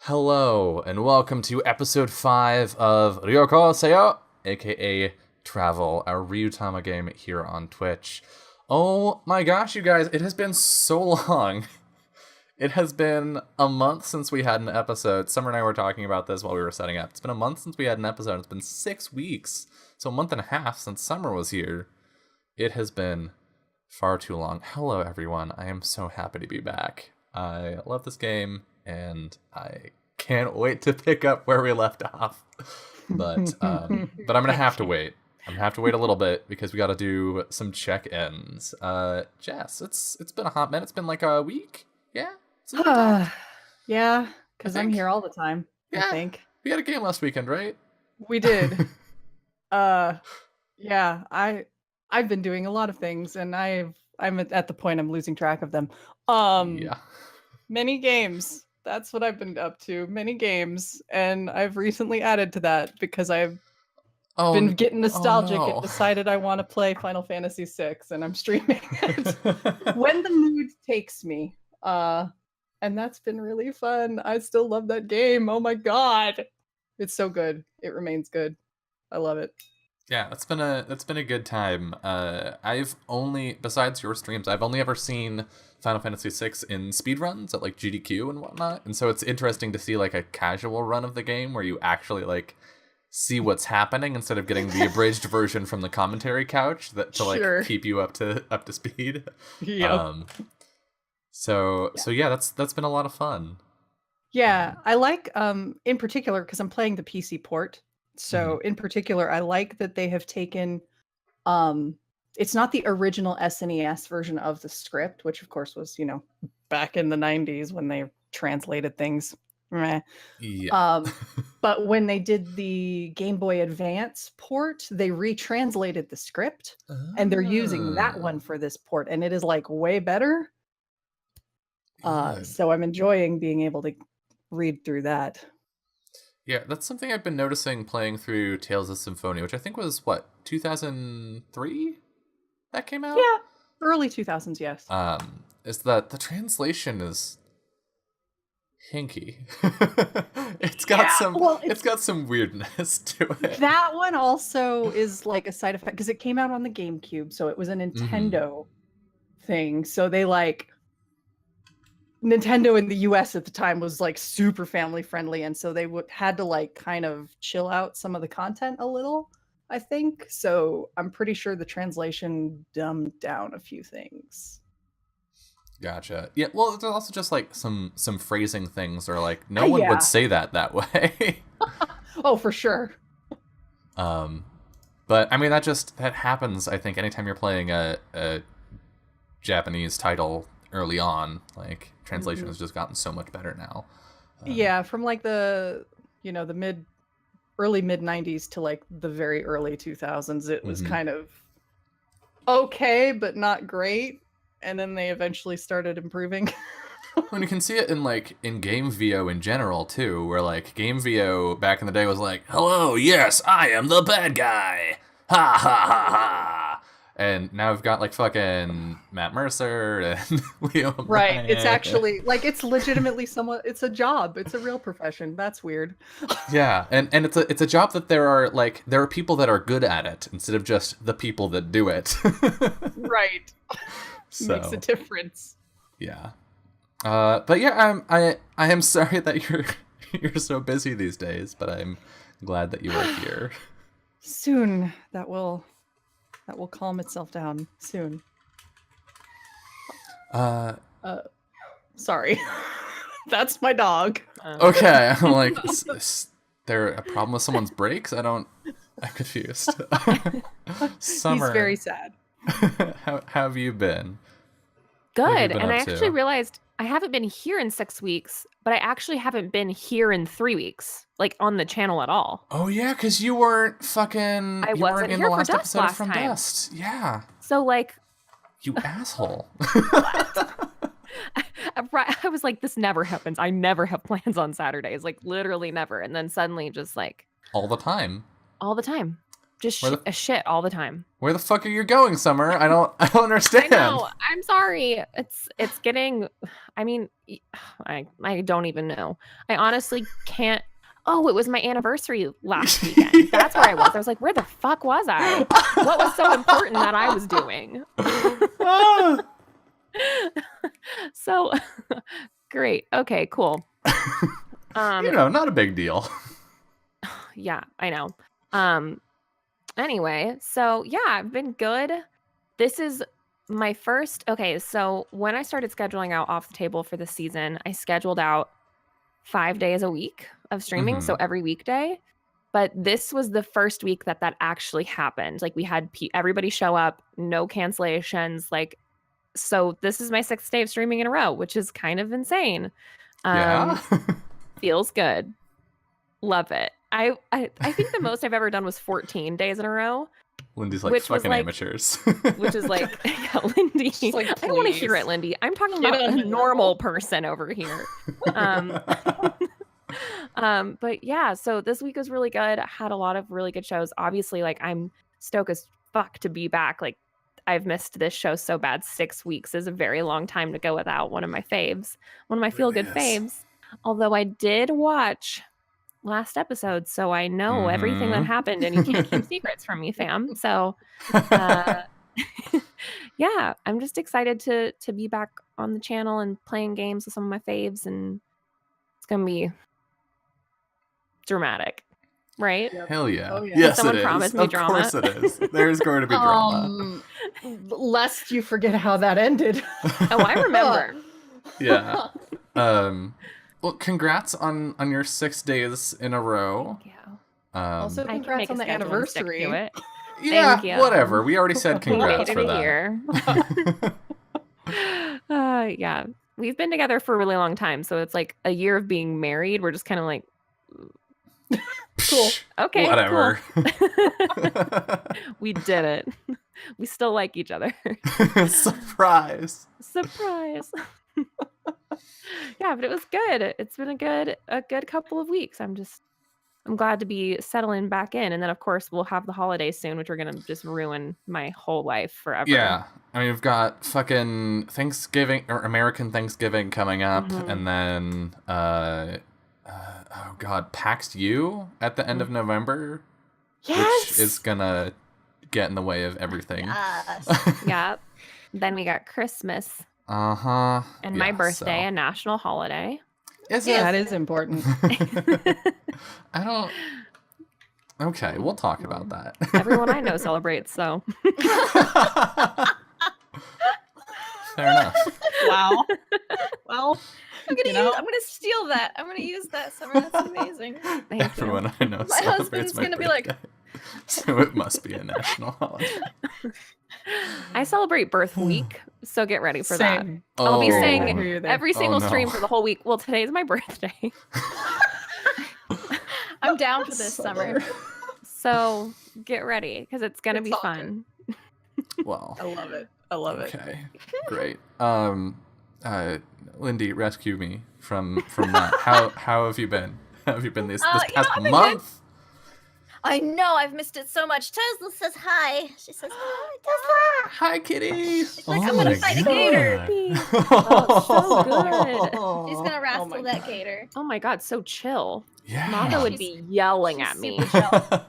Hello, and welcome to episode 5 of Ryuutama se yo, aka Travel, our Ryuutama game here on Twitch. Oh my gosh, you guys, it has been so long. It has been a month since we had an episode. Summer and I were talking about this while we were setting up. It's been a month since we had an episode. It's been 6 weeks, so a month and a half since Summer was here. It has been far too long. Hello, everyone. I am so happy to be back. I love this game, and I can't wait to pick up where we left off. But I'm gonna have to wait. I'm gonna have to wait a little bit because we got to do some check-ins. Jess, it's been a hot minute. It's been like a week. Yeah. Yeah, because I'm here all the time. Yeah. I think We had a game last weekend, right? we did. Yeah, I've been doing a lot of things, and I'm at the point I'm losing track of them. Yeah. Many games. That's what I've been up to. Many games, and I've recently added to that because I've been getting nostalgic and decided I want to play Final Fantasy VI, and I'm streaming it when the mood takes me. And that's been really fun. I still love that game. Oh my god, it's so good. It remains good. I love it. Yeah, that's been a good time. I've only, besides your streams, I've only ever seen Final Fantasy VI in speedruns at like GDQ and whatnot, and so it's interesting to see like a casual run of the game where you actually like see what's happening instead of getting the abridged version from the commentary couch that to like keep you up to speed. Yep. So yeah, that's been a lot of fun. Yeah, I like in particular because I'm playing the PC port. So in particular, I like that they have taken it's not the original SNES version of the script, which of course was, back in the 90s when they translated things. Yeah. But when they did the Game Boy Advance port, they retranslated the script and they're using that one for this port, and it is like way better. So I'm enjoying being able to read through that. Yeah, that's something I've been noticing playing through Tales of Symphonia, which I think was, 2003 that came out? Yeah, early 2000s, yes. Is that the translation is hinky. It's got some weirdness to it. That one also is like a side effect because it came out on the GameCube, so it was a Nintendo thing. So they Nintendo in the US at the time was like super family friendly, and so they had to like kind of chill out some of the content a little, I think. So I'm pretty sure the translation dumbed down a few things. Gotcha. Yeah, well, there's also just like some phrasing things or like no one would say that way. Oh, for sure. But I mean that happens, I think, anytime you're playing a Japanese title early on. Like translation has just gotten so much better now. Yeah, from like the early mid 90s to like the very early 2000s, it was kind of okay but not great, and then they eventually started improving. When you can see it in game VO in general too, where like game VO back in the day was like, "Hello, yes, I am the bad guy, ha ha ha ha," and now we've got like fucking Matt Mercer and Leo. Right, Ryan. It's actually like it's legitimately it's a job. It's a real profession. That's weird. Yeah, and it's a job that there are people that are good at it instead of just the people that do it. Right. So, makes a difference. Yeah. But yeah, I am sorry that you're so busy these days, but I'm glad that you are here. Soon that will calm itself down soon. Sorry. That's my dog. Okay, I'm like, is there a problem with someone's brakes? I'm confused. Summer. He's very sad. How have you been? Good. And I actually realized I haven't been here in 6 weeks, but I actually haven't been here in 3 weeks, like on the channel at all. Oh yeah, because you weren't fucking. I wasn't here for Dust last from time. Dust. Yeah. So like. You asshole. I was like, this never happens. I never have plans on Saturdays, like literally never. And then suddenly just like. All the time. All the time. just a shit all the time. Where the fuck are you going, Summer? I don't understand. I know. I'm sorry. It's getting. I mean, I don't even know. I honestly can't. Oh, it was my anniversary last weekend. That's where I was. I was like, where the fuck was I? What was so important that I was doing? So, great. Okay, cool. Not a big deal. Yeah, I know. Anyway, so yeah, I've been good. This is my first. Okay, so when I started scheduling out Off the Table for the season, I scheduled out 5 days a week of streaming, so every weekday. But this was the first week that actually happened. Like we had everybody show up, no cancellations. Like, so this is my 6th day of streaming in a row, which is kind of insane. Yeah. Feels good. Love it. I think the most I've ever done was 14 days in a row. Lindy's like, fucking amateurs. Which is like, yeah, Lindy. Like, I don't want to hear it, Lindy. I'm talking about a normal person over here. But yeah, so this week was really good. I had a lot of really good shows. Obviously, like, I'm stoked as fuck to be back. Like, I've missed this show so bad. 6 weeks is a very long time to go without one of my faves. One of my feel-good faves. Although I did watch last episode, so I know everything that happened, and you can't keep secrets from me, fam. So yeah, I'm just excited to be back on the channel and playing games with some of my faves, and it's gonna be dramatic, right? Hell yeah. Oh, yeah. Yes, Someone it is. promised me drama. Of course it is. There's going to be drama. Lest you forget how that ended. Oh, I remember. Yeah. Well, congrats on your 6 days in a row. Thank you. Also, I can congrats make on a the schedule and stick anniversary. to it. Yeah, Thank you. whatever. We already said We congrats waited for a that. year. Yeah, we've been together for a really long time, so it's like a year of being married. We're just kind of like, Cool. Okay, whatever. Cool. We did it. We still like each other. Surprise. Surprise. Yeah, but it was good. It's been a good couple of weeks. I'm glad to be settling back in. And then of course we'll have the holidays soon, which are gonna just ruin my whole life forever. Yeah. I mean, we've got fucking Thanksgiving or American Thanksgiving coming up, and then oh god, PAX U at the end of November. Yes! Which is gonna get in the way of everything. Yes. Yeah. Then we got Christmas. Uh-huh. And my birthday, a national holiday. Is Yeah, it? that is important. I don't... Okay, we'll talk about that. Everyone I know celebrates, so. Fair enough. Wow. Well, I'm gonna steal that. I'm gonna use that, Summer. That's amazing. Thank Everyone I know My husband's celebrates my gonna be like- birthday. So it must be a national holiday. I celebrate birth week, so get ready for that. same. I'll be Oh. saying every single no. stream for the whole week. Well, today's my birthday. I'm down for this summer. So get ready because it's going to It's be all fun. Well, I love it. I love it. okay. Great. Lindy, rescue me from that. How have you been? How have you been this past I've been month? I know, I've missed it so much. Tesla says hi. She says, hi, Tesla. Hi, kitty. She's like, I'm gonna fight a gator. Oh, so good. She's gonna my wrestle that God. gator. Oh my God, so chill. Yeah. Maka would She's- be yelling she's at me. super chill.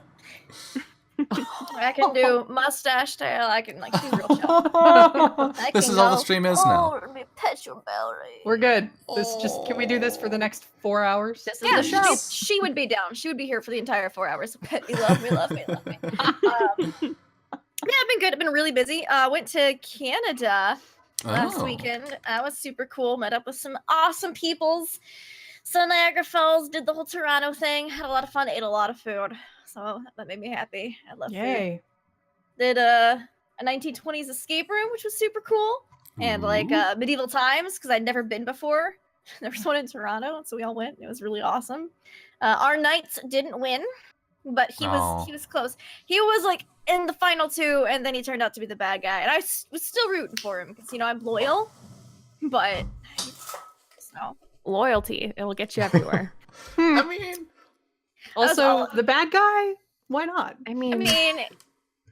I can do mustache tail. I can, like, she's real chill. I This can is all the go, stream is now. "Oh, let me pet your belly." We're good. Can we do this for the next 4 hours? This is Yeah, the show. she would be down. She would be here for the entire 4 hours. Pet me, love me, love me, love me. Yeah, I've been good. I've been really busy. Went to Canada last Oh. weekend. That was super cool. Met up with some awesome peoples. So Niagara Falls, did the whole Toronto thing. Had a lot of fun. Ate a lot of food. So that made me happy. I love food. Yay. Did a 1920s escape room, which was super cool. And like Ooh. medieval times, because I'd never been before. There was one in Toronto, so we all went. It was really awesome. Our knights didn't win, but he was close. He was like in the final two, and then he turned out to be the bad guy. And I was still rooting for him because I'm loyal. But so Loyalty. It will get you everywhere. I mean, Also, all- the bad guy Why not? I I mean, mean,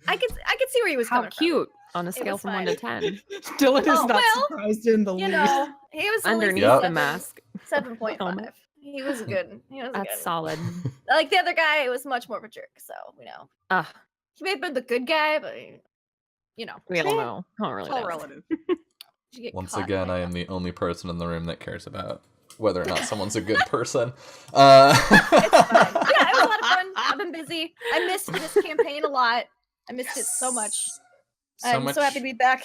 I could see where he was how coming cute on a It scale was from 1 to 10 Dylan is Oh, not well, surprised in the from. You least. know, he was at least underneath Yep. the mask. 7.5. Helmet. He was good. He was That's good. solid. Like the other guy, was much more of a jerk. So Ugh, he may have been the good guy, but we don't know. Don't really It's all know. relative. you get Once caught again, like I am that. the only person in the room that cares about whether or not someone's a good person. It's fine. Yeah, it was a lot of fun. I've been busy. I missed this campaign a lot. I missed it so much. I'm so happy to be back.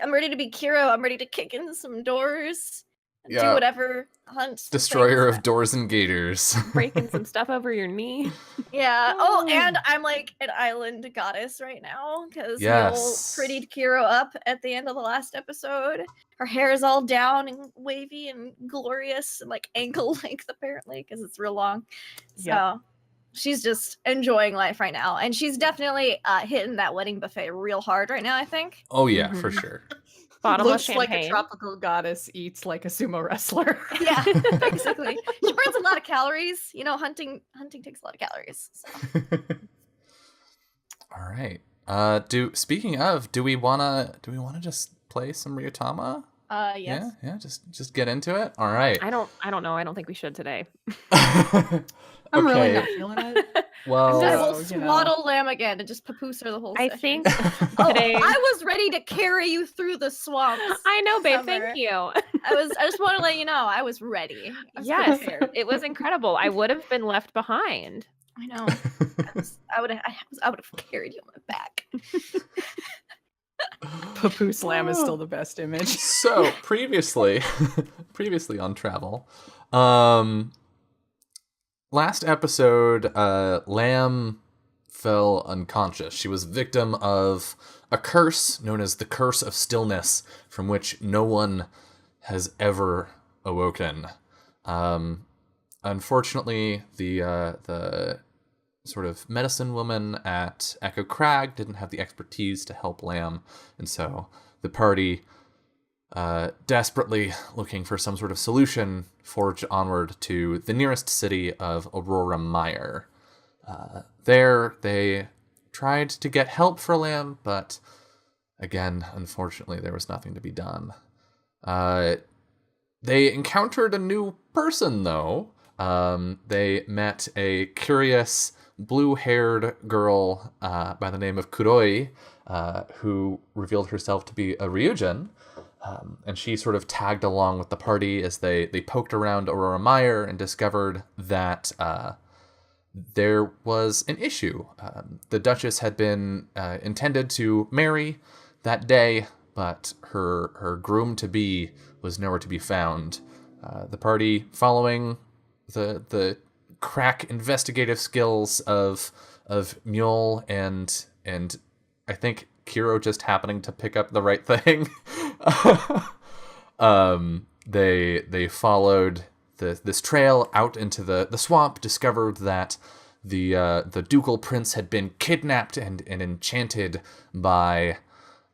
I'm ready to be Kiro. I'm ready to kick in some doors. Do Yeah. whatever. Hunt. for Destroyer things. of doors and gators. Breaking some stuff over your knee. Yeah. Oh, and I'm like an island goddess right now because Yes. Mule prettied Kiro up at the end of the last episode. Her hair is all down and wavy and glorious and like ankle length apparently because it's real long. So Yep. she's just enjoying life right now, and she's definitely hitting that wedding buffet real hard right now. I think. Oh yeah, for Mhm. sure. Bottomless Looks like a champagne. tropical goddess eats like a sumo wrestler. Yeah, basically. She burns a lot of calories. You know, hunting takes a lot of calories. So. All right. Speaking of, do we wanna just play some Ryuutama? Yes. Yeah, just get into it. All right. I don't know. I don't think we should today. I'm really not Okay. feeling it. Well, I So, will you know. swaddle Lamb again and just papoose her the whole I session. think Oh, today. I was ready to carry you through the swamps. I know, babe. Summer. Thank you. I just want to let you know I was ready. I was Yes, prepared. it was incredible. I would have been left behind. I know. I would have carried you on my back. Papoose lamb is still the best image. so previously on travel, last episode, Lamb fell unconscious. She was victim of a curse known as the Curse of Stillness, from which no one has ever awoken. Unfortunately, the sort of medicine woman at Echo Crag didn't have the expertise to help Lamb, and so the party, desperately looking for some sort of solution, forged onward to the nearest city of Aurora Mire. There, they tried to get help for Lamb, but again, unfortunately, there was nothing to be done. They encountered a new person, though. They met a curious blue-haired girl by the name of Kuroi, who revealed herself to be a Ryujin. And she sort of tagged along with the party as they poked around Aurora Mire and discovered that there was an issue. The Duchess had been intended to marry that day, but her groom-to-be was nowhere to be found. The party, following the crack investigative skills of Mule and I think Kiro just happening to pick up the right thing. They followed this trail out into the swamp, discovered that the ducal prince had been kidnapped and enchanted by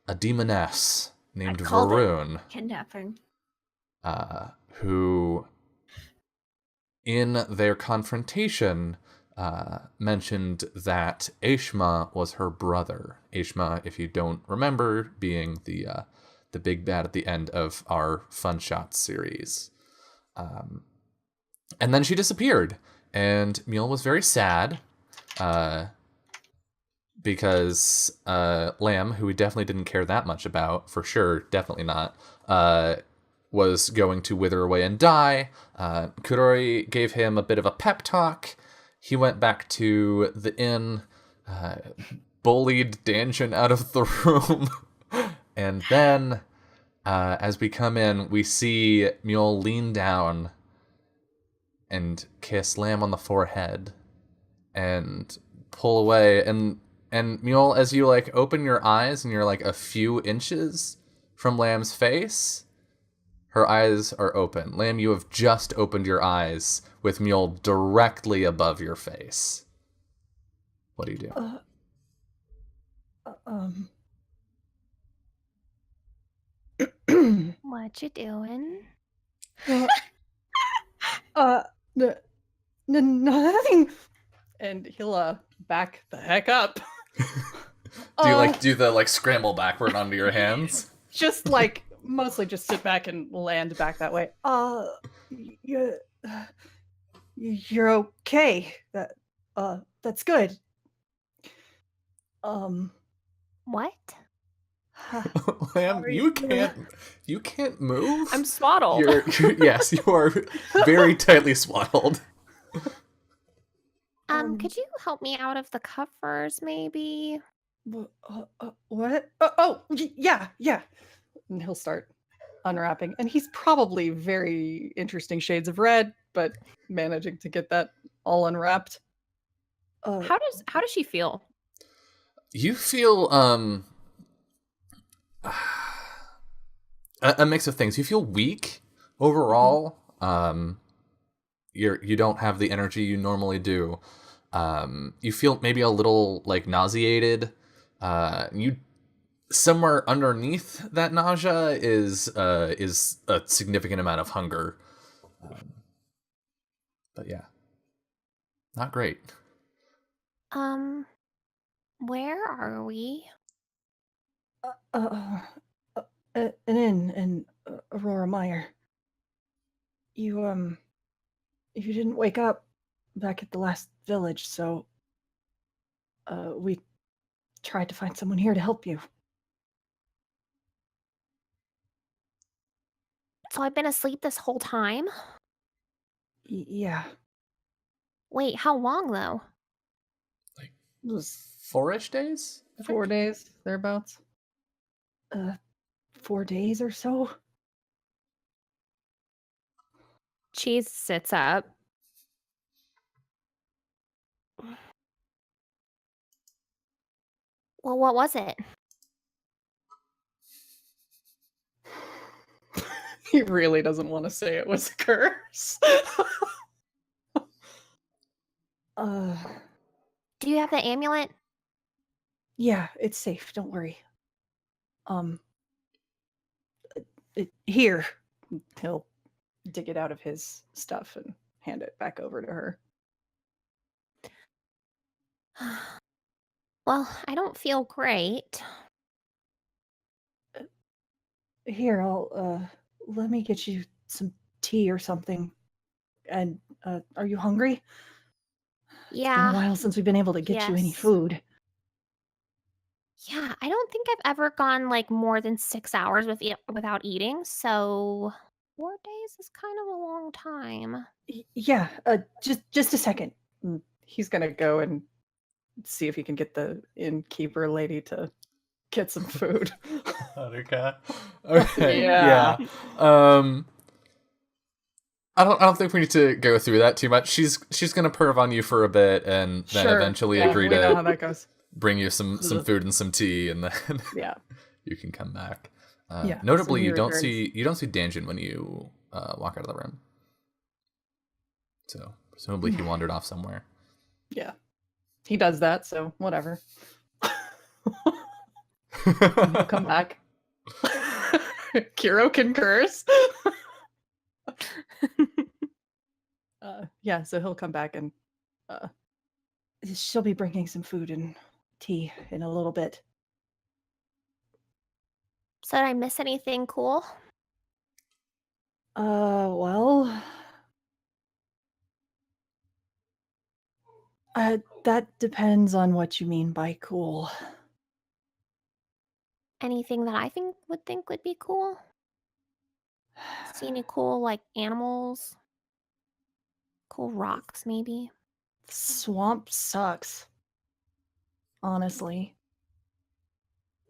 a demoness named called it. Varun, Kidnapping. who, in their confrontation, mentioned that Aishma was her brother. Aishma, if you don't remember, being the big bad at the end of our Fun Shots series. And then she disappeared, and Mule was very sad, because Lamb, who we definitely didn't care that much about, for sure, definitely not, was going to wither away and die. Kuroi gave him a bit of a pep talk. He went back to the inn, bullied Danjin out of the room, and then, as we come in, we see Mule lean down and kiss Lamb on the forehead and pull away. And Mule, as you like open your eyes and you're like a few inches from Lamb's face, her eyes are open. Lamb, you have just opened your eyes with Mule directly above your face. What do you do? What you doing? Nothing. And he'll back the heck up. Do you do the scramble backward onto your hands? Just mostly just sit back and land back that way. You're okay. That's good. What? Lamb, you can't move. I'm swaddled. Yes, you are very tightly swaddled. Could you help me out of the covers, maybe? What? Yeah. And he'll start unwrapping, and he's probably very interesting shades of red, but managing to get that all unwrapped. How does she feel? You feel a mix of things. You feel weak overall. You don't have the energy you normally do. You feel maybe a little nauseated. You somewhere underneath that nausea is a significant amount of hunger. But yeah, not great. Where are we? An inn in Aurora Mire. You didn't wake up back at the last village, so we tried to find someone here to help you. So I've been asleep this whole time? Yeah. Wait, how long though? It was 4-ish days? 4 days, thereabouts. 4 days or so. Cheese sits up. Well, what was it? He really doesn't want to say it was a curse. Do you have the amulet? Yeah, it's safe. Don't worry. Here. He'll dig it out of his stuff and hand it back over to her. Well, I don't feel great. Here, I'll let me get you some tea or something. And are you hungry? Yeah. It's been a while since we've been able to get you any food. Yeah, I don't think I've ever gone more than 6 hours without eating, so 4 days is kind of a long time. Yeah, just a second. He's gonna go and see if he can get the innkeeper lady to get some food. Okay. Yeah. I don't think we need to go through that too much. She's gonna perv on you for a bit and then eventually agree we know to how that goes. bring you some food and some tea, and then you can come back. Notably, so you don't see Danjin when you walk out of the room. So presumably he wandered off somewhere. Yeah, he does that. So whatever. He'll come back. Kiro concurs. So he'll come back and she'll be bringing some food and tea in a little bit. So did I miss anything cool? Well, that depends on what you mean by cool. Anything that I would think would be cool? See any cool animals? Cool rocks, maybe? Swamp sucks. Honestly.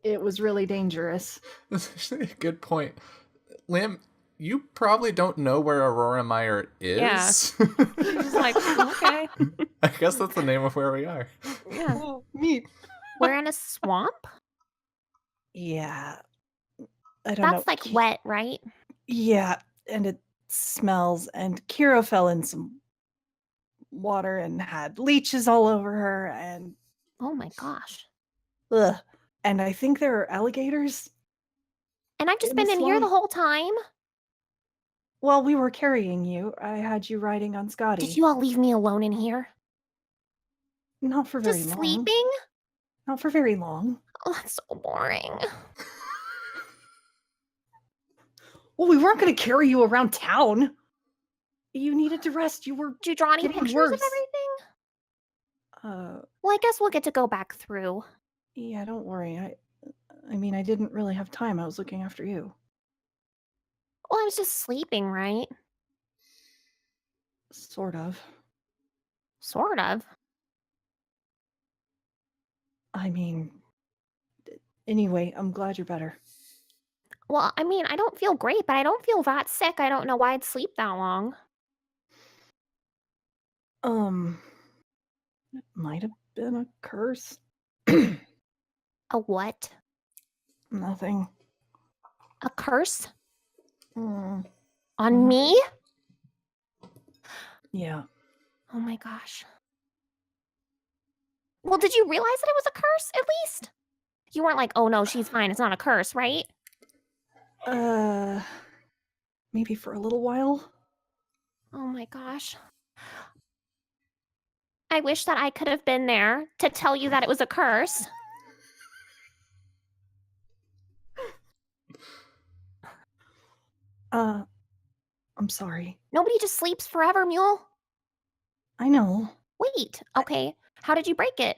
It was really dangerous. That's actually a good point. Lim, you probably don't know where Aurora Mire is. Yeah. Just okay. I guess that's the name of where we are. Yeah. Oh, neat. We're in a swamp? Yeah. I don't know. That's wet, right? Yeah, and it smells, and Kiro fell in some water and had leeches all over her, and oh my gosh. Ugh. And I think there are alligators. And I've just been in here the whole time? Well, we were carrying you. I had you riding on Scotty. Did you all leave me alone in here? Not for very Just long. sleeping? Not for very long. Oh, that's so boring. Well, we weren't going to carry you around town. You needed to rest. You were Did you draw any getting pictures worse. of everything? Well, I guess we'll get to go back through. Yeah, don't worry. I mean, I didn't really have time. I was looking after you. Well, I was just sleeping, right? Sort of. Sort of. I mean, anyway, I'm glad you're better. Well, I mean, I don't feel great, but I don't feel that sick. I don't know why I'd sleep that long. It might have been a curse. A what? Nothing. A curse? Mm, On me? yeah. Oh my gosh. Well, did you realize that it was a curse, at least? You weren't like, oh no, she's fine. It's not a curse, right? Maybe for a little while. Oh my gosh. I wish that I could have been there to tell you that it was a curse. I'm sorry. Nobody just sleeps forever, Mule. I know. Wait, okay. How did you break it?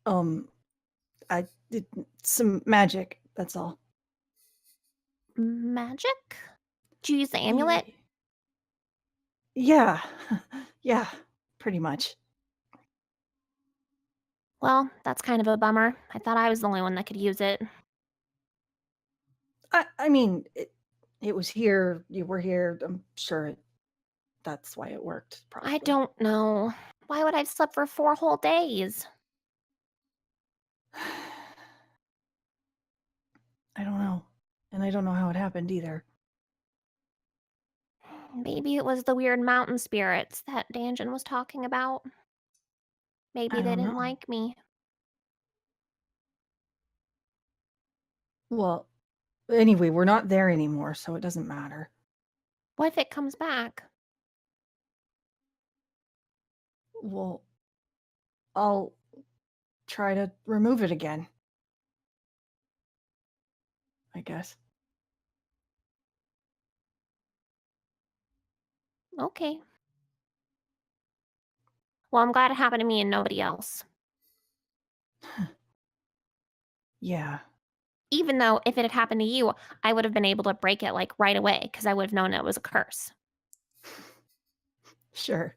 I did some magic, that's all. Magic? Did you use the amulet? Yeah. Yeah, pretty much. Well, that's kind of a bummer. I thought I was the only one that could use it. I mean, it was here, you were here, I'm sure that's why it worked, probably. I don't know. Why would I have slept for 4 whole days? I don't know. And I don't know how it happened either. Maybe it was the weird mountain spirits that Danjin was talking about. Maybe I they don't didn't know. like me. Well, anyway, we're not there anymore, so it doesn't matter. What if it comes back? Well, I'll try to remove it again. I guess. Okay. Well, I'm glad it happened to me and nobody else. Yeah. Even though if it had happened to you, I would have been able to break it like right away because I would have known it was a curse. Sure.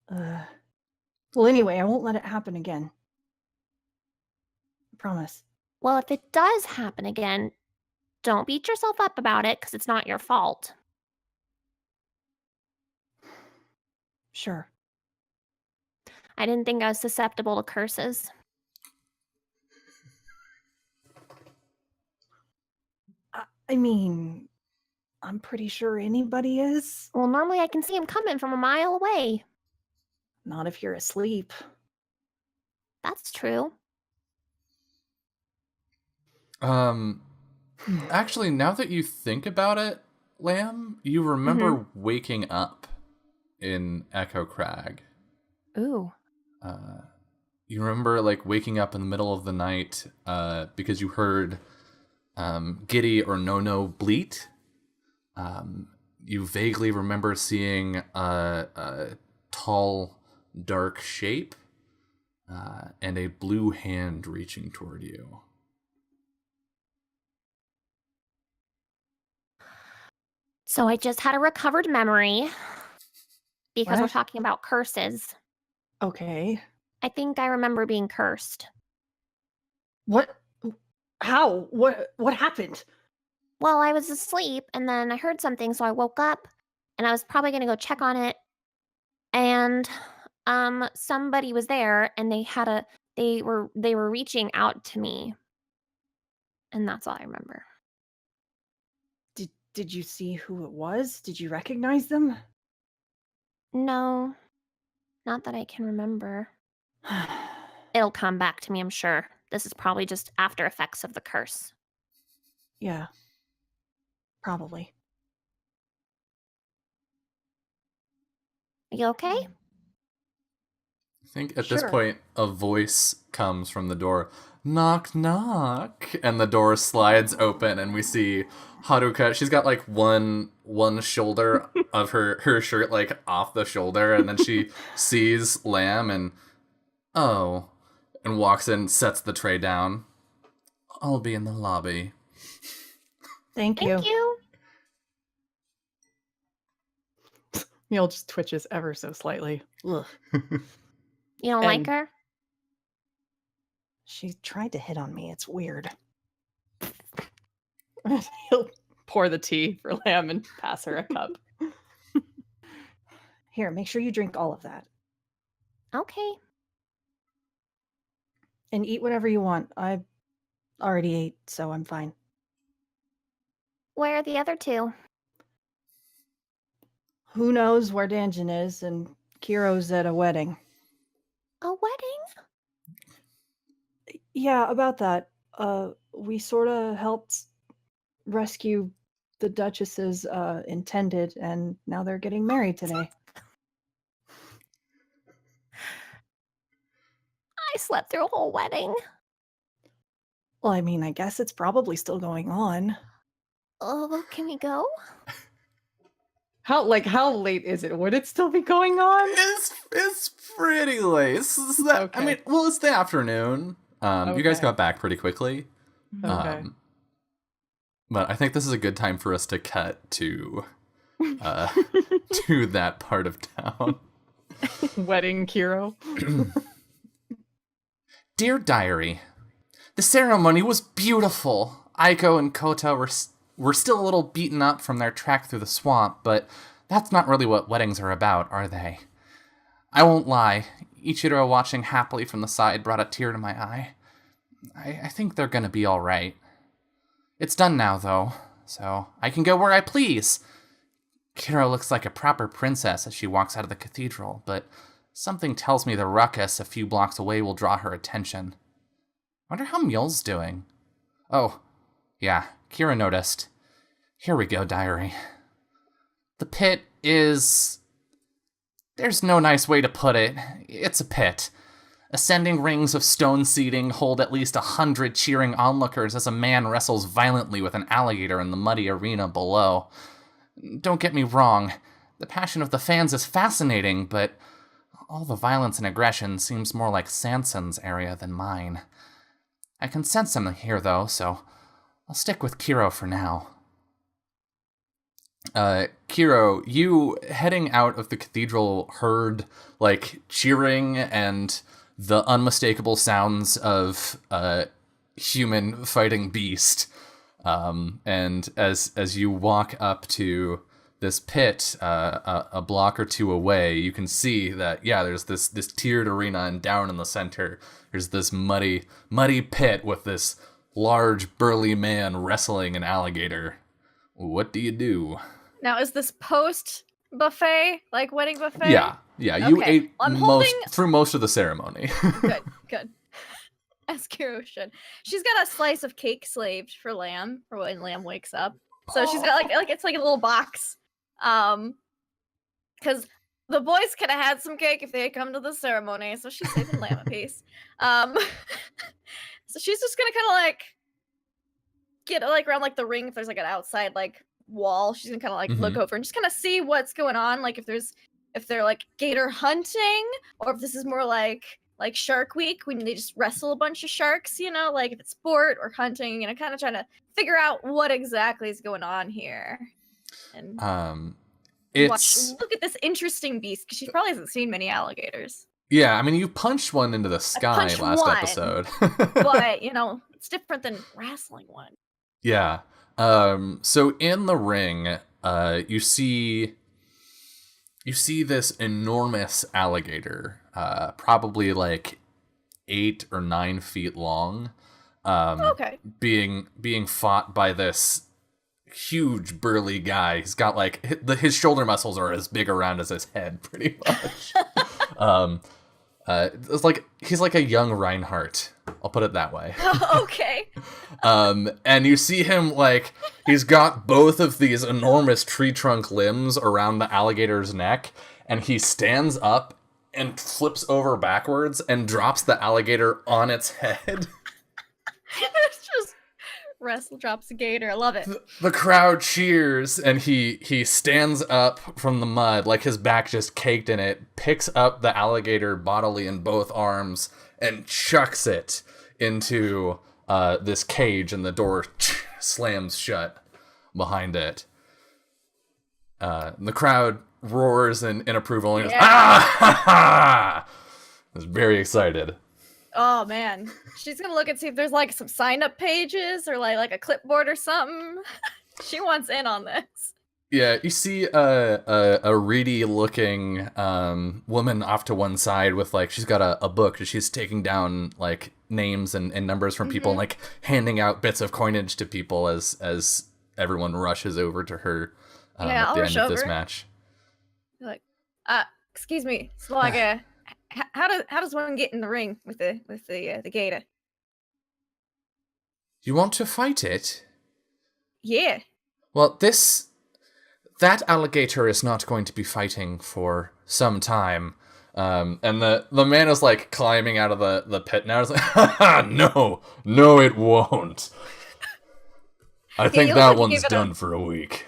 Well, anyway, I won't let it happen again. I promise. Well, if it does happen again, don't beat yourself up about it because it's not your fault. Sure. I didn't think I was susceptible to curses. I mean, I'm pretty sure anybody is. Well, normally I can see him coming from a mile away. Not if you're asleep. That's true. Actually, now that you think about it, Lamb, you remember waking up in Echo Crag. Ooh. You remember like waking up in the middle of the night because you heard Giddy or No bleat. You vaguely remember seeing a tall, dark shape and a blue hand reaching toward you. So I just had a recovered memory because we're What? talking about curses. Okay. I think I remember being cursed. What? How? What happened? Well, I was asleep and then I heard something, so I woke up and I was probably going to go check on it. And somebody was there and they were reaching out to me. And that's all I remember. Did you see who it was? Did you recognize them? No, not that I can remember. It'll come back to me, I'm sure. This is probably just after effects of the curse. Yeah. Probably. You okay? I think at this point, a voice comes from the door. Knock, knock. And the door slides open, and we see Haruka. She's got, like, one shoulder of her shirt, like, off the shoulder, and then she sees Lamb and, and walks in, sets the tray down. I'll be in the lobby. Thank you. Thank you. Neil just twitches ever so slightly. Ugh. You don't like her? She tried to hit on me. It's weird. He'll pour the tea for Lamb and pass her a cup. Here, make sure you drink all of that. Okay. And eat whatever you want. I already ate, so I'm fine. Where are the other two? Who knows where Danjin is, and Kiro's at a wedding. A wedding? Yeah, about that. We sort of helped rescue the Duchess's intended, and now they're getting married today. I slept through a whole wedding. Well, I mean, I guess it's probably still going on. Oh, can we go? How late is it? Would it still be going on? It's pretty late. Okay. I mean, well, it's the afternoon. You guys got back pretty quickly. Okay. But I think this is a good time for us to cut to to that part of town. Wedding Kiro. Dear Diary, the ceremony was beautiful. Aiko and Kota were still a little beaten up from their trek through the swamp, but that's not really what weddings are about, are they? I won't lie. Ichiro watching happily from the side brought a tear to my eye. I think they're gonna be alright. It's done now, though, so I can go where I please. Kiro looks like a proper princess as she walks out of the cathedral, but something tells me the ruckus a few blocks away will draw her attention. Wonder how Mjol's doing. Oh, yeah, Kira noticed. Here we go, diary. The pit is... There's no nice way to put it. It's a pit. Ascending rings of stone seating hold at least 100 cheering onlookers as a man wrestles violently with an alligator in the muddy arena below. Don't get me wrong, the passion of the fans is fascinating, but all the violence and aggression seems more like Sanson's area than mine. I can sense him here, though, so I'll stick with Kiro for now. Kiro, you heading out of the cathedral heard, like, cheering and the unmistakable sounds of a human fighting beast. And as you walk up to this pit a block or two away, you can see that, yeah, there's this tiered arena, and down in the center, there's this muddy pit with this large, burly man wrestling an alligator. What do you do? Now, is this post-buffet, like wedding buffet? Yeah, you Okay. ate I'm through most of the ceremony. Good. As Kiro should. She's got a slice of cake slaved for Lamb, for when Lamb wakes up. So she's got like it's like a little box. Because the boys could have had some cake if they had come to the ceremony, so she's saving Lamb a piece. So she's just gonna kind of like get like around like the ring if there's like an outside like wall. She's gonna kind of like look over and just kind of see what's going on, like if they're like gator hunting, or if this is more like Shark Week when they just wrestle a bunch of sharks, you know, like if it's sport or hunting, you know, kind of trying to figure out what exactly is going on here. And look at this interesting beast, because she probably hasn't seen many alligators. Yeah, I mean, you punched one into the sky last episode. But, you know, it's different than wrestling one. Yeah. So in the ring, you see this enormous alligator, probably like 8 or 9 feet long, being fought by this huge burly guy. He's got like his shoulder muscles are as big around as his head, pretty much. It's like he's like a young Reinhardt. I'll put it that way. Okay. And you see him like he's got both of these enormous tree trunk limbs around the alligator's neck, and he stands up and flips over backwards and drops the alligator on its head. It's just Wrestle drops a gator. I love it. The crowd cheers, and he stands up from the mud, like his back just caked in it, picks up the alligator bodily in both arms, and chucks it into this cage, and the door slams shut behind it. The crowd roars in approval, and goes, ah, ha, ha! I was very excited. Oh man, she's gonna look and see if there's like some sign-up pages or like a clipboard or something. She wants in on this. Yeah, you see a reedy-looking woman off to one side with like she's got a book. She's taking down like names and numbers from people, and like handing out bits of coinage to people as everyone rushes over to her at the end of this match. Like, excuse me, Slugger. How does one get in the ring with the gator? You want to fight it? Yeah. Well, that alligator is not going to be fighting for some time. And the man is like climbing out of the pit now. It's like, no, it won't. I think that one's done for a week.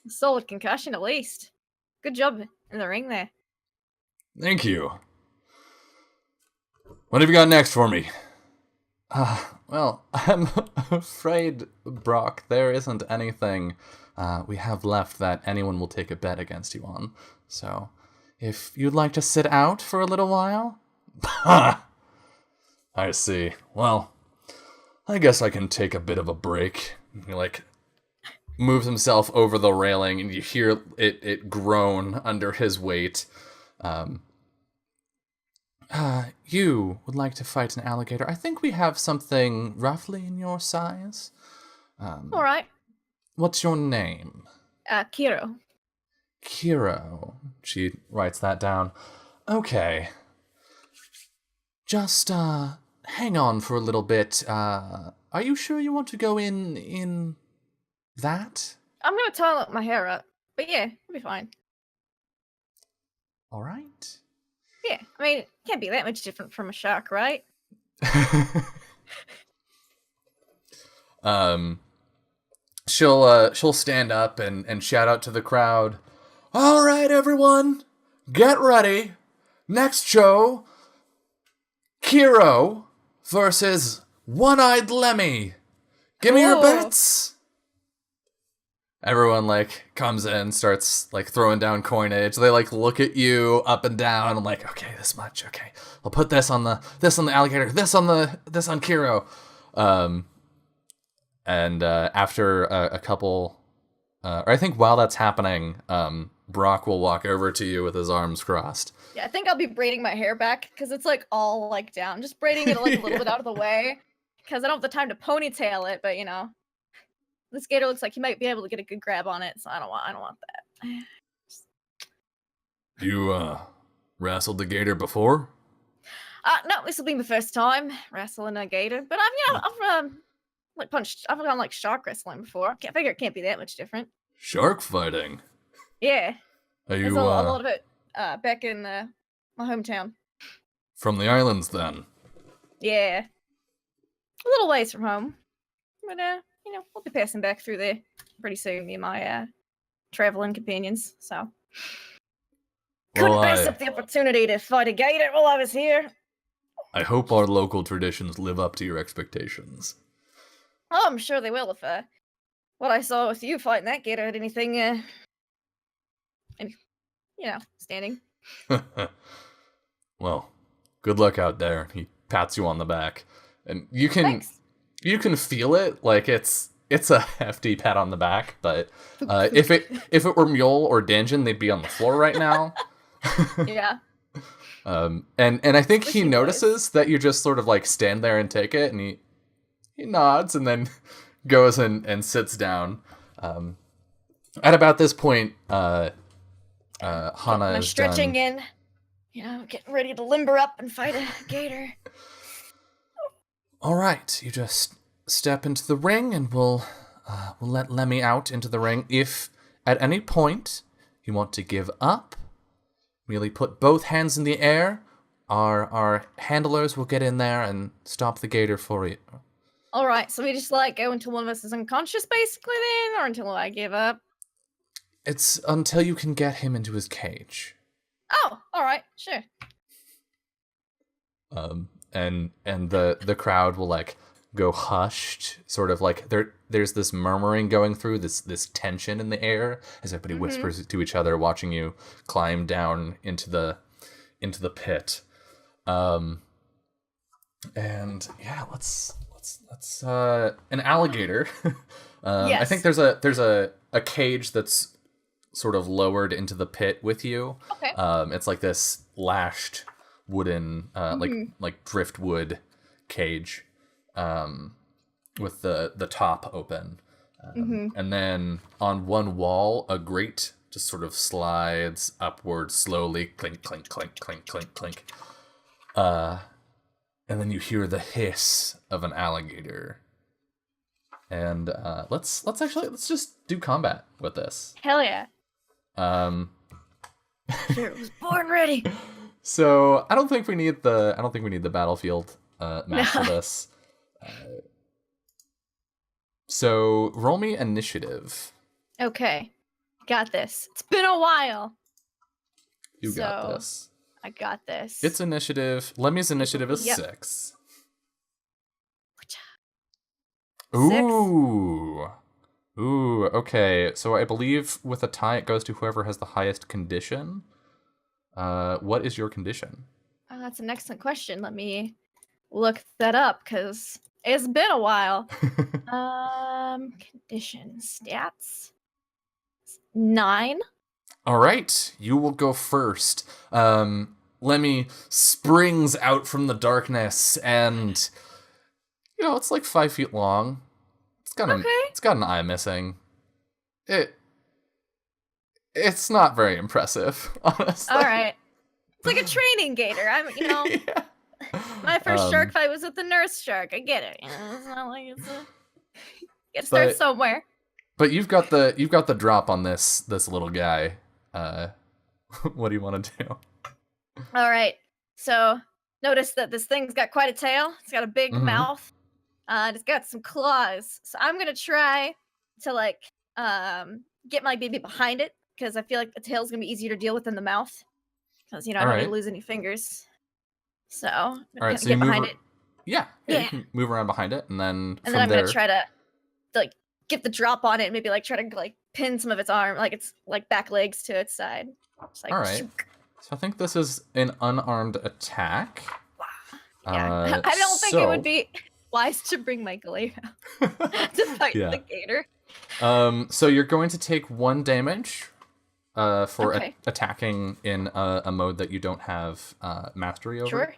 Solid concussion at least. Good job in the ring there. Thank you. What have you got next for me? Well, I'm afraid, Brock, there isn't anything we have left that anyone will take a bet against you on. So, if you'd like to sit out for a little while? I see. Well, I guess I can take a bit of a break. He, like, moves himself over the railing, and you hear it groan under his weight. You would like to fight an alligator. I think we have something roughly in your size. All right. What's your name? Kiro. Kiro. She writes that down. Okay. Just, hang on for a little bit. Are you sure you want to go in that? I'm gonna tie my hair up, but yeah, it'll be fine. All right. Yeah, I mean, it can't be that much different from a shark, right? She'll stand up and shout out to the crowd. All right, everyone, get ready. Next show, Kiro versus One-Eyed Lemmy. Give me your bets. Everyone, like, comes in, starts, like, throwing down coinage. They, like, look at you up and down. I'm like, okay, this much. Okay, I'll put this on the alligator. This on Kiro. And after a couple, or I think while that's happening, Brock will walk over to you with his arms crossed. Yeah, I think I'll be braiding my hair back because it's, like, all, like, down. Just braiding it, like, a little bit out of the way because I don't have the time to ponytail it, but, you know. This gator looks like he might be able to get a good grab on it, so I don't want that. You, wrestled the gator before? No, this will be my first time wrestling a gator, but I've done like shark wrestling before. I figure it can't be that much different. Shark fighting? Yeah. Are you, There's a lot of it, back in, my hometown. From the islands, then? Yeah. A little ways from home. But, you know, we'll be passing back through there pretty soon, me and my traveling companions, so. Couldn't pass up the opportunity to fight a gator while I was here. I hope our local traditions live up to your expectations. Oh, I'm sure they will if what I saw with you fighting that gator had anything, standing. Well, good luck out there. He pats you on the back. And you can... Thanks. You can feel it, like it's a hefty pat on the back, but if it were Mule or Danjin, they'd be on the floor right now. Yeah. And I think he notices that you just sort of like stand there and take it, and he nods and then goes and sits down. At about this point, Hana is stretching done. in, getting ready to limber up and fight a gator. All right, you just step into the ring, and we'll let Lemmy out into the ring. If at any point you want to give up, merely put both hands in the air. Our handlers will get in there and stop the gator for you. All right, so we just like go until one of us is unconscious, basically, then, or until I give up. It's until you can get him into his cage. Oh, all right, sure. And the crowd will like go hushed, sort of like there's this murmuring going through, this tension in the air as everybody whispers to each other, watching you climb down into the pit. And yeah, let's an alligator. Yes. I think there's a cage that's sort of lowered into the pit with you. Okay. It's like this lashed wooden like driftwood cage with the top open. And then on one wall a grate just sort of slides upward slowly, clink clink clink clink clink clink. And then you hear the hiss of an alligator. And let's just do combat with this. Hell yeah. Sure, was born ready. So I don't think we need the battlefield map for this. So roll me initiative. Okay. Got this. It's been a while. You got So, this. I got this. It's initiative. Lemmy's initiative is Yep. 6. Six? Ooh. Ooh, okay. So I believe with a tie it goes to whoever has the highest condition. What is your condition? Oh, that's an excellent question. Let me look that up because it's been a while. Condition stats. 9. All right, you will go first. Lemmy springs out from the darkness, and it's like 5 feet long. It's got an eye missing. It's not very impressive, honestly. All right. It's like a training gator. Yeah. My first shark fight was with the nurse shark. I get it. It's not like it's you gotta start But- somewhere. But you've got the drop on this little guy. What do you want to do? All right. So notice that this thing's got quite a tail. It's got a big Mhm. mouth. It's got some claws. So I'm gonna try to get my baby behind it because I feel like the tail's gonna be easier to deal with than the mouth. Because I don't need Alright. to lose any fingers. So I'm All gonna right, so get you move. behind it. Yeah, Yeah. you can move around behind it, and then And from then I'm there. gonna try to get the drop on it and maybe try to pin some of its arm, its back legs to its side. Just, All right. shook. So I think this is an unarmed attack. Yeah. I don't think it would be wise to bring my glaive out to fight Yeah. the gator. So you're going to take 1 damage for Okay. attacking in a mode that you don't have mastery over. Sure.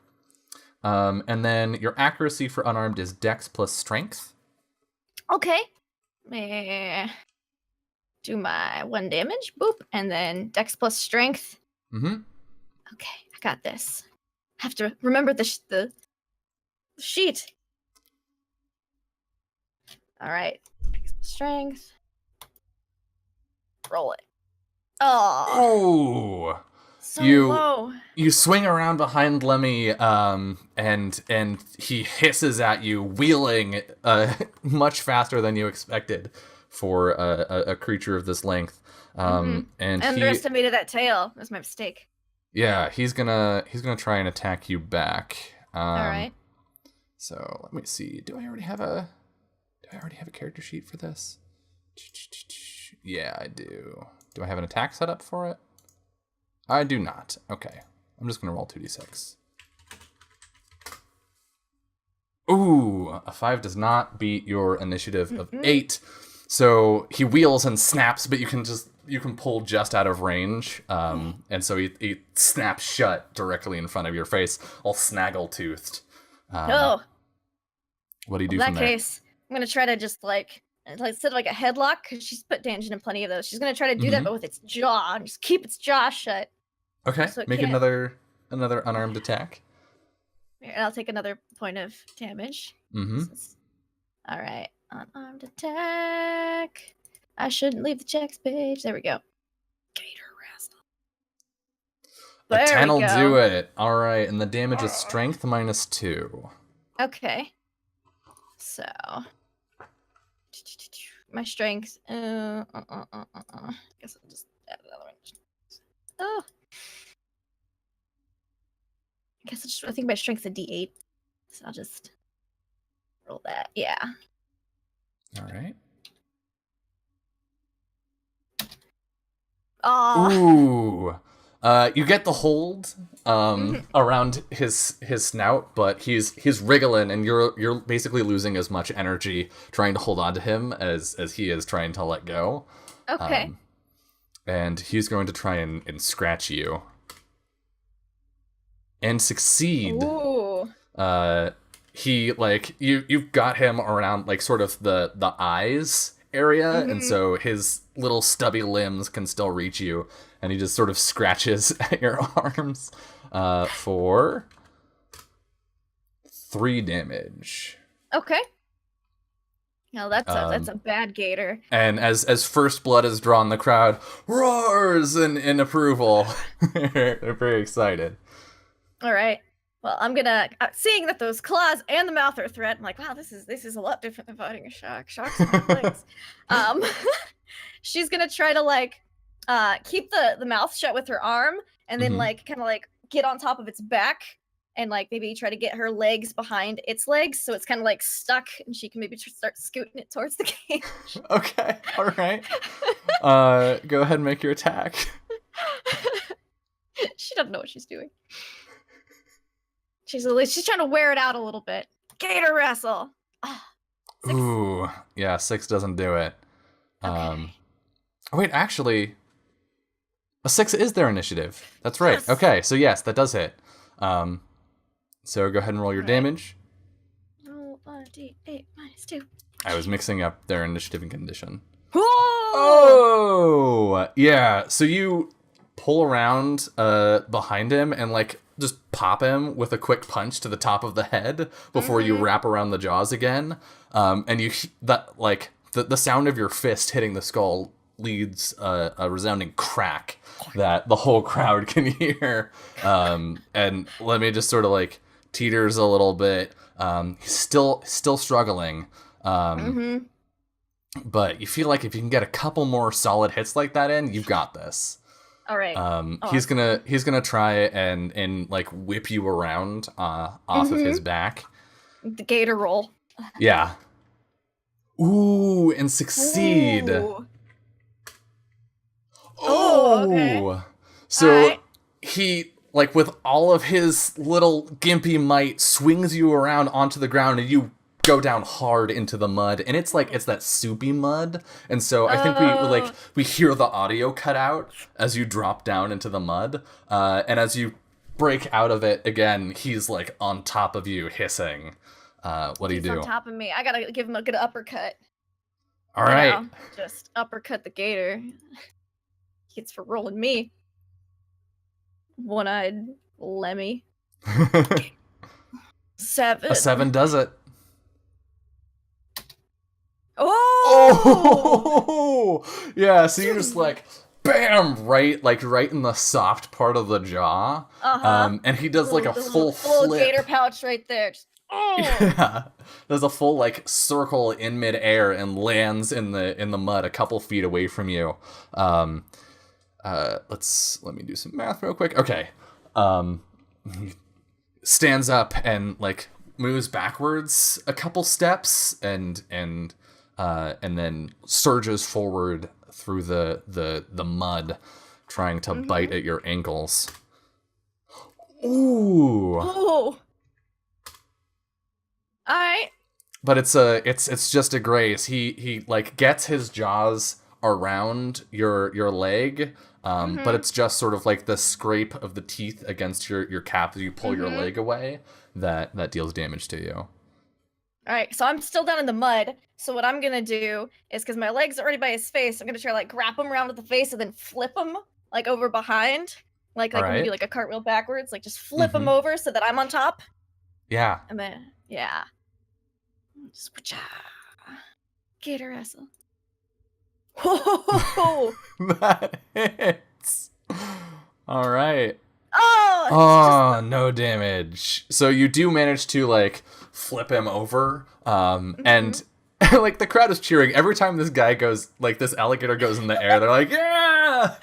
And then your accuracy for unarmed is Dex plus Strength. Okay. Do my 1 damage. Boop. And then Dex plus Strength. Mm-hmm. Okay, I got this. Have to remember the sheet. All right. Dex plus Strength. Roll it. Oh, Oh! so you- low. You swing around behind Lemmy, and he hisses at you, wheeling much faster than you expected for a creature of this length. And I he, underestimated that tail. That's my mistake. yeah, he's gonna try and attack you back. All right. So let me see. Do I already have a character sheet for this? Yeah, I do. Do I have an attack set up for it? I do not. Okay. I'm just going to roll 2d6. Ooh, a 5 does not beat your initiative of 8. So he wheels and snaps, but you can pull just out of range. And so he snaps shut directly in front of your face, all snaggle-toothed. No. What do you do In that from there? case, I'm gonna try to just instead of a headlock, because she's put Danjin in plenty of those. She's gonna try to do that, Mhm. but with its jaw, and just keep its jaw shut. Okay, so it make can't- another unarmed attack. And I'll take another point of damage. Mm-hmm. All right, unarmed attack. I shouldn't leave the checks page. There we go. Gator A There 10 we will go. do it. All right, and the damage is strength -2. Okay. So my strength. I guess I'll just add another one. Oh. I think my strength's a D8, so I'll just roll that. Yeah. All right. Oh. Ooh. You get the hold around his snout, but he's wriggling, and you're basically losing as much energy trying to hold on to him as he is trying to let go. Okay. And he's going to try and scratch you. And succeed. Ooh. He like you've got him around like sort of the eyes area, and so his little stubby limbs can still reach you, and he just sort of scratches at your arms for 3 damage. Okay. Now that's a bad gator. And as first blood is drawn, the crowd roars in approval. They're very excited. All right. Well, I'm gonna seeing that those claws and the mouth are a threat. I'm like, wow, this is a lot different than fighting a shark. Sharks have legs. She's gonna try to like keep the mouth shut with her arm, and then like kind of like get on top of its back, and like maybe try to get her legs behind its legs, so it's kind of like stuck, and she can maybe start scooting it towards the cage. Okay. All right. Go ahead and make your attack. She doesn't know what she's doing. She's trying to wear it out a little bit. Gator wrestle. Ooh, yeah, 6 doesn't do it. Okay. Wait, actually, a 6 is their initiative. That's right. Yes. Okay, so yes, that does hit. So go ahead and roll your damage. Roll a D8 -2. I was mixing up their initiative and condition. Oh! Oh, yeah. So you pull around behind him and like just pop him with a quick punch to the top of the head before you wrap around the jaws again. And you that like the sound of your fist hitting the skull leads a resounding crack that the whole crowd can hear. And let me just sort of like teeters a little bit. He's still struggling. But you feel like if you can get a couple more solid hits like that in, you've got this. All right. He's gonna try and like whip you around off of his back. The gator roll. Yeah. Ooh, and succeed. Ooh. Oh. Okay. So Alright. he like with all of his little gimpy might swings you around onto the ground, and you go down hard into the mud, and it's that soupy mud, and so I think we hear the audio cut out as you drop down into the mud, and as you break out of it again, he's like on top of you hissing. What do you do? On top of me. I gotta give him a good uppercut. All right. You know, just uppercut the gator. It's for rolling me. One-eyed Lemmy. 7. A 7 does it. Oh! Oh! Yeah, so you're just like, bam, right in the soft part of the jaw. And he does like a full flip. Gator pouch right there. Just, oh! Yeah. Does a full like circle in midair and lands in the mud a couple feet away from you. Let me do some math real quick. Okay. He stands up and like moves backwards a couple steps and then surges forward through the mud, trying to bite at your ankles. Ooh. Oh. Alright. But it's just a graze. He like gets his jaws around your leg, but it's just sort of like the scrape of the teeth against your cap as you pull your leg away that deals damage to you. Alright, so I'm still down in the mud. So what I'm gonna do is, because my leg's already by his face, I'm gonna try to like grab him around with the face and then flip him like over behind. Like when you do like a cartwheel backwards, like just flip him over so that I'm on top. Yeah. And then switch. Gator wrestle. Whoa! That hits. All right. Oh, no damage. So you do manage to, like, flip him over, and, like, the crowd is cheering. Every time this guy goes, like, this alligator goes in the air, they're like, yeah!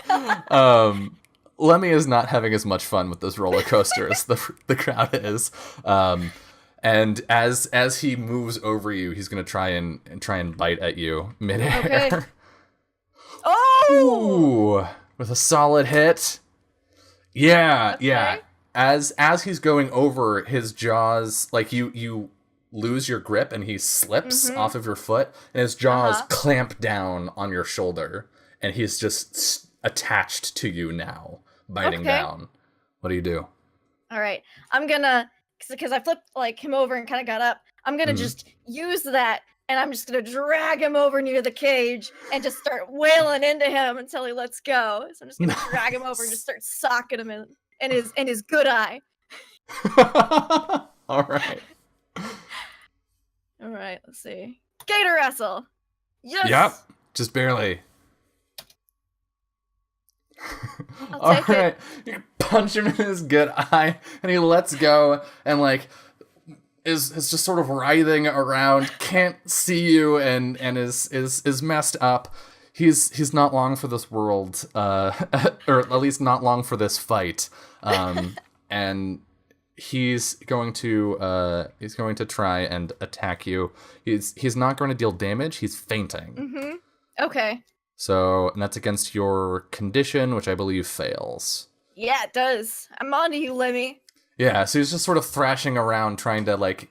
Lemmy is not having as much fun with this roller coaster as the crowd is. And as he moves over you, he's gonna try and bite at you midair. Okay. Oh! Ooh, with a solid hit. Yeah, Okay. yeah. As he's going over, his jaws, like you lose your grip and he slips off of your foot, and his jaws clamp down on your shoulder, and he's just attached to you now, biting down. What do you do? All right, I'm gonna, because I flipped like him over and kind of got up. I'm gonna just use that, and I'm just gonna drag him over near the cage and just start wailing into him until he lets go. So I'm just gonna drag him over and just start socking him in his good eye. All right. All right, let's see. Gator wrestle. Yes. Yep. Just barely. I'll take it. You punch him in his good eye, and he lets go, and like is just sort of writhing around, can't see you, and is messed up. He's not long for this world, or at least not long for this fight. And he's going to try and attack you. He's not going to deal damage. He's fainting. Okay. So, and that's against your condition, which I believe fails. Yeah, it does. I'm on to you, Lemmy. Yeah, so he's just sort of thrashing around, trying to like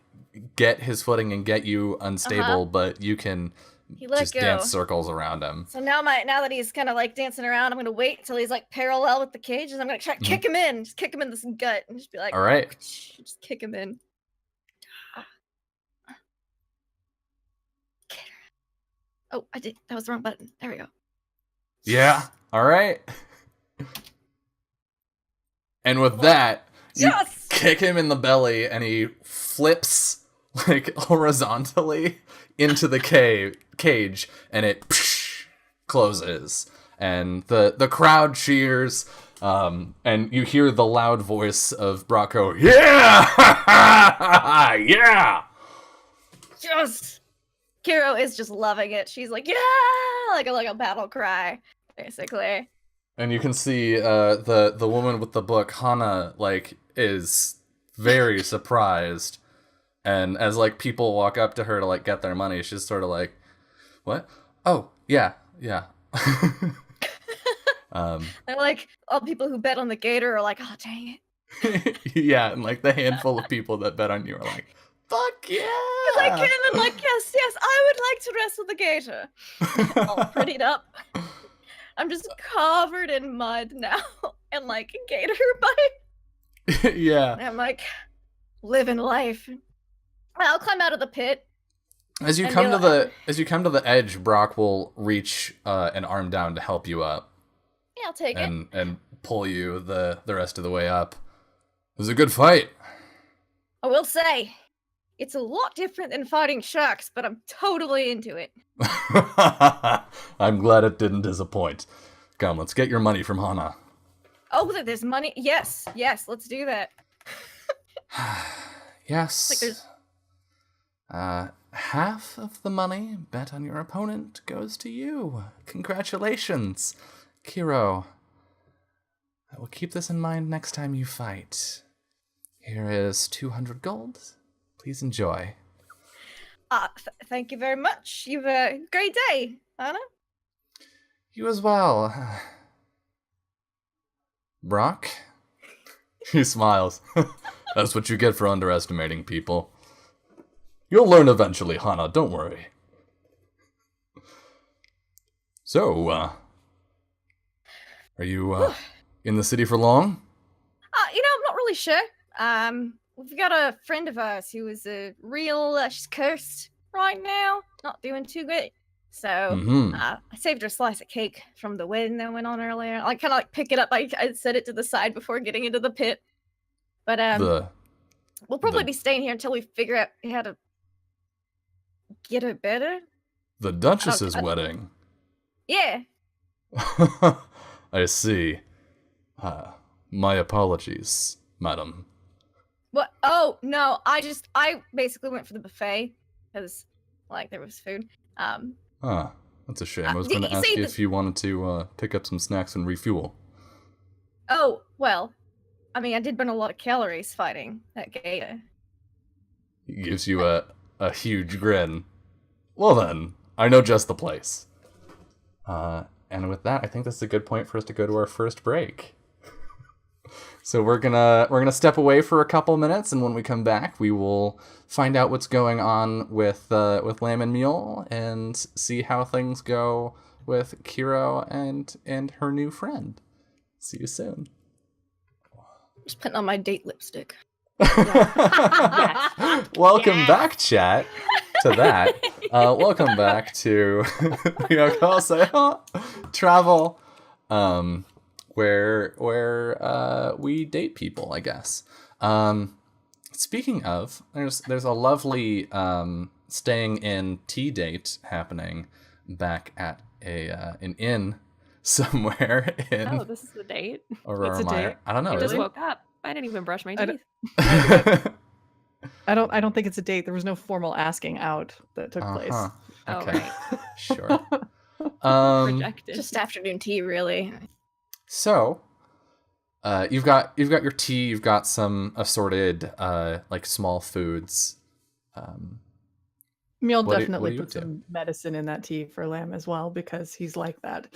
get his footing and get you unstable, but you can just dance circles around him. So now that he's kind of like dancing around, I'm gonna wait until he's like parallel with the cage, and I'm gonna try to kick him in, just kick him in this gut, and just be like, all right, just kick him in. Oh, I did. That was the wrong button. There we go. Yeah. All right. And with that, you kick him in the belly, and he flips like horizontally into the cage, and it closes. And the crowd cheers, and you hear the loud voice of Brocco, yeah! Yeah! Yes! Kiro is just loving it. She's like, yeah! Like a battle cry, basically. And you can see the woman with the book, Hana, like, is very surprised. And as, like, people walk up to her to, like, get their money, she's sort of like, what? Oh, yeah. And, like, all people who bet on the gator are like, oh, dang it. Yeah, and, like, the handful of people that bet on you are like, fuck yeah! Because I came in like, yes, I would like to wrestle the gator. All prettied up. I'm just covered in mud now, and like gator bite. Yeah. And I'm like, living life. I'll climb out of the pit. As you come to the edge, Brock will reach an arm down to help you up. Yeah, I'll take it. And pull you the rest of the way up. It was a good fight. I will say, it's a lot different than fighting sharks, but I'm totally into it. I'm glad it didn't disappoint. Come, let's get your money from Hana. Oh, there's money? Yes, let's do that. Yes. Like there's... half of the money bet on your opponent goes to you. Congratulations, Kiro. I will keep this in mind next time you fight. Here is 200 gold. Please enjoy. Thank you very much. You've a great day, Anna. You as well. Brock? He smiles. That's what you get for underestimating people. You'll learn eventually, Hana, don't worry. So, are you, in the city for long? I'm not really sure. We've got a friend of ours who is she's cursed right now, not doing too great. So I saved her a slice of cake from the wedding that went on earlier. I kind of like pick it up. I set it to the side before getting into the pit. But we'll probably be staying here until we figure out how to get her better. The Duchess's wedding. Yeah. I see. My apologies. madam? What? Oh no, I basically went for the buffet because like there was food. Ah, that's a shame. I was going to ask see you if you wanted to pick up some snacks and refuel. Oh well, I mean I did burn a lot of calories fighting that gator. He gives you a huge grin. Well then, I know just the place. And with that, I think this is a good point for us to go to our first break. So we're gonna step away for a couple minutes, and when we come back, we will find out what's going on with Lamb and Mule, and see how things go with Kiro and her new friend. See you soon. Just putting on my date lipstick. Welcome back, chat. To that, welcome back to Ryuutama Seyo Travel, where we date people, I guess. Speaking of, there's a lovely staying in tea date happening back at an inn somewhere in. Oh, this is the date. Aurora, It's a date. I don't know. I Is just it? woke up. I didn't even brush my teeth. I don't think it's a date. There was no formal asking out that took place. Oh, Okay. right. Sure. Rejected. Just afternoon tea, really. So, you've got your tea. You've got some assorted like small foods. Meal What do definitely you put do? some medicine in that tea for Lamb as well because he's like that.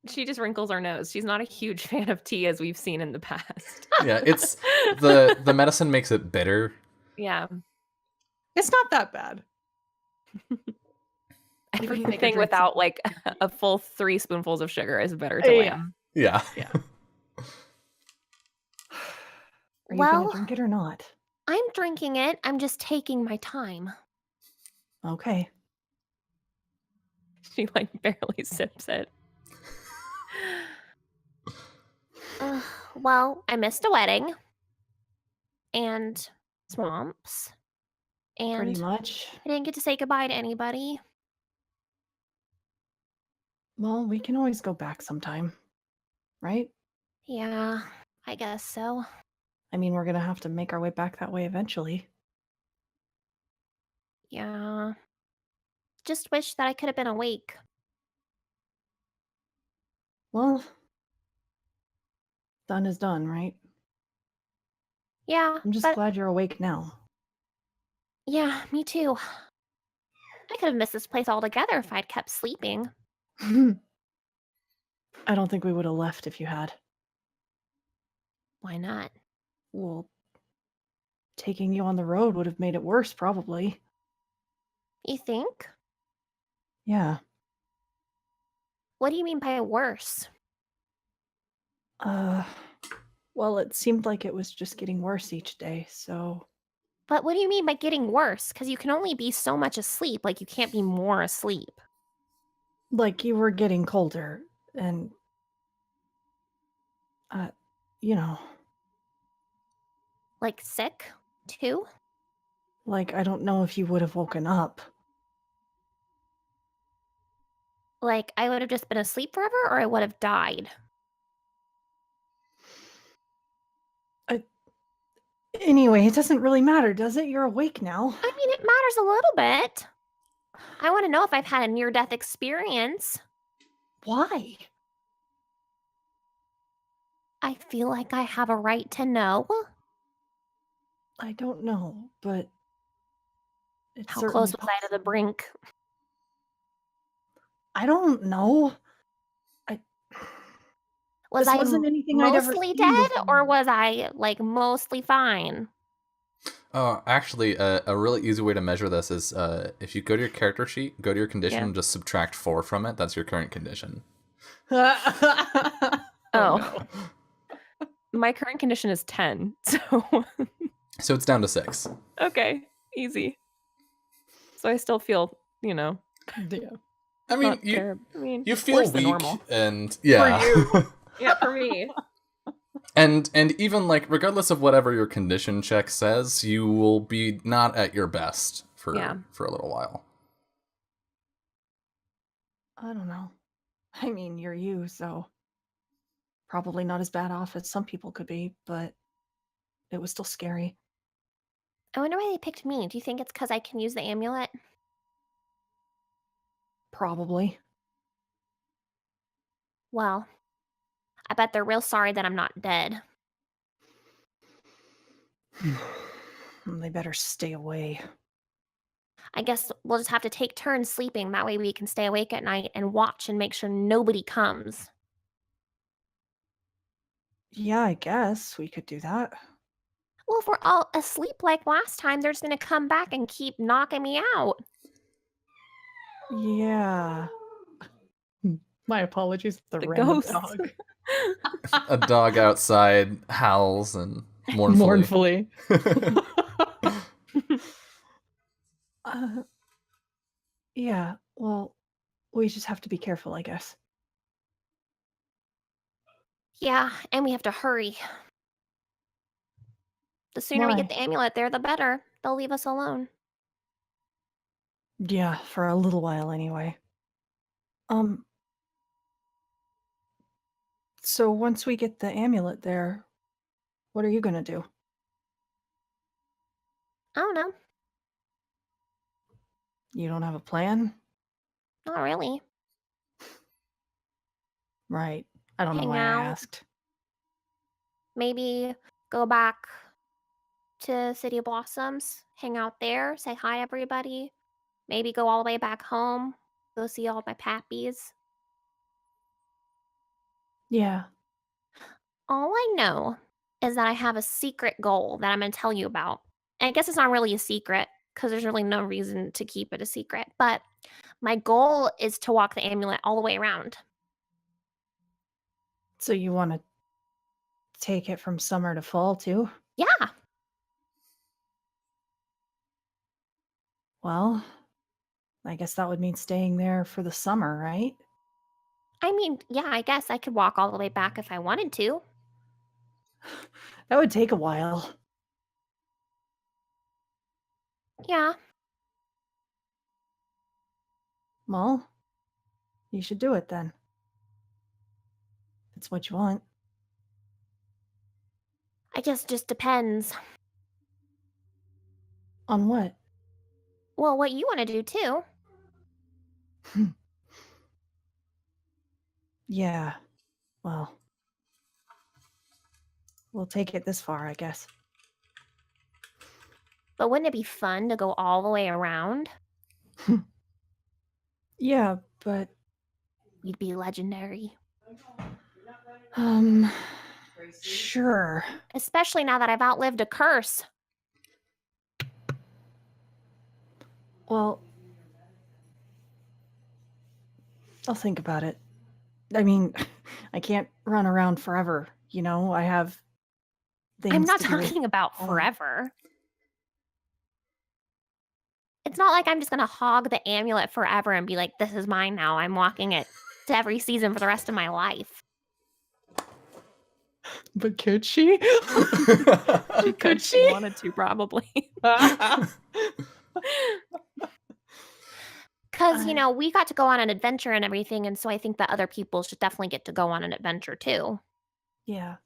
She just wrinkles her nose. She's not a huge fan of tea, as we've seen in the past. Yeah, it's the medicine makes it bitter. Yeah. It's not that bad. You can make a Everything drink without like a full 3 spoonfuls of sugar is better to Yeah. Lamb. Yeah. Yeah. Are you Well- gonna drink it or not? I'm drinking it. I'm just taking my time. Okay. She like barely sips it. Well, I missed a wedding and swamps, and Pretty much. I didn't get to say goodbye to anybody. Well, we can always go back sometime. Right? Yeah, I guess so. I mean, we're gonna have to make our way back that way eventually. Yeah. Just wish that I could have been awake. Well, done is done, right? Yeah, I'm just but glad you're awake now. yeah, me too. I could have missed this place altogether if I'd kept sleeping. I don't think we would have left if you had. Why not? Well, taking you on the road would have made it worse, probably. You think? Yeah. What do you mean by worse? Well, it seemed like it was just getting worse each day, so. But what do you mean by getting worse? Because you can only be so much asleep, like you can't be more asleep. Like you were getting colder, and. You know, Like sick, too? like I don't know if you would have woken up. Like I would have just been asleep forever, or I would have died. Anyway, it doesn't really matter, does it? You're awake now. I mean, it matters a little bit. I want to know if I've had a near-death experience. Why? I feel like I have a right to know. I don't know, but. It's How certainly close was I to the possible. brink? I don't know. Was This I wasn't anything I'd ever mostly seen dead, before. or was I like mostly fine? Oh, actually, a really easy way to measure this is if you go to your character sheet, go to your condition, Yeah. and just subtract 4 from it. That's your current condition. Oh. Oh. My current condition is 10, so So it's down to 6. okay, easy. So I still feel, Yeah. I mean, not terrible. I mean, you feel worse than weak, normal. and yeah. Yeah, for me. And even like regardless of whatever your condition check says, you will be not at your best for Yeah. a little while. I don't know. I mean, you're you, so. Probably not as bad off as some people could be, but it was still scary. I wonder why they picked me. Do you think it's because I can use the amulet? Probably. Well, I bet they're real sorry that I'm not dead. They better stay away. I guess we'll just have to take turns sleeping. That way we can stay awake at night and watch and make sure nobody comes. Yeah, I guess we could do that. Well, if we're all asleep like last time, they're just going to come back and keep knocking me out. Yeah. My apologies. The random ghost. dog. A dog outside howls and mournfully. Yeah, well, we just have to be careful, I guess. Yeah, and we have to hurry. The sooner we Why? get the amulet there, the better. They'll leave us alone. Yeah, for a little while anyway. So once we get the amulet there, what are you gonna do? I don't know. You don't have a plan? Not really. Right. I don't know Hang why out. I asked. Maybe go back to City of Blossoms, hang out there, say hi everybody. Maybe go all the way back home, go see all my pappies. Yeah. All I know is that I have a secret goal that I'm going to tell you about. And I guess it's not really a secret because there's really no reason to keep it a secret. But my goal is to walk the amulet all the way around. So you want to take it from summer to fall too? Yeah. Well, I guess that would mean staying there for the summer, right? I mean, yeah, I guess I could walk all the way back if I wanted to. That would take a while. Yeah. Well, you should do it then. It's what you want. I guess it just depends. On what? Well, what you want to do too. Yeah. Well, we'll take it this far, I guess. But wouldn't it be fun to go all the way around? Yeah, but We'd be legendary. Sure. Especially now that I've outlived a curse. Well, I'll think about it. I mean, I can't run around forever, you know? I have things I'm not to do. talking about Oh. forever. It's not like I'm just going to hog the amulet forever and be like, this is mine now. I'm walking it to every season for the rest of my life. But could she? Could she? Wanted to, probably. Because, you know, we got to go on an adventure and everything, and so I think that other people should definitely get to go on an adventure too. Yeah.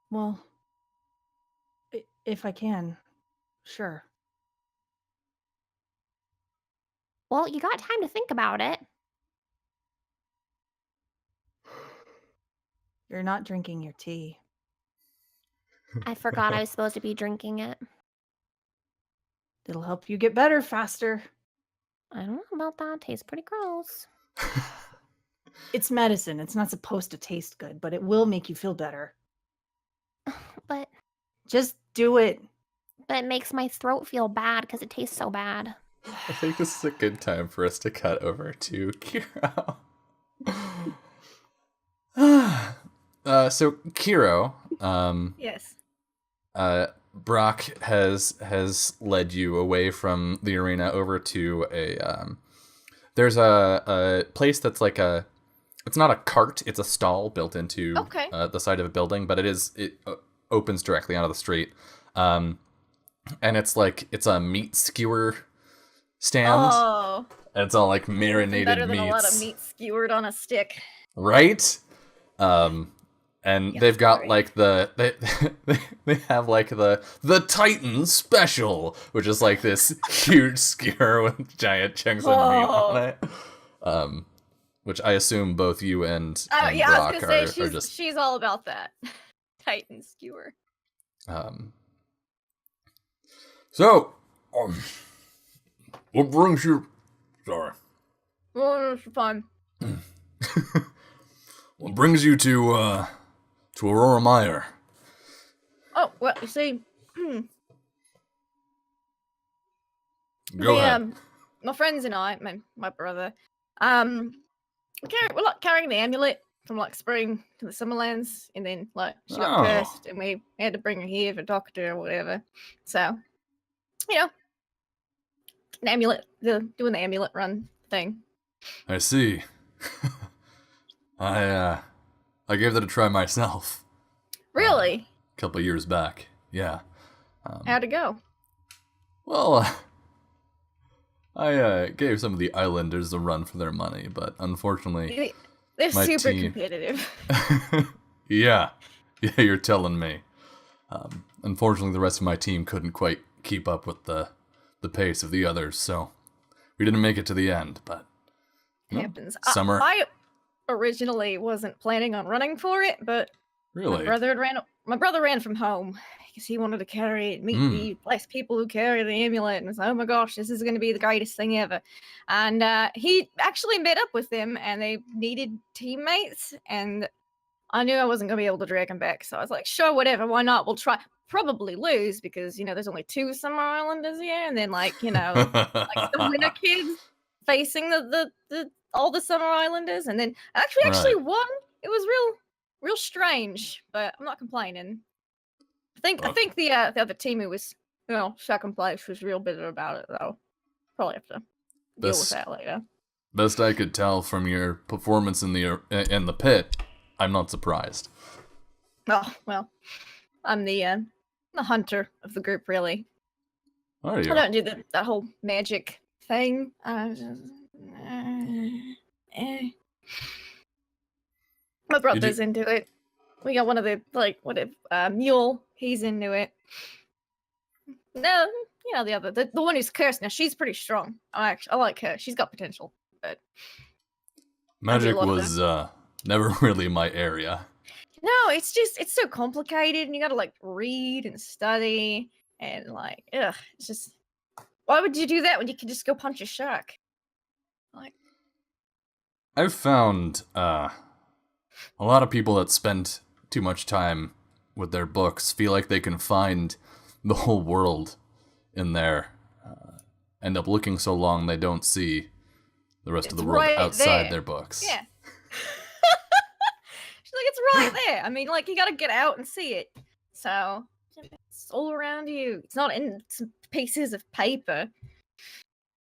Well, if I can, sure. Well, you got time to think about it. You're not drinking your tea. I forgot I was supposed to be drinking it. It'll help you get better faster. I don't know about that. It tastes pretty gross. It's medicine. It's not supposed to taste good, but it will make you feel better. But Just do it. it makes my throat feel bad because it tastes so bad. I think this is a good time for us to cut over to Kiro. So Kiro, Yes. Brock has led you away from the arena over to there's a place that's like it's not a cart, it's a stall built into the side of a building, but it opens directly onto the street, and it's a meat skewer stand. Oh. And it's all like marinated Better than meats. a lot of meat skewered on a stick. Right? And they've got like they have like the Titan special, which is like this huge skewer with giant chunks of meat on it. Which I assume both you and Yeah, Brock I was gonna say are just she's all about that. Titan skewer. So, what brings you? Sorry. Oh, it's fun. What brings you to Aurora Mire? Oh, well, you see, Go ahead. My friends and I, my brother, we're like carrying the amulet from like spring to the Summerlands, and then like she got cursed, and we had to bring her here for doctor or whatever. So, an amulet, doing the amulet run thing. I see. I gave that a try myself. Really? A couple years back. Yeah. How'd it go? Well, I gave some of the islanders a run for their money, but unfortunately, They're my super team... competitive. Yeah, you're telling me. Unfortunately, the rest of my team couldn't quite keep up with the pace of the others, so we didn't make it to the end. But happens. Summer. I originally wasn't planning on running for it, but Really, my brother ran from home because he wanted to carry it, meet the less people who carry the amulet, and was like, oh my gosh, this is going to be the greatest thing ever. And he actually met up with them, and they needed teammates, and I knew I wasn't going to be able to drag him back, so I was like, sure, whatever, why not? We'll try. Probably lose because there's only 2 Summer Islanders here, and then like like the winter kids facing the all the Summer Islanders, and then actually won. It was real strange, but I'm not complaining. I think the other team who was second place was real bitter about it though. Probably have to deal with that later. Best I could tell from your performance in the pit, I'm not surprised. Oh well, I'm the hunter of the group, really. Are you? I don't do that whole magic thing. My brother's into it. We got one of the mule. He's into it. No, the one who's cursed now. She's pretty strong. I like her. She's got potential, but magic was never really my area. No, it's so complicated, and you gotta like read and study, and like, it's just, why would you do that when you could just go punch a shark? Like, I've found a lot of people that spend too much time with their books feel like they can find the whole world in there. End up looking so long they don't see the rest of the world outside their books. Yeah. Like, it's right there. I mean, like, you gotta get out and see it. So, it's all around you. It's not in some pieces of paper.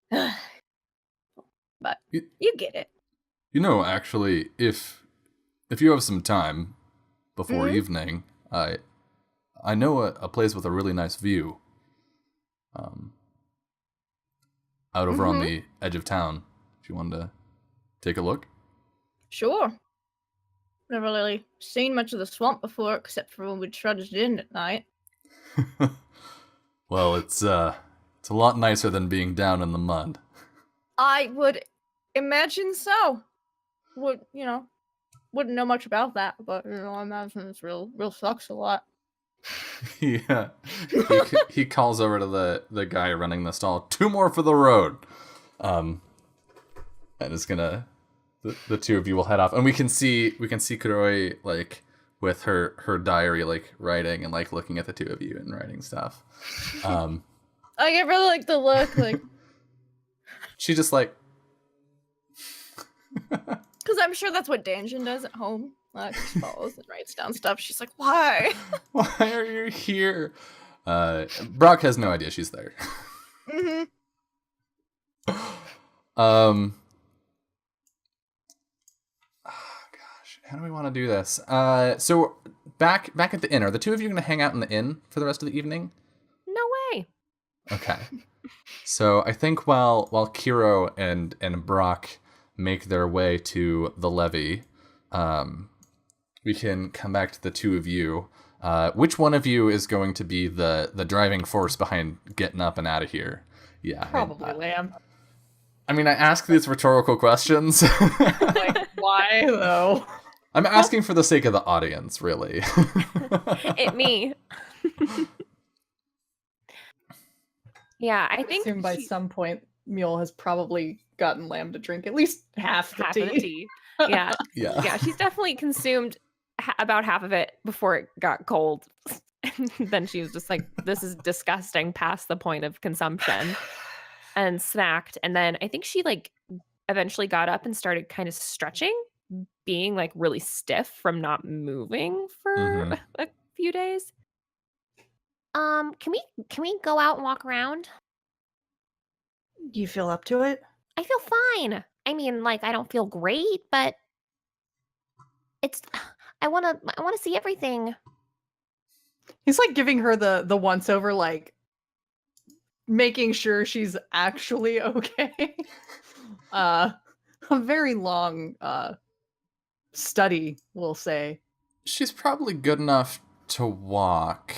But you get it. Actually, if you have some time before evening, I know a place with a really nice view. Out over on the edge of town. If you wanted to take a look. Sure. Never really seen much of the swamp before, except for when we trudged in at night. Well, it's a lot nicer than being down in the mud. I would imagine so. Wouldn't know much about that, but I imagine it's real sucks a lot. Yeah. He calls over to the guy running the stall. 2 more for the road. And it's gonna. The 2 of you will head off, and we can see Kuroi like with her diary, like writing and like looking at the 2 of you and writing stuff. I get really like the look, like she just like because I'm sure that's what Danjin does at home. Like she follows and writes down stuff. She's like, why? Why are you here? Brock has no idea she's there. How do we want to do this? So back at the inn. Are the 2 of you going to hang out in the inn for the rest of the evening? No way. Okay. So I think while Kiro and Brock make their way to the levee, we can come back to the two of you. Which one of you is going to be the driving force behind getting up and out of here? Yeah, Probably Lamb. I mean, I ask these rhetorical questions. Like, why though? I'm asking for the sake of the audience, really. Me. Yeah, I think assume by some point Mule has probably gotten Lamb to drink at least half the half tea. of the tea. Yeah. Yeah. Yeah, she's definitely consumed about half of it before it got cold. And then she was just like, this is disgusting past the point of consumption, and snacked. And then I think she like eventually got up and started kind of stretching, being like really stiff from not moving for a few days. Can we go out and walk around? Do you feel up to it? I feel fine. I mean, like I don't feel great, but it's I want to see everything. He's like giving her the once over, like making sure she's actually okay. A very long study, we'll say. She's probably good enough to walk,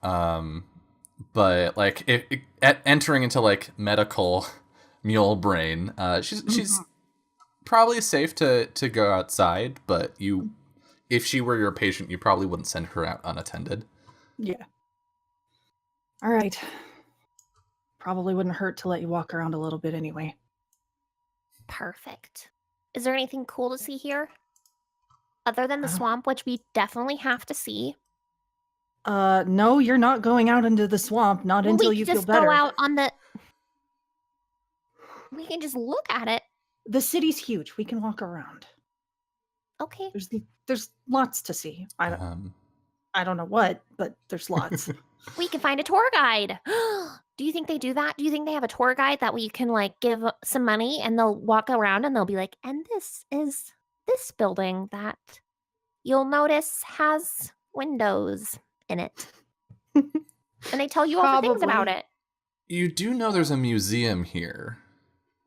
but like entering into like medical mule brain, she's probably safe to go outside. But if she were your patient, you probably wouldn't send her out unattended. Yeah. All right. Probably wouldn't hurt to let you walk around a little bit anyway. Perfect. Is there anything cool to see here? Other than the swamp, which we definitely have to see. No, you're not going out into the swamp, not until you feel better. Go out on the... We can just look at it. The city's huge. We can walk around. Okay. There's lots to see. I don't know what, but there's lots. We can find a tour guide. Do you think they do that? Do you think they have a tour guide that we can like give some money and they'll walk around and they'll be like, and this is this building that you'll notice has windows in it. And they tell you all the things about it. You do know there's a museum here.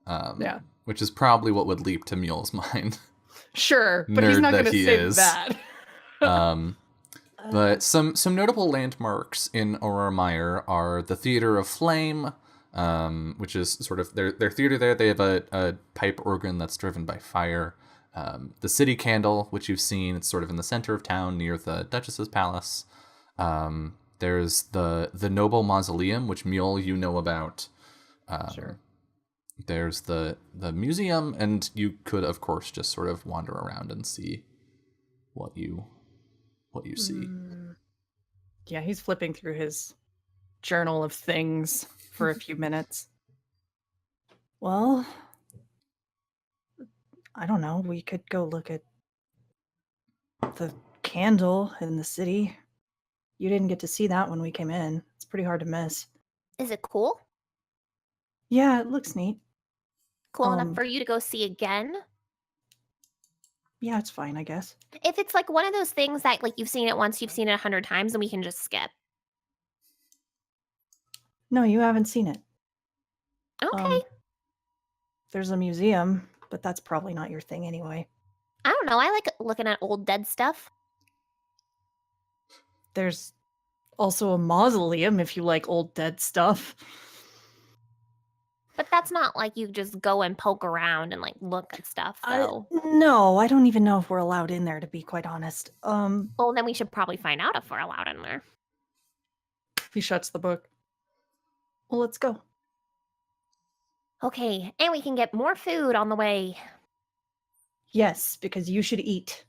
Yeah. Which is probably what would leap to Mule's mind. Sure, but he's not going to say that. But some notable landmarks in Aurora Mire are the Theater of Flame, which is sort of their theater there. They have a pipe organ that's driven by fire. The City Candle, which you've seen, it's sort of in the center of town near the Duchess's Palace. There's the Noble Mausoleum, which Mule you know about. Sure. There's the museum, and you could, of course, just sort of wander around and see what you see. Yeah, he's flipping through his journal of things for a few minutes. Well, I don't know. We could go look at the candle in the city. You didn't get to see that when we came in. It's pretty hard to miss. Is it cool? Yeah, it looks neat. Cool enough for you to go see again? Yeah, it's fine, I guess. If it's like one of those things that like you've seen it once, you've seen it 100 times, and we can just skip. No, you haven't seen it. Okay. There's a museum, but that's probably not your thing anyway. I don't know. I like looking at old dead stuff. There's also a mausoleum if you like old dead stuff. But that's not like you just go and poke around and like look at stuff, though. No, I don't even know if we're allowed in there, to be quite honest. Well, then we should probably find out if we're allowed in there. He shuts the book. Well, let's go. Okay, and we can get more food on the way. Yes, because you should eat.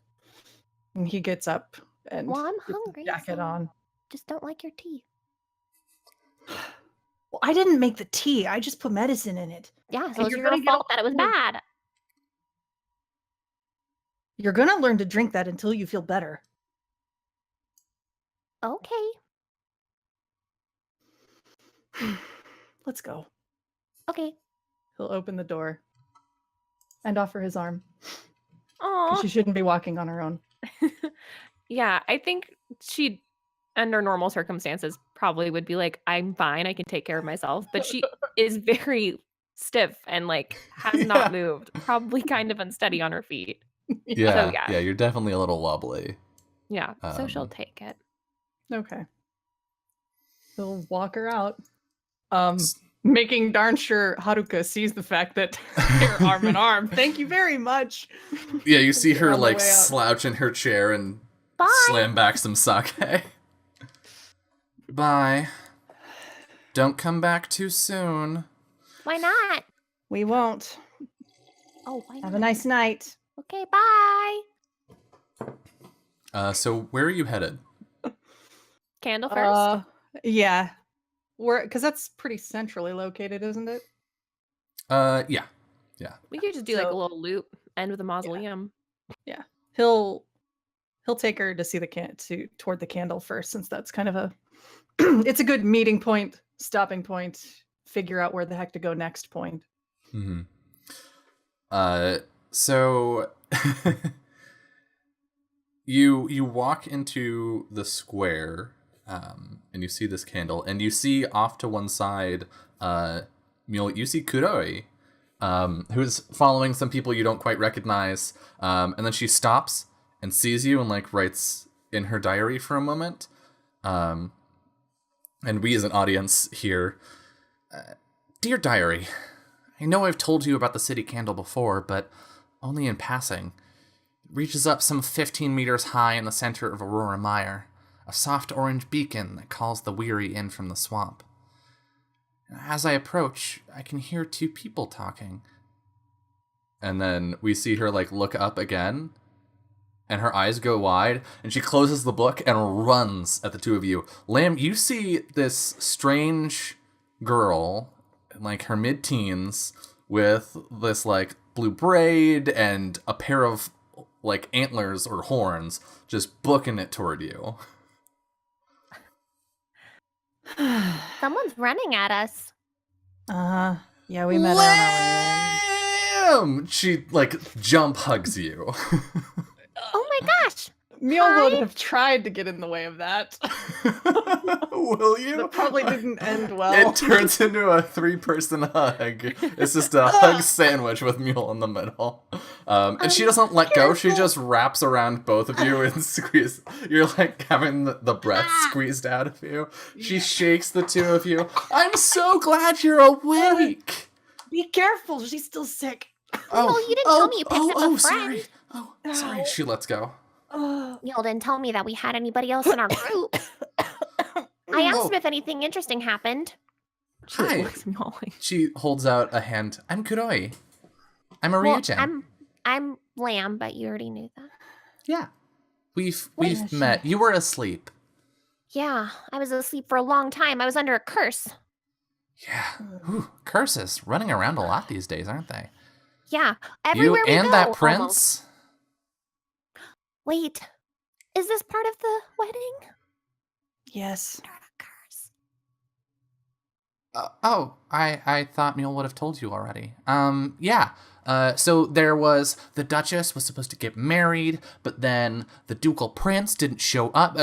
And he gets up and well, I'm puts hungry. his jacket on. Just don't like your tea. Well, I didn't make the tea. I just put medicine in it. Yeah, so it's your fault that it was bad. You're gonna learn to drink that until you feel better. Okay. Let's go. Okay. He'll open the door and offer his arm. Oh, she shouldn't be walking on her own. Yeah, I think she, under normal circumstances, probably would be like, I'm fine, I can take care of myself. But she is very stiff and like has not moved. Probably kind of unsteady on her feet. Yeah, So, yeah. yeah, you're definitely a little wobbly. Yeah. So she'll take it. Okay. He'll walk her out. Making darn sure Haruka sees the fact that they're arm in arm. Thank you very much. Yeah, you see her On the like way out. slouch in her chair and Bye. slam back some sake. Bye. Don't come back too soon. Why not? We won't. Oh, why Have not? a nice night. Okay, bye. So where are you headed? Candle first. Yeah. Because that's pretty centrally located, isn't it? Yeah. We could just do like a So- little loop, end with a mausoleum. He'll take her to see toward the candle first, since that's kind of a it's a good meeting point, stopping point, figure out where the heck to go next point. Mm-hmm. So you walk into the square, and you see this candle, and you see off to one side, you see Kuroi, who's following some people you don't quite recognize, and then she stops and sees you and like writes in her diary for a moment, and we as an audience here, Dear Diary, I know I've told you about the city candle before, but only in passing. It reaches up some 15 meters high in the center of Aurora Mire, a soft orange beacon that calls the weary in from the swamp. As I approach, I can hear two people talking. And then we see her like look up again, and her eyes go wide, and she closes the book and runs at the two of you. Lamb, you see this strange girl, like her mid-teens, with this like blue braid and a pair of like antlers or horns, just booking it toward you. Someone's running at us. Yeah, we met her on our way in. Lamb! She like jump hugs you. Oh my gosh. Mule would have tried to get in the way of that. Will you? That probably didn't end well. It turns into a 3-person hug. It's just a hug sandwich with Mule in the middle. And she doesn't let go. She just wraps around both of you and squeeze. You're like having the breath squeezed out of you. She shakes the two of you. I'm so glad you're awake. Be careful, she's still sick. Well, you didn't tell me you picked up a friend. Sorry. Oh, sorry. She lets go. Y'all didn't tell me that we had anybody else in our group. I asked him if anything interesting happened. She Hi. looks mauling. She holds out a hand. I'm Kuroi. I'm a Ryuutama. I'm Lamb, but you already knew that. Yeah. We've is met. You were asleep. Yeah, I was asleep for a long time. I was under a curse. Yeah. Ooh, curses running around a lot these days, aren't they? Yeah, everywhere You we and go, that prince? almost. Wait, is this part of the wedding? Yes. Under a curse. I thought Mule would have told you already. Yeah. So there was, the Duchess was supposed to get married, but then the Ducal Prince didn't show up.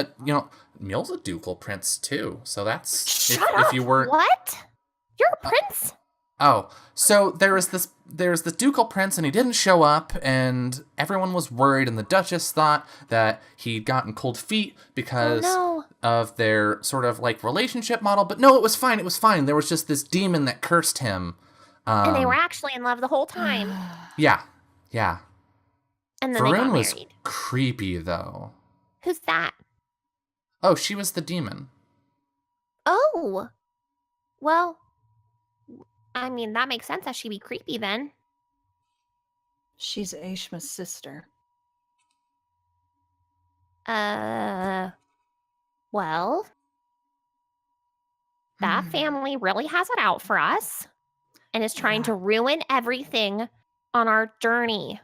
Mule's a Ducal Prince too, so that's... Shut up! If you weren't... What? You're a prince? Oh, so there's the Ducal Prince, and he didn't show up, and everyone was worried, and the Duchess thought that he'd gotten cold feet because of their sort of like relationship model. But no, it was fine. It was fine. There was just this demon that cursed him. And they were actually in love the whole time. Yeah. And then they Varun got was married. creepy though. Who's that? Oh, she was the demon. Oh. Well, I mean, that makes sense that she'd be creepy then. She's Aishma's sister. Well, that family really has it out for us and is trying to ruin everything on our journey.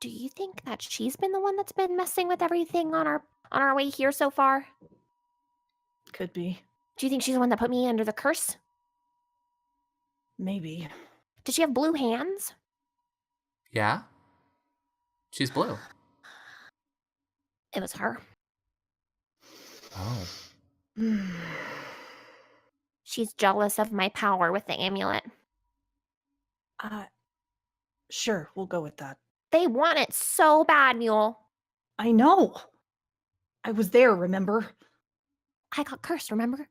Do you think that she's been the one that's been messing with everything on our way here so far? Could be. Do you think she's the one that put me under the curse? Maybe. Did she have blue hands? Yeah. She's blue. It was her. Oh. she's jealous of my power with the amulet. Sure, we'll go with that. They want it so bad, Mule. I know. I was there, remember? I got cursed, remember?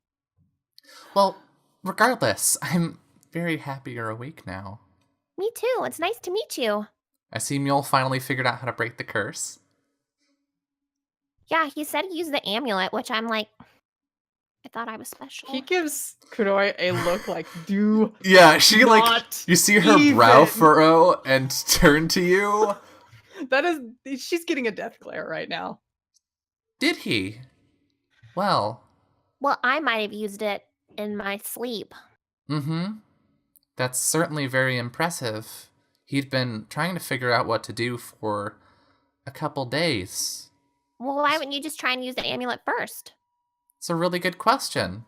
Well, regardless, I'm very happy you're awake now. Me too. It's nice to meet you. I see Mule finally figured out how to break the curse. Yeah, he said he used the amulet, which I'm like, I thought I was special. He gives Kuroi a look like, do Yeah, she not you see her even. brow furrow and turn to you. She's getting a death glare right now. Did he? Well, I might have used it in my sleep. mm-hmm. That's certainly very impressive. He'd been trying to figure out what to do for a couple days. Well, why wouldn't you just try and use the amulet first? It's a really good question.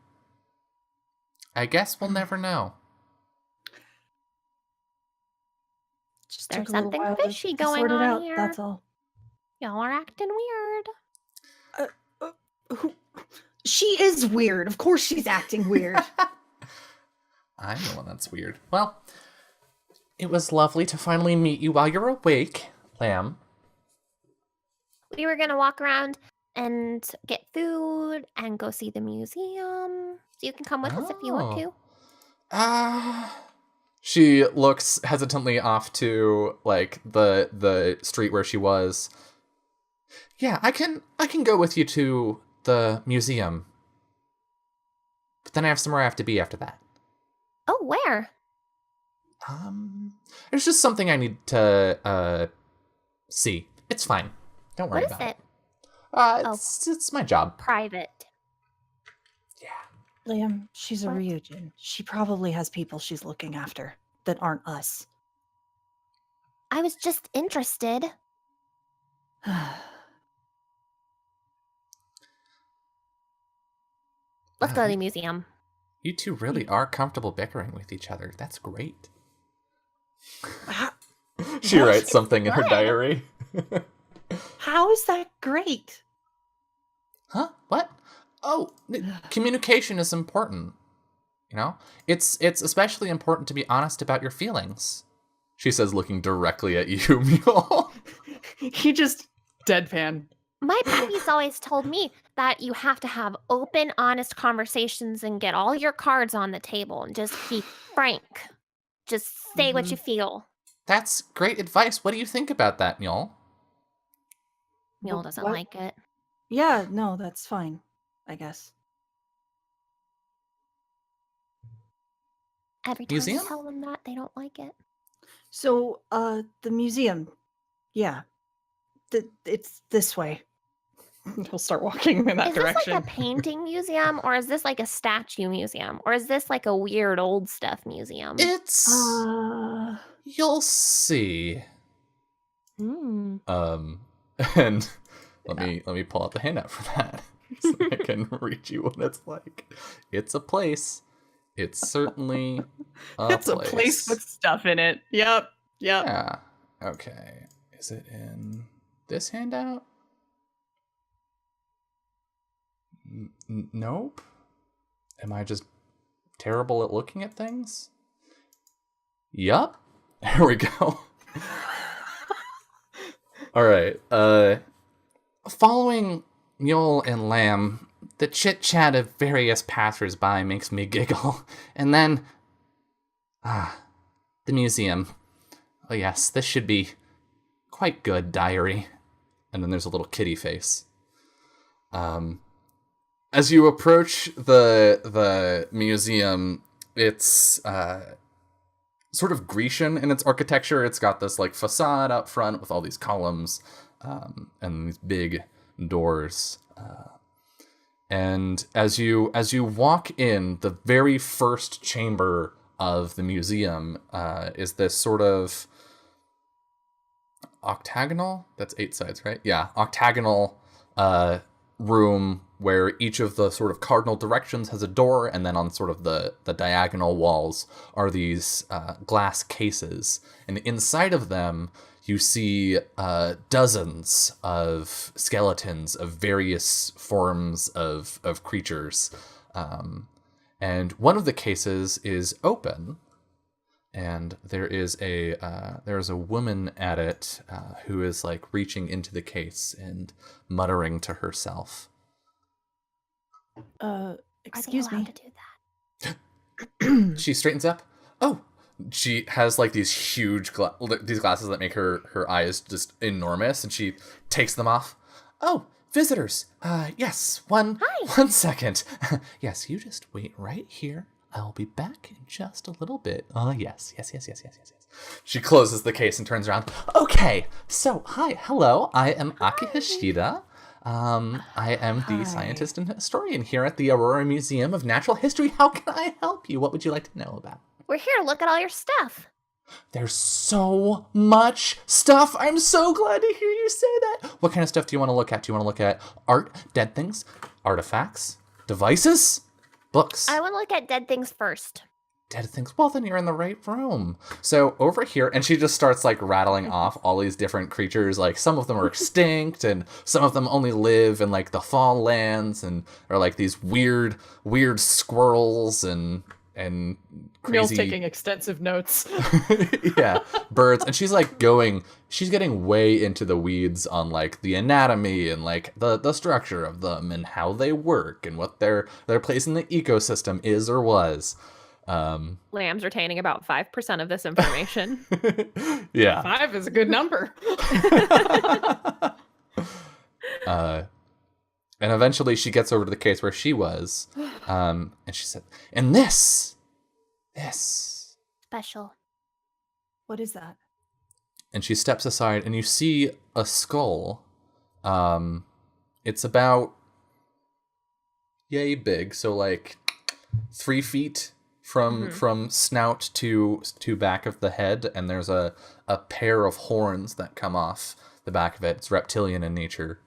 I guess we'll never know. Just There's took a little something while fishy to going sort it on out, here. that's all. Y'all are acting weird. She is weird. Of course she's acting weird. I'm the one that's weird. Well, it was lovely to finally meet you while you're awake, Lamb. We were gonna walk around and get food and go see the museum. So you can come with us if you want to. She looks hesitantly off to like the street where she was. Yeah, I can go with you to the museum. But then I have somewhere I have to be after that. Oh, where? There's just something I need to see. It's fine. Don't worry What is about it? It's my job. Private. Yeah. Liam, she's a What? Ryujin. She probably has people she's looking after that aren't us. I was just interested. Let's go to the museum. You two really are comfortable bickering with each other. That's great. She What? writes something in her Good. diary. How is that great? Huh? What? Oh, communication is important. You know? It's especially important to be honest about your feelings. She says, looking directly at you, Mule. He just deadpan. My puppies always told me that you have to have open, honest conversations and get all your cards on the table and just be frank. Just say what you feel. That's great advice. What do you think about that, Mule? Mule doesn't What? like it. Yeah, no, that's fine, I guess. Every time Museum? you tell them that, they don't like it. So, the museum. Yeah. It's this way. He'll start walking in that Is this direction. like a painting museum, or is this like a statue museum, or is this like a weird old stuff museum? It's you'll see. Hmm. And let me pull out the handout for that so I can read you what it's like. It's a place. It's certainly It's a place with stuff in it. Yep. Yeah. Okay. Is it in this handout? Nope. Am I just terrible at looking at things? Yup. There we go. All right. Following Mule and Lamb, the chit-chat of various passers-by makes me giggle. And then... the museum. Oh yes, this should be quite good, diary. And then there's a little kitty face. As you approach the museum, it's sort of Grecian in its architecture. It's got this like facade up front with all these columns and these big doors. And as you walk in, the very first chamber of the museum is this sort of octagonal. That's 8 sides, right? Yeah, octagonal room where each of the sort of cardinal directions has a door, and then on sort of the diagonal walls are these glass cases. And inside of them, you see dozens of skeletons of various forms of creatures. And one of the cases is open, and there is a woman at it who is like reaching into the case and muttering to herself. Excuse Are they allowed me. to do that? She straightens up. Oh, she has like these huge these glasses that make her eyes just enormous, and she takes them off. Oh, visitors. Yes. One second. Yes, you just wait right here. I'll be back in just a little bit. Yes. She closes the case and turns around. Okay, so hello. I am Aki Hashida. I am the scientist and historian here at the Aurora Museum of Natural History. How can I help you? What would you like to know about? We're here to look at all your stuff. There's so much stuff. I'm so glad to hear you say that. What kind of stuff do you want to look at? Do you want to look at art, dead things, artifacts, devices, books? I want to look at dead things first. Dead things. Well, then you're in the right room. So over here, and she just starts like rattling off all these different creatures. Like some of them are extinct, and some of them only live in like the fall lands, and are like these weird squirrels and crazy. Neil's taking extensive notes. Yeah, birds. And she's getting way into the weeds on like the anatomy and like the structure of them and how they work and what their place in the ecosystem is or was. Lamb's retaining about 5% of this information. Yeah. 5 is a good number. And eventually she gets over to the case where she was, and she said, and this. Special. What is that? And she steps aside, and you see a skull. It's about yay big, so like 3 feet from snout to back of the head, and there's a pair of horns that come off the back of it. It's reptilian in nature.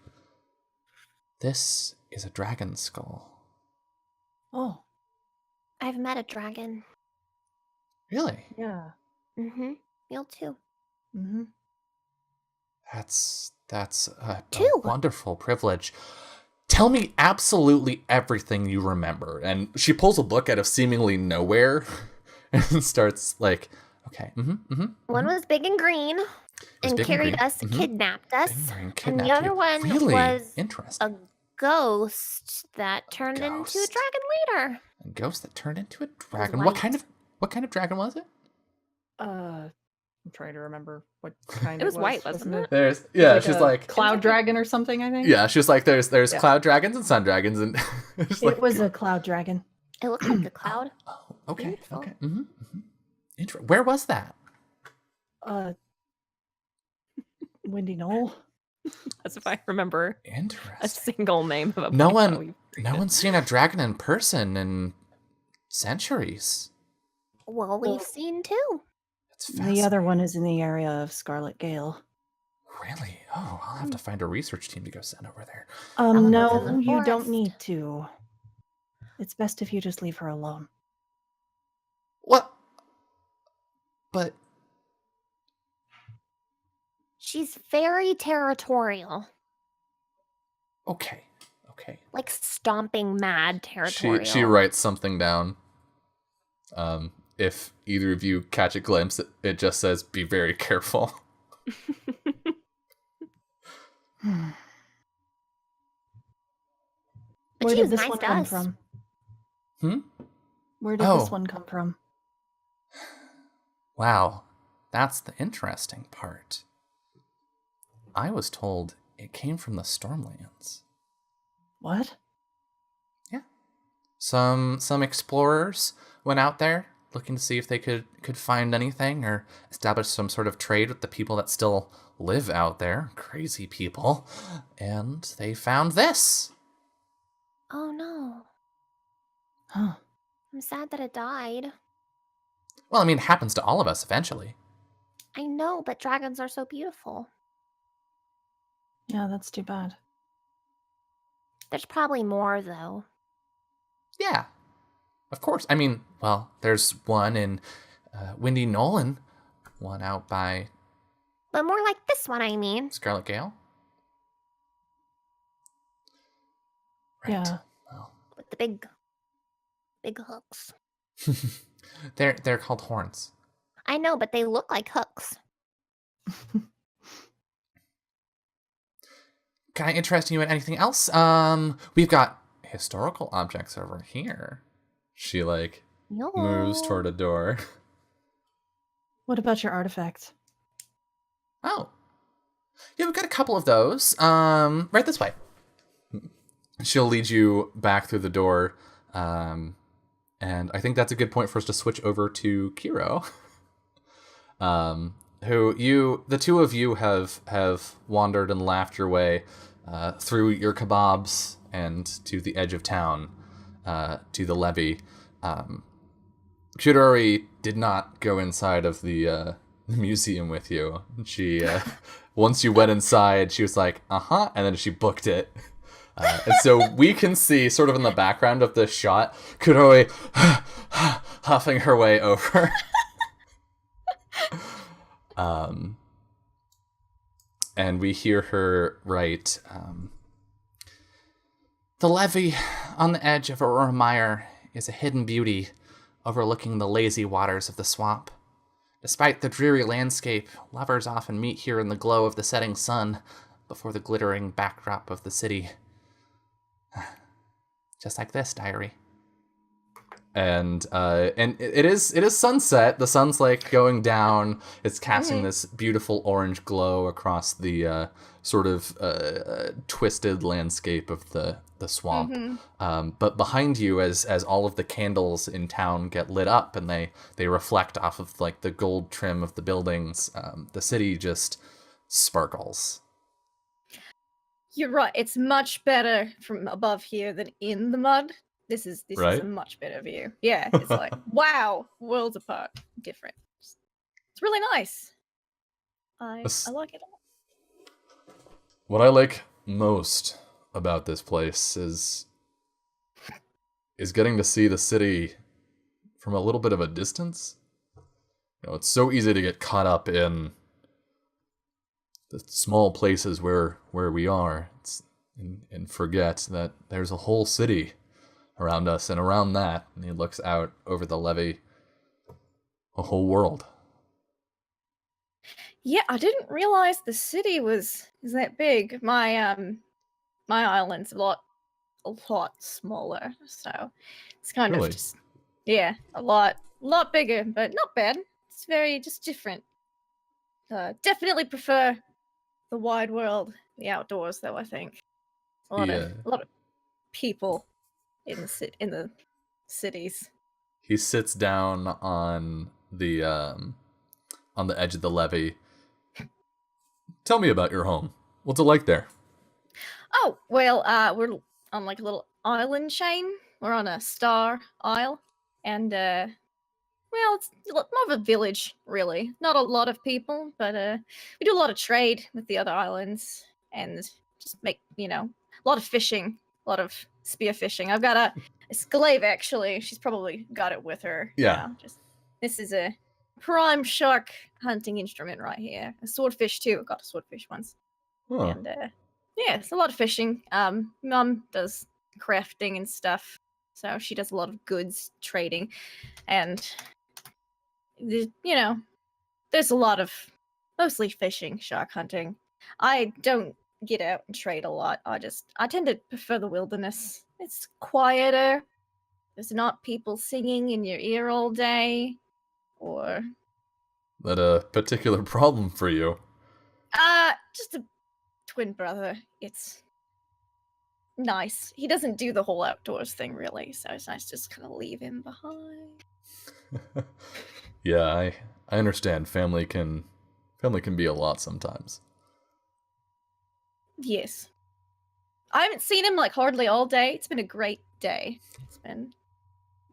This is a dragon skull. Oh, I've met a dragon. Really? yeah. Mm-hmm. Neil too. Mm-hmm. That's a Two. wonderful privilege. Tell me absolutely everything you remember. And she pulls a book out of seemingly nowhere and starts like, okay, One was big and green and big and carried green. us, kidnapped us. Big and green, And kidnapped the other you. one Really? was Interesting. a ghost that turned into a ghost. dragon later. A ghost that turned into a dragon. white. What kind of dragon was it? I'm trying to remember what kind It was white, wasn't it? There's she's a like cloud dragon or something, I think. yeah, she's like there's Yeah. cloud dragons and sun dragons, and it's It was a cloud dragon. It looked like a cloud. oh, okay, Beautiful. okay. Where was that? Windy Knoll. As if I remember a Interesting. single name of a No place one- that we've No created. one's seen a dragon in person in centuries. Well, we've seen two. It's The fascinating. other one is in the area of Scarlet Gale. Really? Oh, I'll have to find a research team to go send over there. look in No, the you don't forest. need to. It's best if you just leave her alone. What? But She's very territorial, okay. like stomping mad territorial. She writes something down. If either of you catch a glimpse, it just says, "Be very careful." But Where she's did this nice one to come us. from? Hmm? Where did Oh. this one come from? Wow, that's the interesting part. I was told it came from the Stormlands. What? Yeah. Some explorers went out there looking to see if they could find anything or establish some sort of trade with the people that still live out there. Crazy people. And they found this. Oh no. Huh. I'm sad that it died. Well, I mean, it happens to all of us eventually. I know, but dragons are so beautiful. Yeah, that's too bad. There's probably more, though. Yeah. Of course. I mean, well, there's one in Windy Nolan, one out by But more like this one, I mean. Scarlet Gale. Right. Yeah. Well, With the big big hooks. They're called horns. I know, but they look like hooks. Can I interest you in anything else? We've got historical objects over here. She moves toward a door. What about your artifacts? Oh. Yeah, we've got a couple of those. Right this way. She'll lead you back through the door. And I think that's a good point for us to switch over to Kiro. The two of you have wandered and laughed your way through your kebabs and to the edge of town, to the levee. Kudori did not go inside of the museum with you. She, once you went inside, she was like, and then she booked it. And so we can see, sort of in the background of this shot, Kudori huffing her way over. And we hear her write, the levee on the edge of Aurora Mire is a hidden beauty overlooking the lazy waters of the swamp. Despite the dreary landscape, lovers often meet here in the glow of the setting sun before the glittering backdrop of the city. Just like this, diary. And it is sunset. The sun's going down. It's casting this beautiful orange glow across the sort of twisted landscape of the swamp. But behind you, as all of the candles in town get lit up and they reflect off of the gold trim of the buildings, the city just sparkles. You're right. It's much better from above here than in the mud. This is a much better view. Yeah, it's like, wow, worlds apart, different. It's really nice. I like it all. What I like most about this place is getting to see the city from a little bit of a distance. It's so easy to get caught up in the small places where we are, and forget that there's a whole city around us, and around that, and he looks out over the levee, a whole world. Yeah, I didn't realize the city is that big. My my island's a lot smaller, so it's kind of just a lot bigger, but not bad. It's very just different. Definitely prefer the wide world, the outdoors, though. I think a lot of people in the cities. He sits down on the edge of the levee. Tell me about your home. What's it like there? Oh, well, we're on a little island chain. We're on a star isle, and it's more of a village, really. Not a lot of people, but we do a lot of trade with the other islands, and just make a lot of fishing, a lot of spear fishing. I've got a Sklave, actually. She's probably got it with her. Yeah. This is a prime shark hunting instrument right here. A swordfish too. I got a swordfish once. Huh. And it's a lot of fishing. Mum does crafting and stuff, so she does a lot of goods trading, and there's a lot of mostly fishing, shark hunting. I don't get out and trade a lot. I tend to prefer the wilderness. It's quieter. There's not people singing in your ear all day, or that a particular problem for you? Just a twin brother. It's nice. He doesn't do the whole outdoors thing, really, so it's nice to just kind of leave him behind. Yeah, I understand. Family can be a lot sometimes. Yes. I haven't seen him hardly all day. It's been a great day. It's been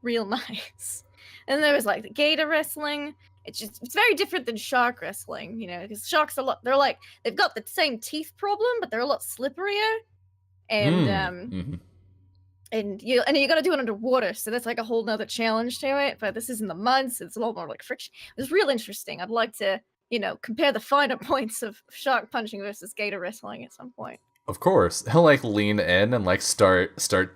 real nice. And there was the gator wrestling. It's very different than shark wrestling, because sharks they've got the same teeth problem, but they're a lot slipperier. And and you got to do it underwater, so that's a whole nother challenge to it. But this is in the mud, so it's a lot more friction. It was real interesting. I'd like to compare the finer points of shark punching versus gator wrestling at some point. Of course, he'll like lean in and like start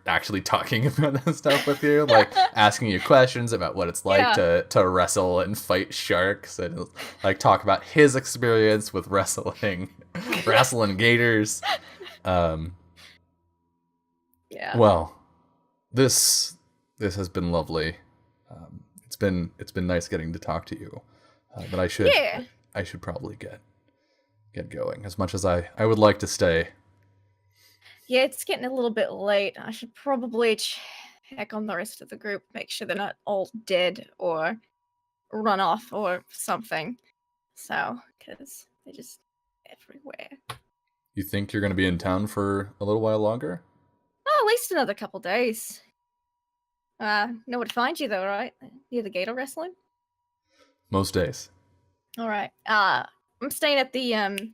actually talking about this stuff with you, like asking you questions about what it's like to wrestle and fight sharks, and like talk about his experience with wrestling gators. Yeah. Well, this has been lovely. It's been nice getting to talk to you, but I should probably get going. As much as I would like to stay. Yeah, it's getting a little bit late. I should probably check on the rest of the group, make sure they're not all dead or run off or something. So, because they're just everywhere. You think you're going to be in town for a little while longer? Oh, at least another couple days. Know where to find you, though, right? Near the gator wrestling? Most days. All right. I'm staying at the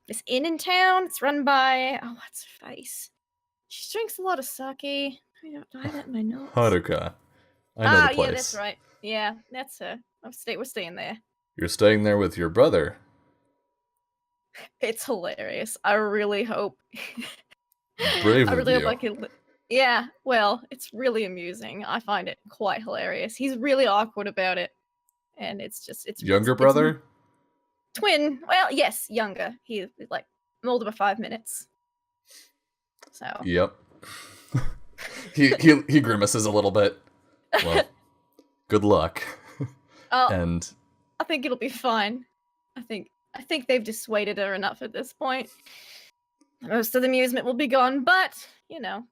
this inn in town. It's run by what's her face? She drinks a lot of sake. Do I have that in my notes? Haruka. I know the place. Yeah, that's right. Yeah, that's her. We're staying there. You're staying there with your brother. It's hilarious. I really hope. Brave I of really you. hope I can. Yeah, well, it's really amusing. I find it quite hilarious. He's really awkward about it, and it's Younger brother? Twin. Well, yes, younger. He's like older by 5 minutes. So. Yep. he grimaces a little bit. Well, good luck. And I think it'll be fine. I think they've dissuaded her enough at this point. Most of the amusement will be gone, but there'll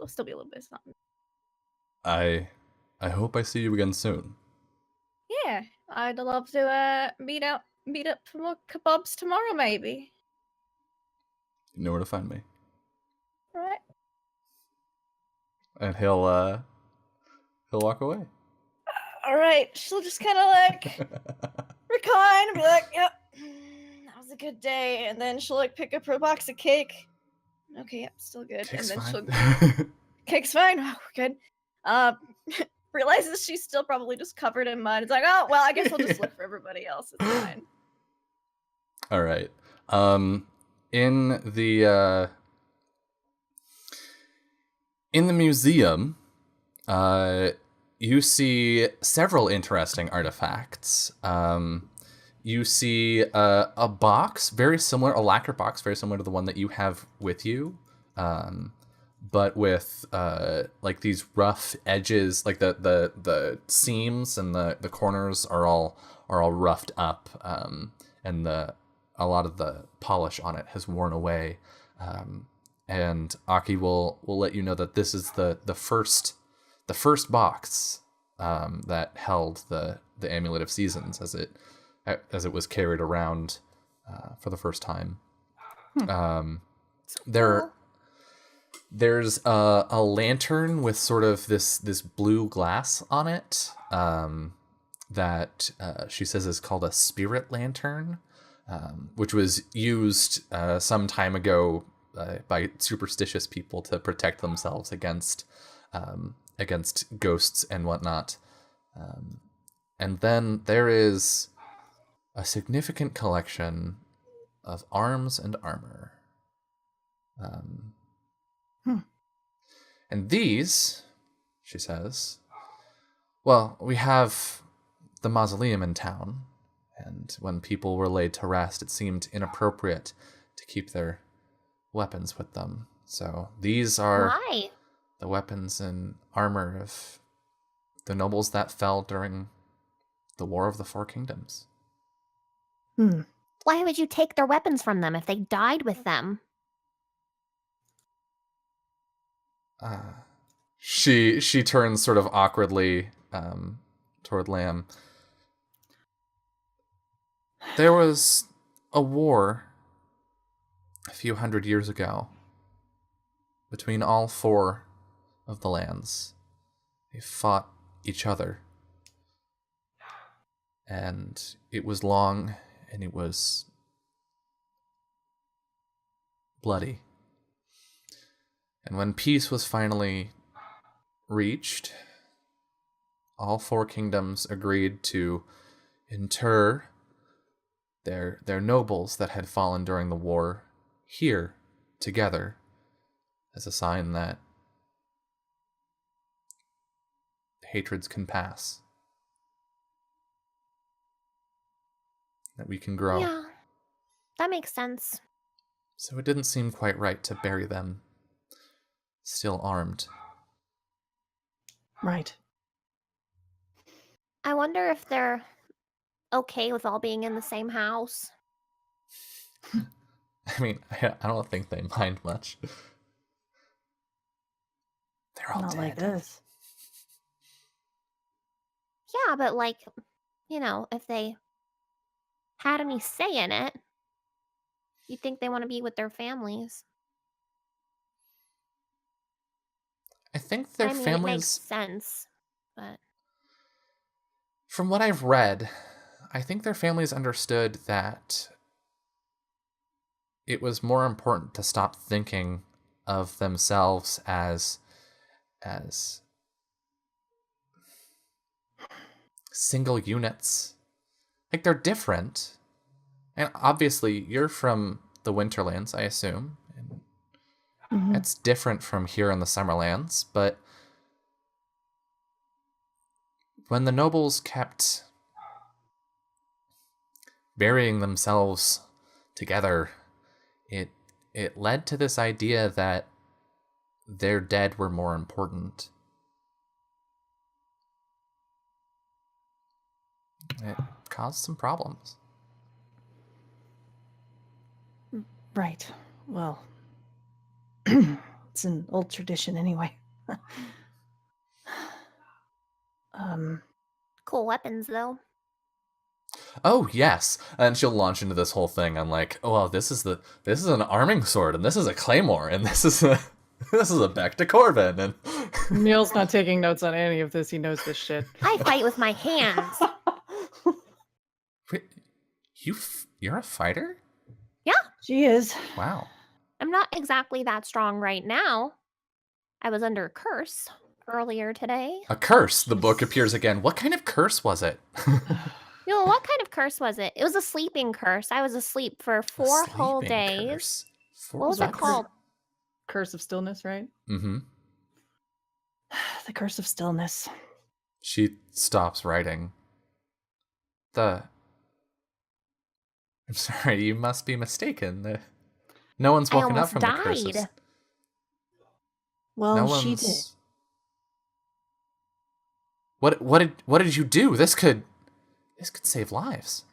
still be a little bit of something. I hope I see you again soon. Yeah, I'd love to meet up for more kebabs tomorrow, maybe. You know where to find me. All right. And he'll walk away. All right. She'll just kind of like recline and be like, "Yep, that was a good day." And then she'll like pick up her box of cake. Okay, yep, still good. Cake's and then fine. Cake's fine. Oh, good. Realizes she's still probably just covered in mud. It's like, oh well, I guess I'll just look for everybody else. It's fine. All right. In the museum, you see several interesting artifacts. You see a box, a lacquer box, very similar to the one that you have with you, but with like these rough edges, like the seams and the corners are all roughed up, and a lot of the polish on it has worn away. And Aki will let you know that this is the first box that held the Amulet of Seasons as it was carried around for the first time. There's a lantern with sort of this blue glass on it that she says is called a spirit lantern, which was used some time ago by superstitious people to protect themselves against ghosts and whatnot. And then there is a significant collection of arms and armor. And these, she says, well, we have the mausoleum in town, and when people were laid to rest, it seemed inappropriate to keep their weapons with them. So these are Why? the weapons and armor of the nobles that fell during the War of the Four Kingdoms. Why would you take their weapons from them if they died with them? She turns sort of awkwardly toward Lamb. There was a war a few hundred years ago between all four of the lands. They fought each other. And it was long and it was bloody. And when peace was finally reached, all four kingdoms agreed to inter their nobles that had fallen during the war here together as a sign that hatreds can pass, that we can grow. Yeah, that makes sense. So it didn't seem quite right to bury them still armed. Right. I wonder if they're okay with all being in the same house. I mean, I don't think they mind much. They're all Not dead. like this. Yeah, but like, if they had any say in it, you'd think they want to be with their families. I think their I mean, families... it makes sense, but... From what I've read, I think their families understood that it was more important to stop thinking of themselves as single units. Like, they're different. And obviously, you're from the Winterlands, I assume. And Mhm. it's different from here in the Summerlands, but when the nobles kept burying themselves together, it led to this idea that their dead were more important. It caused some problems. Right. Well, it's an old tradition anyway. Cool weapons, though. Oh yes, and she'll launch into this whole thing. I'm like, oh well, this is an arming sword, and this is a claymore, and this is a back to Corbin, and Neil's not taking notes on any of this. He knows this shit. I fight with my hands. Wait, you're a fighter? She is. Wow. I'm not exactly that strong right now. I was under a curse earlier today. A curse. The book appears again. What kind of curse was it? What kind of curse was it? It was a sleeping curse. I was asleep for 4 whole Sleeping days. curse. What was it called? Curse of Stillness, right? Mm-hmm. The Curse of Stillness. She stops writing. I'm sorry, you must be mistaken. No one's I woken up almost from the curses. died. Well, No she one's... did. What did you do? This could save lives.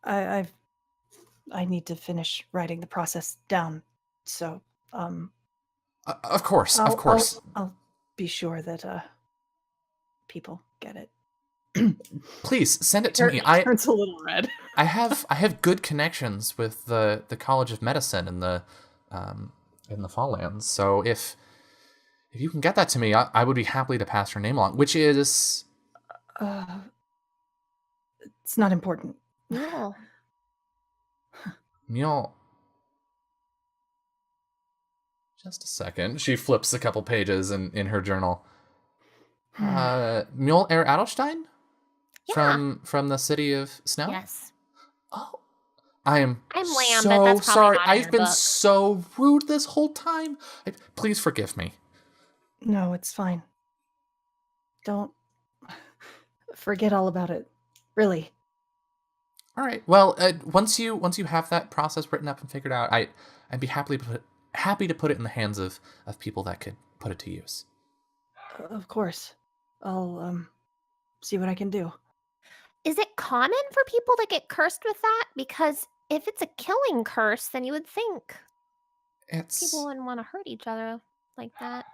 I need to finish writing the process down. So, Of course, of course. I'll be sure that people get it. Please send it to me. Turns a little red. I have good connections with the College of Medicine in the Falllands. So if you can get that to me, I would be happy to pass your name along. Which is it's not important. No. Mule. Just a second. She flips a couple pages in her journal. Mule Air Adelstein? Yeah. From the city of Snow? Yes. Oh. I'm Lamb, so but that's probably sorry. not in I've your been book. so rude this whole time. Please forgive me. No, it's fine. Don't forget all about it. Really. All right. Well, once you have that process written up and figured out, I'd be happy to put it in the hands of people that could put it to use. Of course. I'll see what I can do. Is it common for people to get cursed with that? Because if it's a killing curse, then you would think It's people wouldn't want to hurt each other like that.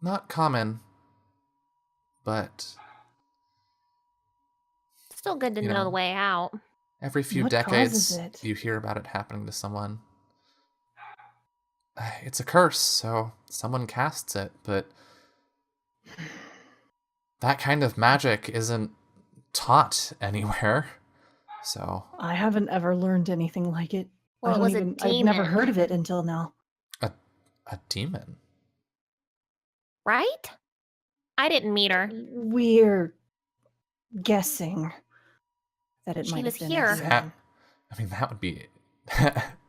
not common, but Still good to You know know. the way out. every few What decades causes it? you hear about it happening to someone. It's a curse, so someone casts it, but that kind of magic isn't taught anywhere. So I haven't ever learned anything like it. Well, it was a I've never demon. heard of it until now. a demon. Right? I didn't meet her. We're guessing. that it She might was have been here. a demon. That would be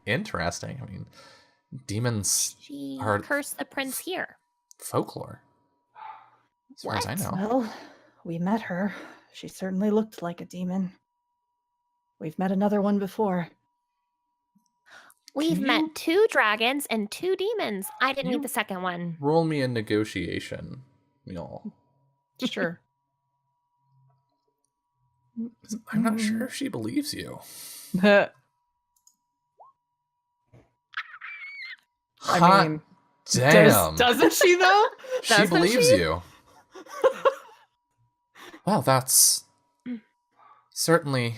interesting. I mean, demons She are cursed the prince here. folklore, as far as I know. Well, we met her. She certainly looked like a demon. We've met another one before. We've Can met you- 2 dragons and 2 demons. I didn't you- meet the second one. Roll me a negotiation, y'all. Sure. I'm not sure if she believes you. I Hot mean, damn. doesn't she though? She Doesn't believes she? you. Well, that's certainly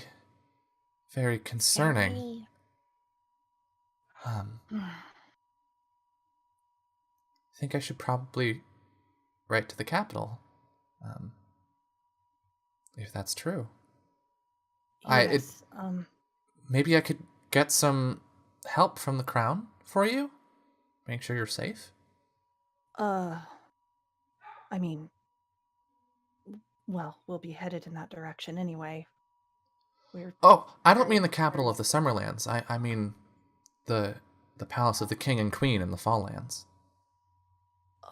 very concerning. Very- I think I should probably write to the capital, if that's true. Yes, Maybe I could get some help from the crown for you. Make sure you're safe. I mean, well, we'll be headed in that direction anyway. Oh, I don't mean the capital of the Summerlands. I mean the palace of the king and queen in the Falllands.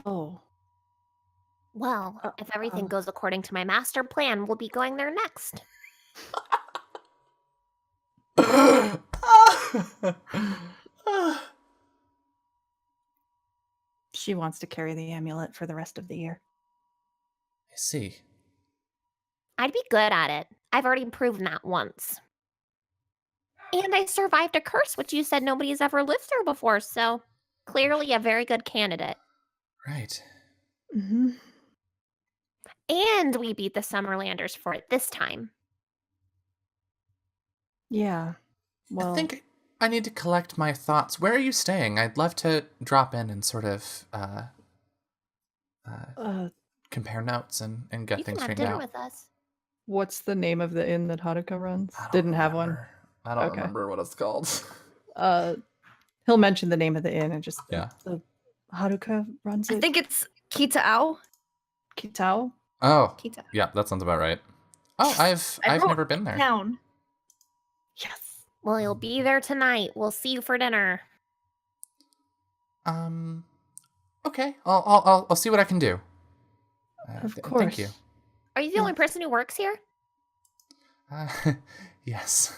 Oh, Well, if everything goes according to my master plan, we'll be going there next. she wants to carry the amulet for the rest of the year. I see. I'd be good at it. I've already proven that once. And I survived a curse, which you said nobody's ever lived through before, so clearly a very good candidate. Right. Mm-hmm. And we beat the Summerlanders for it this time. Yeah. Well, I think I need to collect my thoughts. Where are you staying? I'd love to drop in and sort of compare notes and get You can things have straightened dinner out. with us. what's the name of the inn that Haruka runs? I don't Didn't have remember. I don't Okay. remember what it's called. one. He'll mention the name of the inn and just Yeah. the Haruka runs it. I think it's Kitao. Kitao. Oh, Kita. yeah, that sounds about right. Oh, I've I wrote never been there. Town. Yes. Well, you'll be there tonight. We'll see you for dinner. Okay, I'll see what I can do. Of Thank course. you. Are you the only person who works here? Yes.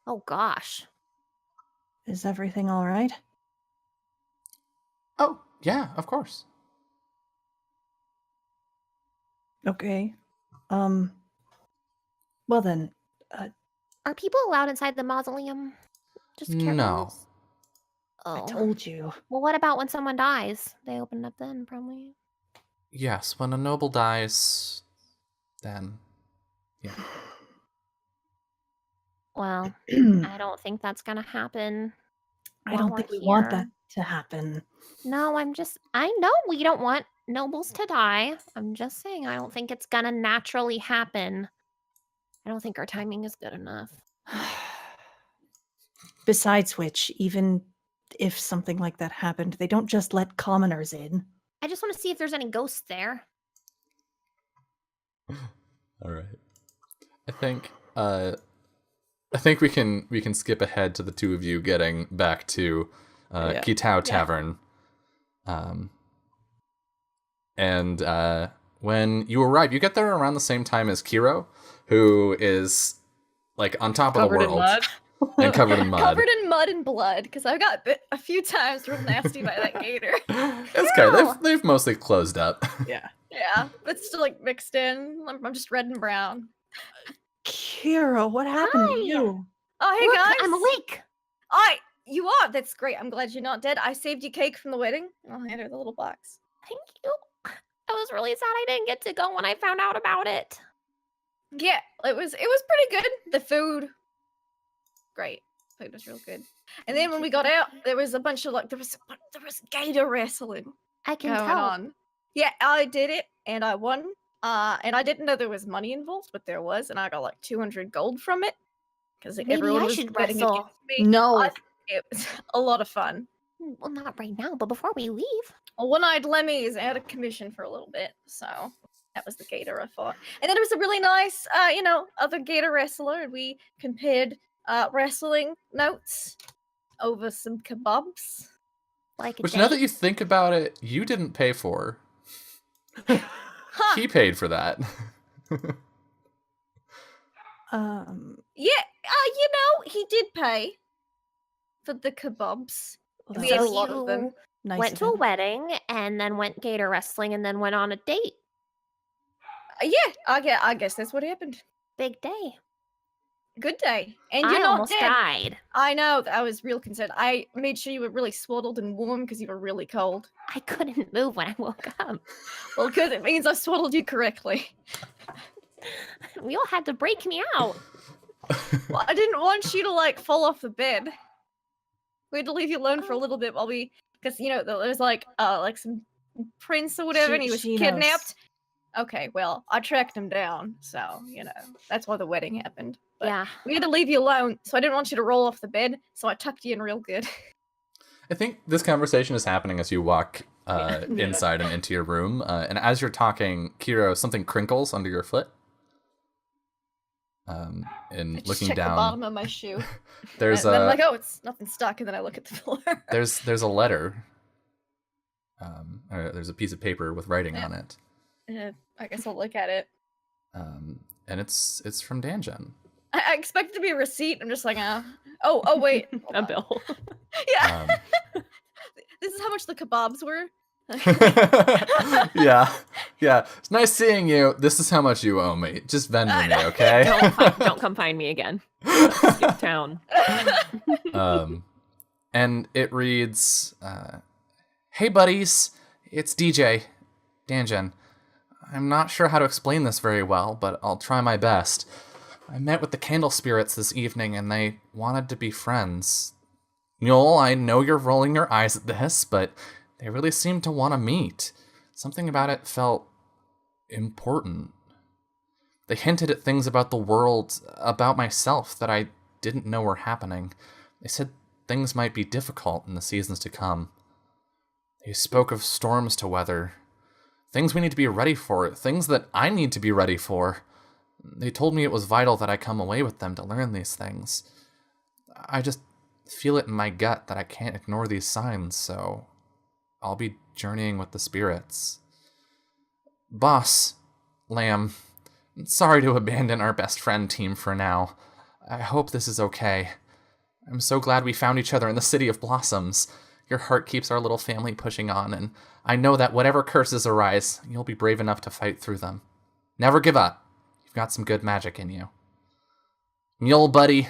Oh, gosh. Is everything all right? Oh, yeah, of course. Okay. Well then, Are people allowed inside the mausoleum? Just curious. No. Oh. I told you. Well, what about when someone dies? They open it up then, probably. Yes, when a noble dies, then yeah. Well, I don't think that's gonna happen. I while don't we're think we want here. that to happen. No, I know we don't want nobles to die. I'm just saying, I don't think it's gonna naturally happen. I don't think our timing is good enough. Besides which, even if something like that happened, they don't just let commoners in. I just want to see if there's any ghosts there. All right. I think we can skip ahead to the two of you getting back to Kitao Tavern. And when you arrive, you get there around the same time as Kiro, who is like on top of the Covered in world mud. and covered in mud. Covered in mud and blood, because I got bit a few times real nasty by that gator. It's okay. They've mostly closed up. Yeah. Yeah, but still like mixed in. I'm just red and brown. Kira, what happened to Hi. you? Oh, hey Look, guys. I'm awake. You are. That's great. I'm glad you're not dead. I saved you cake from the wedding. I'll hand her the little box. Thank you. I was really sad I didn't get to go when I found out about it. Yeah, it was pretty good. The food, great. Food was real good. And then when we got out, there was a bunch of there was gator wrestling I can going tell. on. Yeah, I did it and I won. And I didn't know there was money involved, but there was, and I got like 200 gold from it because Maybe everyone I was should betting wrestle. against me. No. It was a lot of fun. Well, not right now, but before we leave. One-eyed Lemmy's out of commission for a little bit, so That was the gator, I thought. And then it was a really nice, other gator wrestler, and we compared wrestling notes over some kebabs. Like a Which, date. now that you think about it, you didn't pay for. He paid for that. Yeah, he did pay for the kebabs. We ate a lot of them. Nice went of to a him. wedding and then went gator wrestling and then went on a date. Yeah, I guess that's what happened. Big day. Good day. And I you're not almost dead. died. I know. I was real concerned. I made sure you were really swaddled and warm because you were really cold. I couldn't move when I woke up. Well, good. It means I swaddled you correctly. We all had to break me out. Well, I didn't want you to fall off the bed. We had to leave you alone for a little bit while because there was some prince or whatever, and he was She kidnapped. knows. Okay, well, I tracked him down, so that's why the wedding happened. But Yeah. we had to leave you alone, so I didn't want you to roll off the bed, so I tucked you in real good. I think this conversation is happening as you walk inside and into your room. And as you're talking, Kiro, something crinkles under your foot. And I just looking check down, the bottom of my shoe. there's and then I'm like, oh, it's nothing stuck, and then I look at the floor. there's a letter. There's a piece of paper with writing on it. I guess I'll look at it. And it's from Danjen. I expect it to be a receipt. I'm just like, oh wait, hold A on. bill. Yeah. This is how much the kebabs were. Yeah. It's nice seeing you. This is how much you owe me. Just Venmo me, okay? Don't come find me again. Skip town. And it reads, "Hey buddies, it's DJ, Danjen. I'm not sure how to explain this very well, but I'll try my best. I met with the candle spirits this evening, and they wanted to be friends. Mule, I know you're rolling your eyes at this, but they really seemed to want to meet. Something about it felt important. They hinted at things about the world, about myself, that I didn't know were happening. They said things might be difficult in the seasons to come. They spoke of storms to weather. Things we need to be ready for, things that I need to be ready for. They told me it was vital that I come away with them to learn these things. I just feel it in my gut that I can't ignore these signs, so I'll be journeying with the spirits. Boss, Lamb, sorry to abandon our best friend team for now. I hope this is okay. I'm so glad we found each other in the City of Blossoms. Your heart keeps our little family pushing on, and I know that whatever curses arise, you'll be brave enough to fight through them. Never give up. You've got some good magic in you. Mule buddy,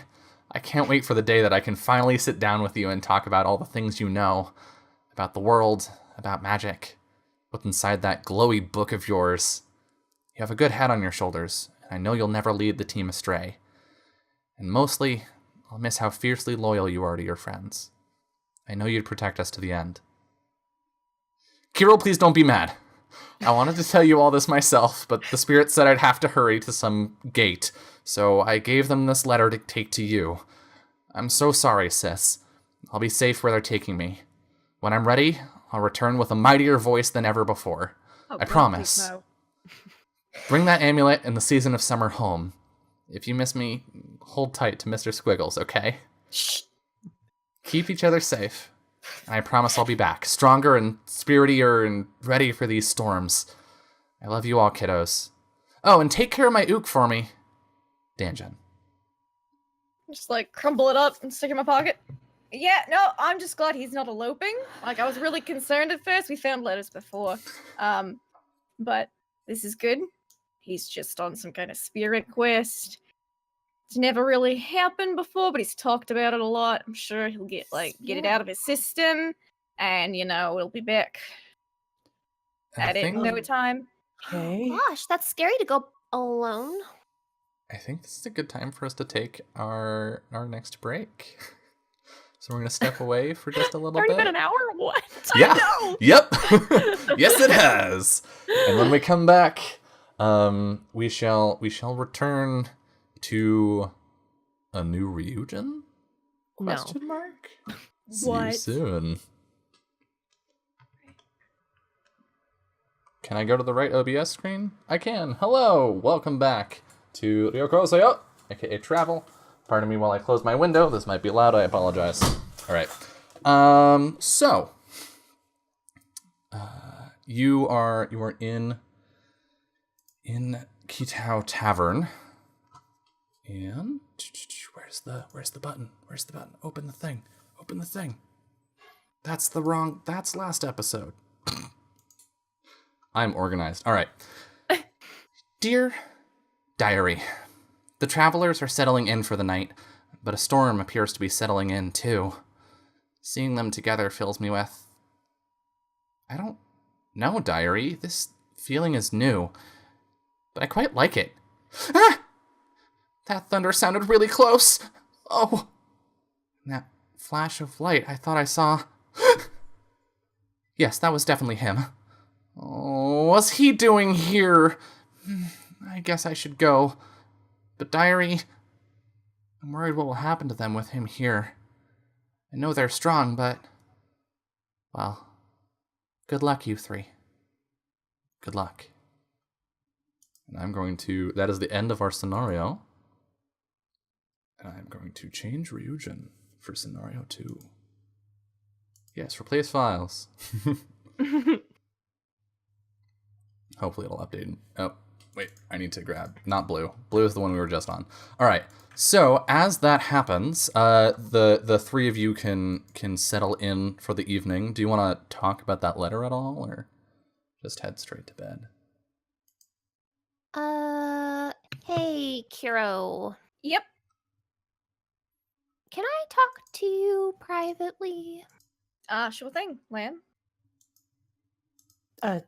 I can't wait for the day that I can finally sit down with you and talk about all the things you know, about the world, about magic, what's inside that glowy book of yours. You have a good head on your shoulders, and I know you'll never lead the team astray. And mostly, I'll miss how fiercely loyal you are to your friends. I know you'd protect us to the end. Kirill, please don't be mad. I wanted to tell you all this myself, but the spirits said I'd have to hurry to some gate, so I gave them this letter to take to you. I'm so sorry, sis. I'll be safe where they're taking me. When I'm ready, I'll return with a mightier voice than ever before. Oh, I God, promise. please no. Bring that amulet in the season of summer home. If you miss me, hold tight to Mr. Squiggles, okay? Shh. Keep each other safe. And I promise I'll be back, stronger and spiritier and ready for these storms. I love you all, kiddos. Oh, and take care of my ook for me. Danjen. Just crumble it up and stick it in my pocket. Yeah, no, I'm just glad he's not eloping. I was really concerned at first. We found letters before. But this is good. He's just on some kind of spirit quest. It's never really happened before, but he's talked about it a lot. I'm sure he'll get it out of his system, and we'll be back at it in no time. Okay. Gosh, that's scary to go alone. I think this is a good time for us to take our next break. So we're going to step away for just a little Already bit. been an hour? What? Yeah. Yep. Yes, it has. And when we come back, we shall return to a new Ryujin? No. Question mark? See What? you soon. Can I go to the right OBS screen? I can. Hello! Welcome back to Ryuutama Seyo, aka Travel. Pardon me while I close my window. This might be loud. I apologize. All right. You are in Kitao Tavern. And where's the button? Where's the button? Open the thing. Open the thing. That's last episode. I'm organized. All right. Dear Diary, the travelers are settling in for the night, but a storm appears to be settling in too. Seeing them together fills me with... I don't know, Diary. This feeling is new, but I quite like it. Ah! That thunder sounded really close. Oh. That flash of light I thought I saw... Yes, that was definitely him. Oh, what's he doing here? I guess I should go. But Diary, I'm worried what will happen to them with him here. I know they're strong, but... Well, good luck, you three. Good luck. And I'm going to... That is the end of our scenario. And I'm going to change Ryujin for scenario 2. Yes, replace files. Hopefully it'll update. Oh, wait, I need to grab, not blue. Blue is the one we were just on. All right, so as that happens, the three of you can settle in for the evening. Do you want to talk about that letter at all, or just head straight to bed? Hey, Kiro. Yep. Can I talk to you privately? Sure thing, Lan. Go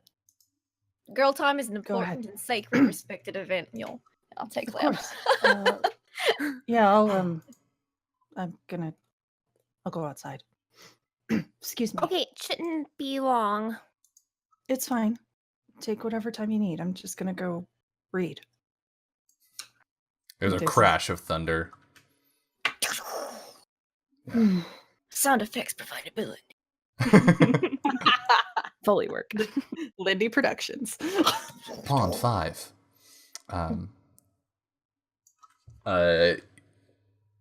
Girl time is an important ahead. and sacred, respected event. I'll take Of Lan. course. Yeah, I'll go outside. Excuse me. Okay, it shouldn't be long. It's fine. Take whatever time you need. I'm just gonna go read. There's a Okay, so- crash of thunder. Sound effects providability. Fully worked. Lindy Productions. Pawn 5.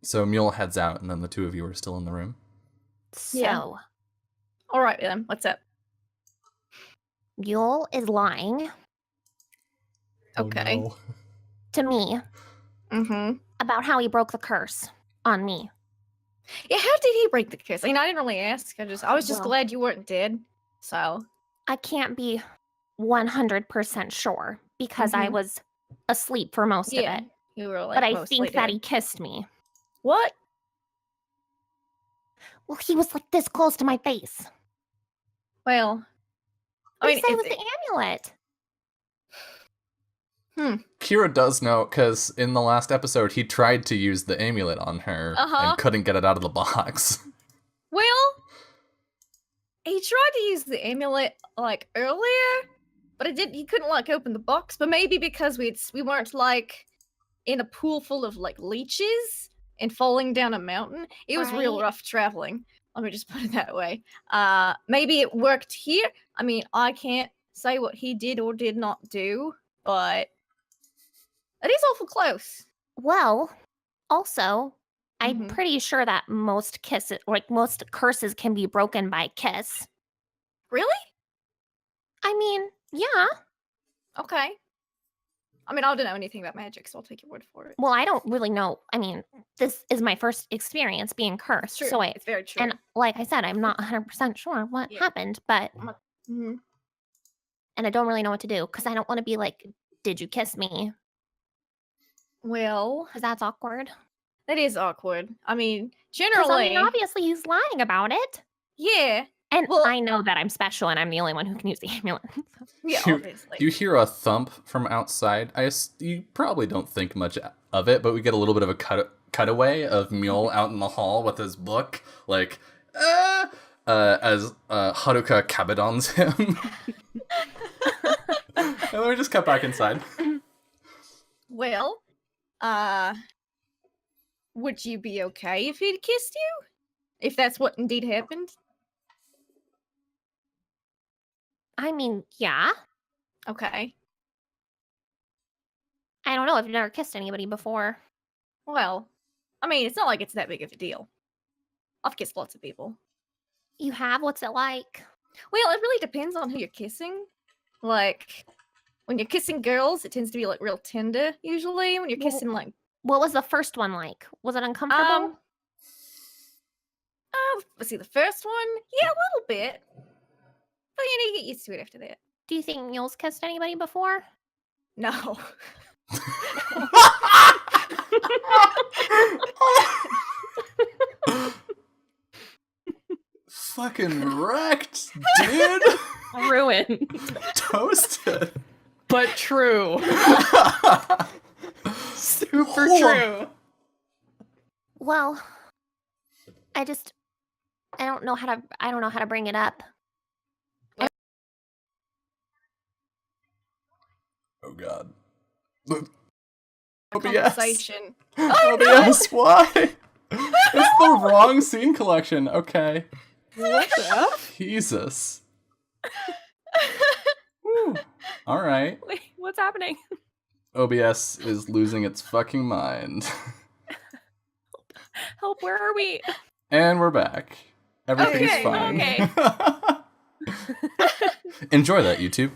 So Mule heads out, and then the two of you are still in the room. So, Yeah. All right, then. What's up? Yule is lying Okay. Oh, to me Mm-hmm. about how he broke the curse on me. Yeah, how did he break the curse? I mean, I didn't really ask. I was just Well- glad you weren't dead. So. I can't be 100% sure because I Mhm. was asleep for most Yeah, of it. you were like. But I mostly think that dead. he kissed me. What? Well, he was like this close to my face. Well. I What mean, did he say if with the amulet? Kira does know, because in the last episode, he tried to use the amulet on her Uh-huh. and couldn't get it out of the box. well, he tried to use the amulet like earlier, but he couldn't like open the box. But maybe because we weren't like in a pool full of like leeches and falling down a mountain. It was real Right. rough traveling. Let me just put it that way. Maybe it worked here. I mean, I can't say what he did or did not do, but it is awful close. Well, also, I'm Mhm. pretty sure that most curses can be broken by kiss. Really? I mean, yeah. Okay. I mean, I don't know anything about magic, so I'll take your word for it. Well, I don't really know. I mean, this is my first experience being cursed. True. So It's very true. and like I said, I'm not 100% sure what Yeah. happened, but Mhm. and I don't really know what to do because I don't want to be like, did you kiss me? Well, Because that's awkward. that is awkward. I mean, 'Cause, generally, obviously he's lying about it. yeah. And Well- I know that I'm special and I'm the only one who can use the amulet. Yeah, You- obviously. You hear a thump from outside. You probably don't think much of it, but we get a little bit of a cutaway of Mule out in the hall with his book, like, as Haruka kabedons him. And then we just cut back inside. Well, would you be okay if he'd kissed you? If that's what indeed happened? I mean, yeah. Okay. I don't know. I've never kissed anybody before. Well, I mean, it's not like it's that big of a deal. I've kissed lots of people. You have? What's it like? Well, it really depends on who you're kissing. Like, when you're kissing girls, it tends to be like real tender. Usually, when you're kissing like, What was the first one like? Was it uncomfortable? let's see, the first one, yeah, a little bit, but you get used to it after that. Do you think Mule's kissed anybody before? No. Fucking wrecked, dude. Ruined. Toasted. But true. Super true. Well, I don't know how to bring it up. Oh god. Conversation. OBS, why? It's the wrong scene collection. Okay. What the F? Jesus. Alright. Wait, what's happening? OBS is losing its fucking mind. Help, where are we? And we're back. Everything's Okay, fine. okay. Enjoy that, YouTube.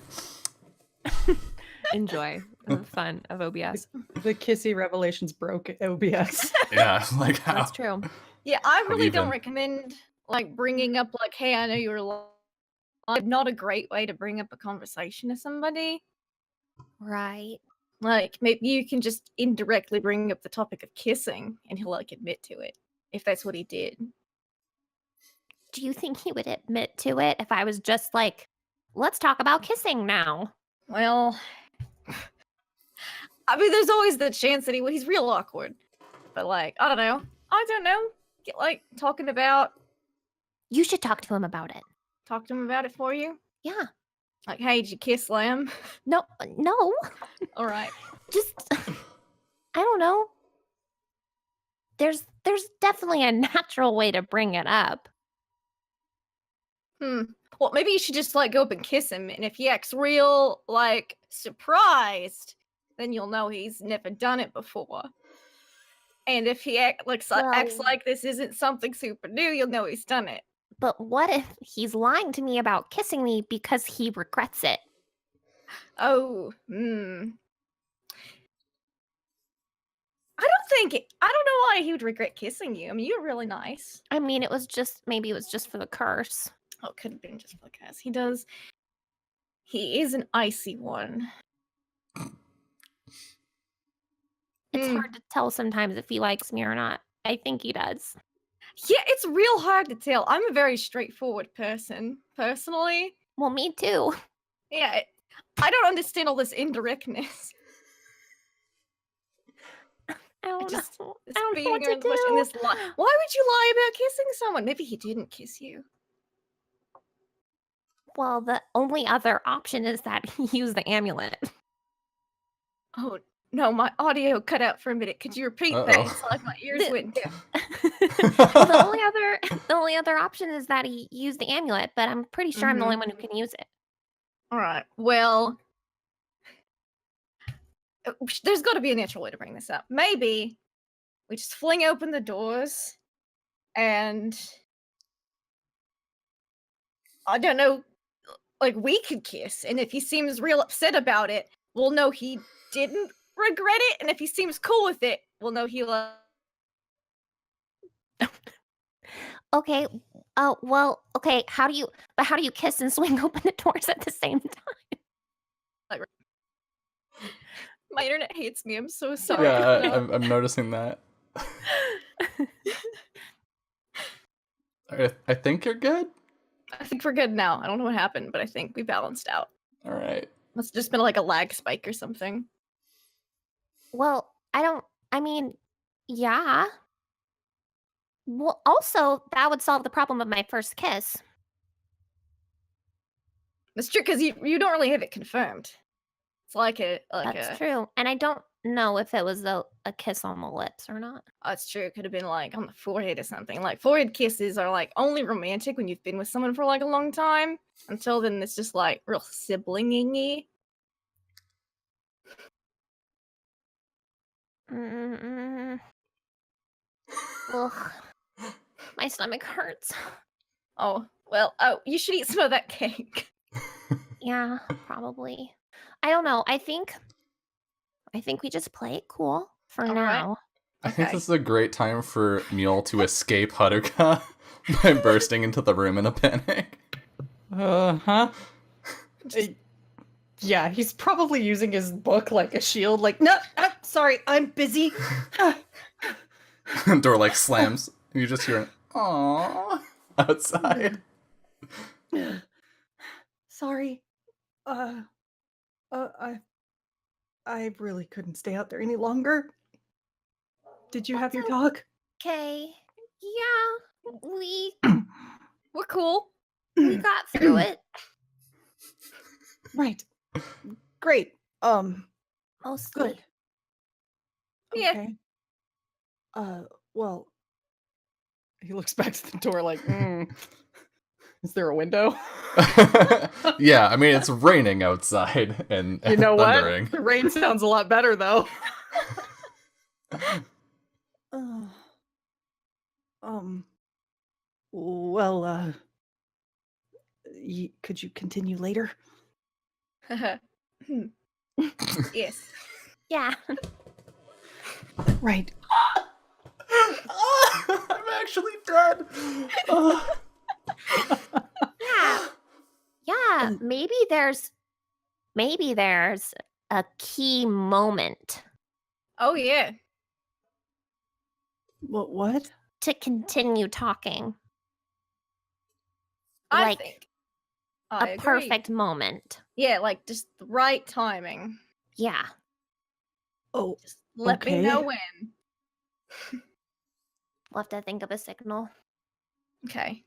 Enjoy the fun of OBS. The kissy revelations broke OBS. Yeah, like how? That's true. Yeah, I really don't even. recommend like bringing up like, hey, I know you were like, not a great way to bring up a conversation to somebody. Right. Like, maybe you can just indirectly bring up the topic of kissing and he'll like admit to it if that's what he did. Do you think he would admit to it if I was just like, let's talk about kissing now? Well, I mean, there's always the chance that he's real awkward. But like, I don't know. Get like talking about, You should talk to him about it. talk to him about it for you. Yeah. Like, hey, did you kiss Lamb? No. All right. Just I don't know. There's definitely a natural way to bring it up. Well, maybe you should just like go up and kiss him, and if he acts real like surprised, then you'll know he's never done it before. And if he acts Well- like this isn't something super new, you'll know he's done it. But what if he's lying to me about kissing me because he regrets it? Oh, I don't know why he would regret kissing you. I mean, you're really nice. I mean, maybe it was just for the curse. Oh, it could have been just because he is an icy one. It's hard to tell sometimes if he likes me or not. I think he does. Yeah, it's real hard to tell. I'm a very straightforward person, personally. Well, me too. Yeah, I don't understand all this indirectness. I don't This know. I don't know being what to around the bush and do. this lie. Why would you lie about kissing someone? Maybe he didn't kiss you. Well, the only other option is that he used the amulet. Oh no, my audio cut out for a minute. Could you repeat that? Uh-oh. It's like my ears went deaf. Well, the only other option is that he used the amulet, but I'm pretty sure I'm the only one who can use it. All right. Well, there's got to be a natural way to bring this up. Maybe we just fling open the doors and I don't know, like we could kiss. And if he seems real upset about it, we'll know he didn't regret it. And if he seems cool with it, we'll know he Okay. Oh, well, okay. How do you kiss and swing open the doors at the same time? My internet hates me. I'm so sorry. Yeah, I'm noticing that. I think you're good. I think we're good now. I don't know what happened, but I think we balanced out. All right. Must have just been like a lag spike or something. Well, yeah. Well, also, that would solve the problem of my first kiss. That's true, because you don't really have it confirmed. It's like That's true. And I don't know if it was a kiss on the lips or not. Oh, it's true. It could have been like on the forehead or something. Like forehead kisses are like only romantic when you've been with someone for like a long time. Until then, it's just like real sibling-y. Mm-mm. Ugh. My stomach hurts. Oh, well, you should eat some of that cake. Yeah, probably. I don't know. I think we just play it cool for All now. right. I think Okay. this is a great time for Mule to escape Haruka by bursting into the room in a panic. Huh? Yeah, he's probably using his book like a shield. Like, no, sorry, I'm busy. Door like slams. And you just hear an "Aww" outside. Sorry. I really couldn't stay out there any longer. Did you have your talk? Okay. Yeah, We're cool. we got through it. Right. Great. Mostly. Good. Yeah. Okay. Well, he looks back to the door like, is there a window? Yeah, I mean, it's raining outside and You know thundering. what? The rain sounds a lot better, though. Well, could you continue later? Yes. Yeah. Right. I'm actually dead. Yeah. Yeah. Maybe there's a key moment Oh yeah. What? to continue talking. I Like, think I a agree. perfect moment. Yeah, like just the right timing. Yeah. Oh, Just let me know Okay. when. We'll have to think of a signal. Okay.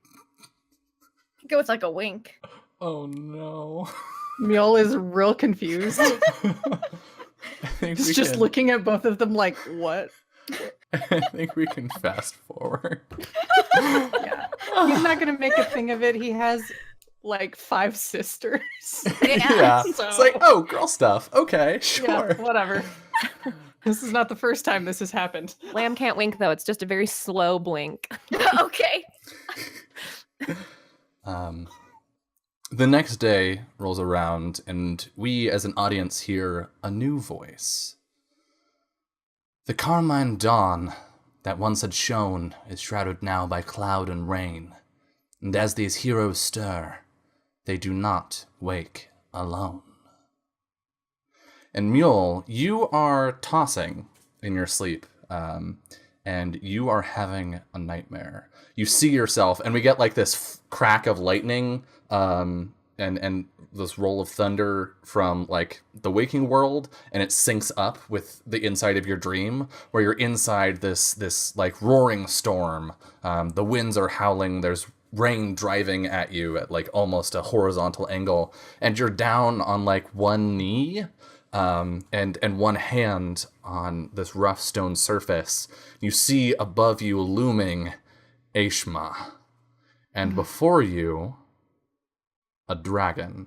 Go with like a wink. Oh no. Mule is real confused. I think He's we just can, looking at both of them like, what? I think we can fast forward. Yeah. He's not gonna make a thing of it. He has like 5 sisters. Yeah. So- It's like, oh, girl stuff. Okay, sure. Yeah, whatever. This is not the first time this has happened. Lamb can't wink though. It's just a very slow blink. Okay. The next day rolls around, and we as an audience hear a new voice. The carmine dawn that once had shone is shrouded now by cloud and rain, and as these heroes stir, they do not wake alone. And Mule, you are tossing in your sleep, and you are having a nightmare. You see yourself, and we get like this crack of lightning, and this roll of thunder from like the waking world, and it syncs up with the inside of your dream, where you're inside this like roaring storm. The winds are howling. There's rain driving at you at like almost a horizontal angle, and you're down on like one knee, and one hand on this rough stone surface. You see above you looming Aishma, and before you, a dragon.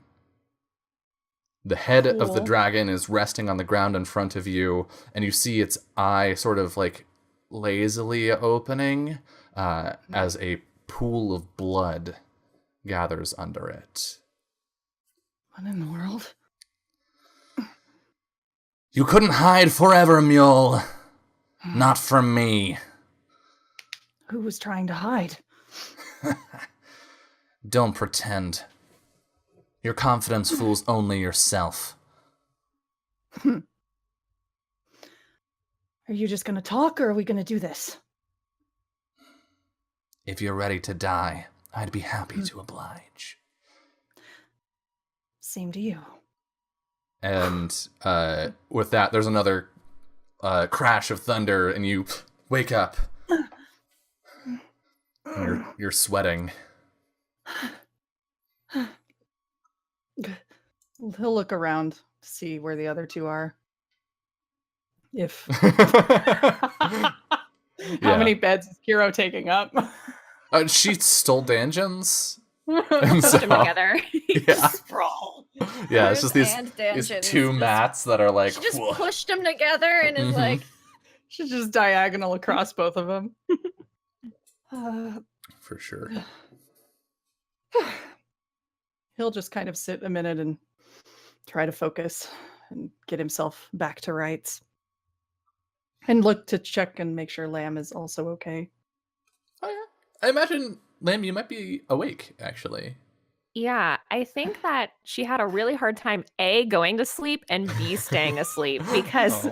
The head of the Cool. dragon is resting on the ground in front of you, and you see its eye sort of like lazily opening as a pool of blood gathers under it. What in the world? You couldn't hide forever, Mule. Not from me. Who was trying to hide? Don't pretend. Your confidence fools only yourself. Are you just gonna talk, or are we gonna do this? If you're ready to die, I'd be happy to oblige. Same to you. And with that, there's another crash of thunder, and you wake up. And you're sweating. He'll look around to see where the other two are. If how Yeah. many beds is Kiro taking up? She stole dungeons. Put them together. Yeah, Sprawl. yeah. It's just these And dungeons. two Just- mats that are like. She just "Whoa." pushed them together and is like, She's just diagonal across both of them. For sure. He'll just kind of sit a minute and try to focus and get himself back to rights. And look to check and make sure Lamb is also okay. Oh, yeah. I imagine, Lamb, you might be awake, actually. Yeah, I think that she had a really hard time, A, going to sleep, and B, staying asleep, because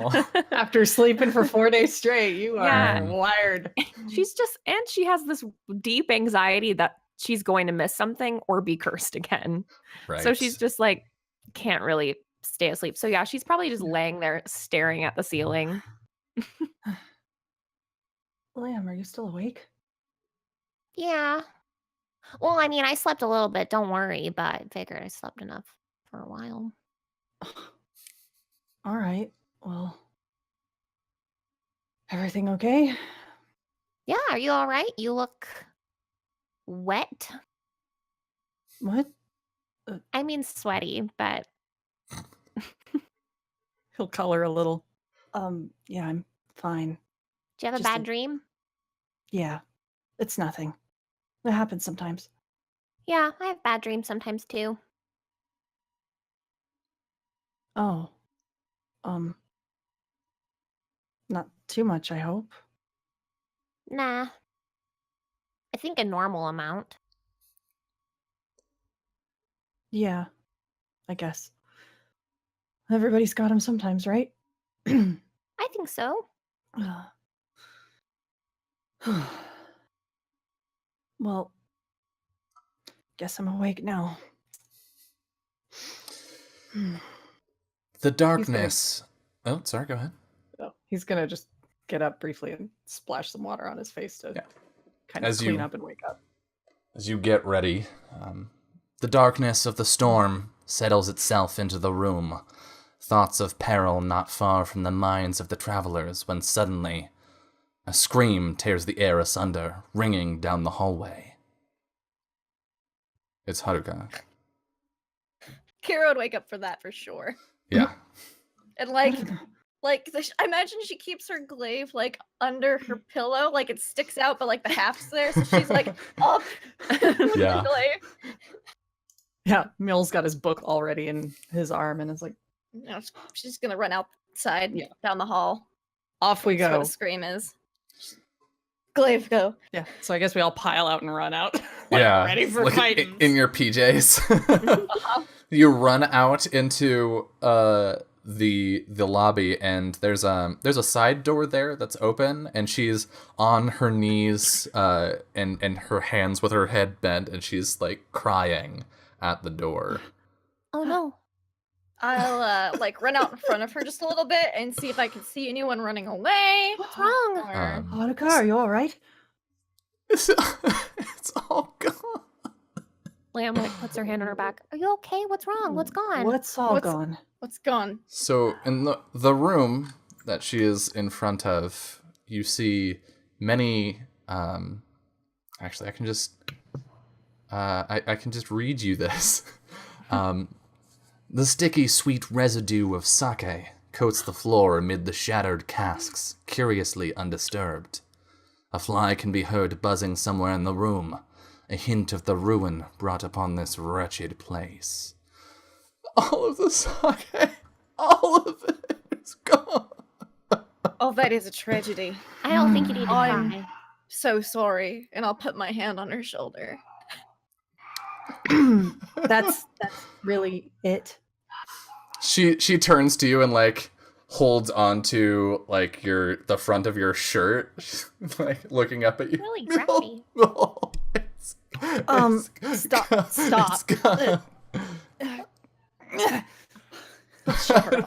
after sleeping for 4 days straight, you Yeah. are wired. she has this deep anxiety that she's going to miss something or be cursed again. Right. So she's just like, can't really stay asleep. So yeah, she's probably just laying there staring at the ceiling. Lamb, are you still awake? Yeah. Well, I mean, I slept a little bit, don't worry, but I figured I slept enough for a while. All right. Well, everything okay? Yeah, are you all right? You look wet. What? I mean, sweaty, but He'll color a little. Yeah, I'm fine. do you have a Just bad dream? Yeah, it's nothing. It happens sometimes. Yeah, I have bad dreams sometimes too. Oh. Not too much, I hope. Nah. I think a normal amount. Yeah, I guess. Everybody's got them sometimes, right? I think so. Well, guess I'm awake now. The darkness. Oh, sorry, go ahead. Oh, he's gonna just get up briefly and splash some water on his face to kind of As clean you- up and wake up. As you get ready, the darkness of the storm settles itself into the room. Thoughts of peril not far from the minds of the travelers when suddenly a scream tears the air asunder, ringing down the hallway. It's Haruka. Kira would wake up for that for sure. Yeah. And I imagine she keeps her glaive like under her pillow, like it sticks out, but like the half's there, so she's like up with Yeah. her glaive. Yeah, Mill's got his book already in his arm and is like, No, she's gonna run outside Yeah. down the hall. off we That's where go. the scream is. Glaive, go. Yeah, so I guess we all pile out and run out. Yeah. Ready for Like, fighting. in your PJs. Uh-huh. You run out into the lobby, and there's a side door there that's open, and she's on her knees and her hands with her head bent, and she's like crying at the door. Oh no. I'll run out in front of her just a little bit and see if I can see anyone running away. What's wrong? Or... Haruka, are you alright? It's all gone. Lamb like puts her hand on her back. Are you okay? What's wrong? What's gone? What's all What's- gone? What's gone? So in the room that she is in front of, you see many. Actually, I can just I can just read you this. The sticky, sweet residue of sake coats the floor amid the shattered casks, curiously undisturbed. A fly can be heard buzzing somewhere in the room, a hint of the ruin brought upon this wretched place. All of the sake, all of it is gone. Oh, that is a tragedy. I don't think you need to I'm- cry. So sorry. And I'll put my hand on her shoulder. That's really it. She turns to you and like holds onto like the front of your shirt, like looking up at you. Really grabby. No, Stop. It's gone. I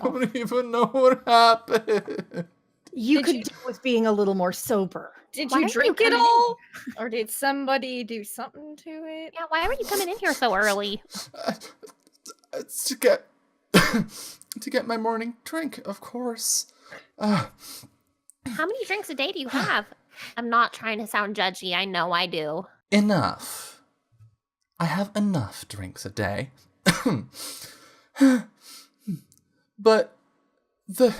don't even know what happened. You Did could you- do with being a little more sober. Did Why are you you drink it coming in? all? Or did somebody do something to it? Yeah, why are you coming in here so early? It's to get to get my morning drink, of course. How many drinks a day do you have? I'm not trying to sound judgy. I know I do. Enough. I have enough drinks a day. But the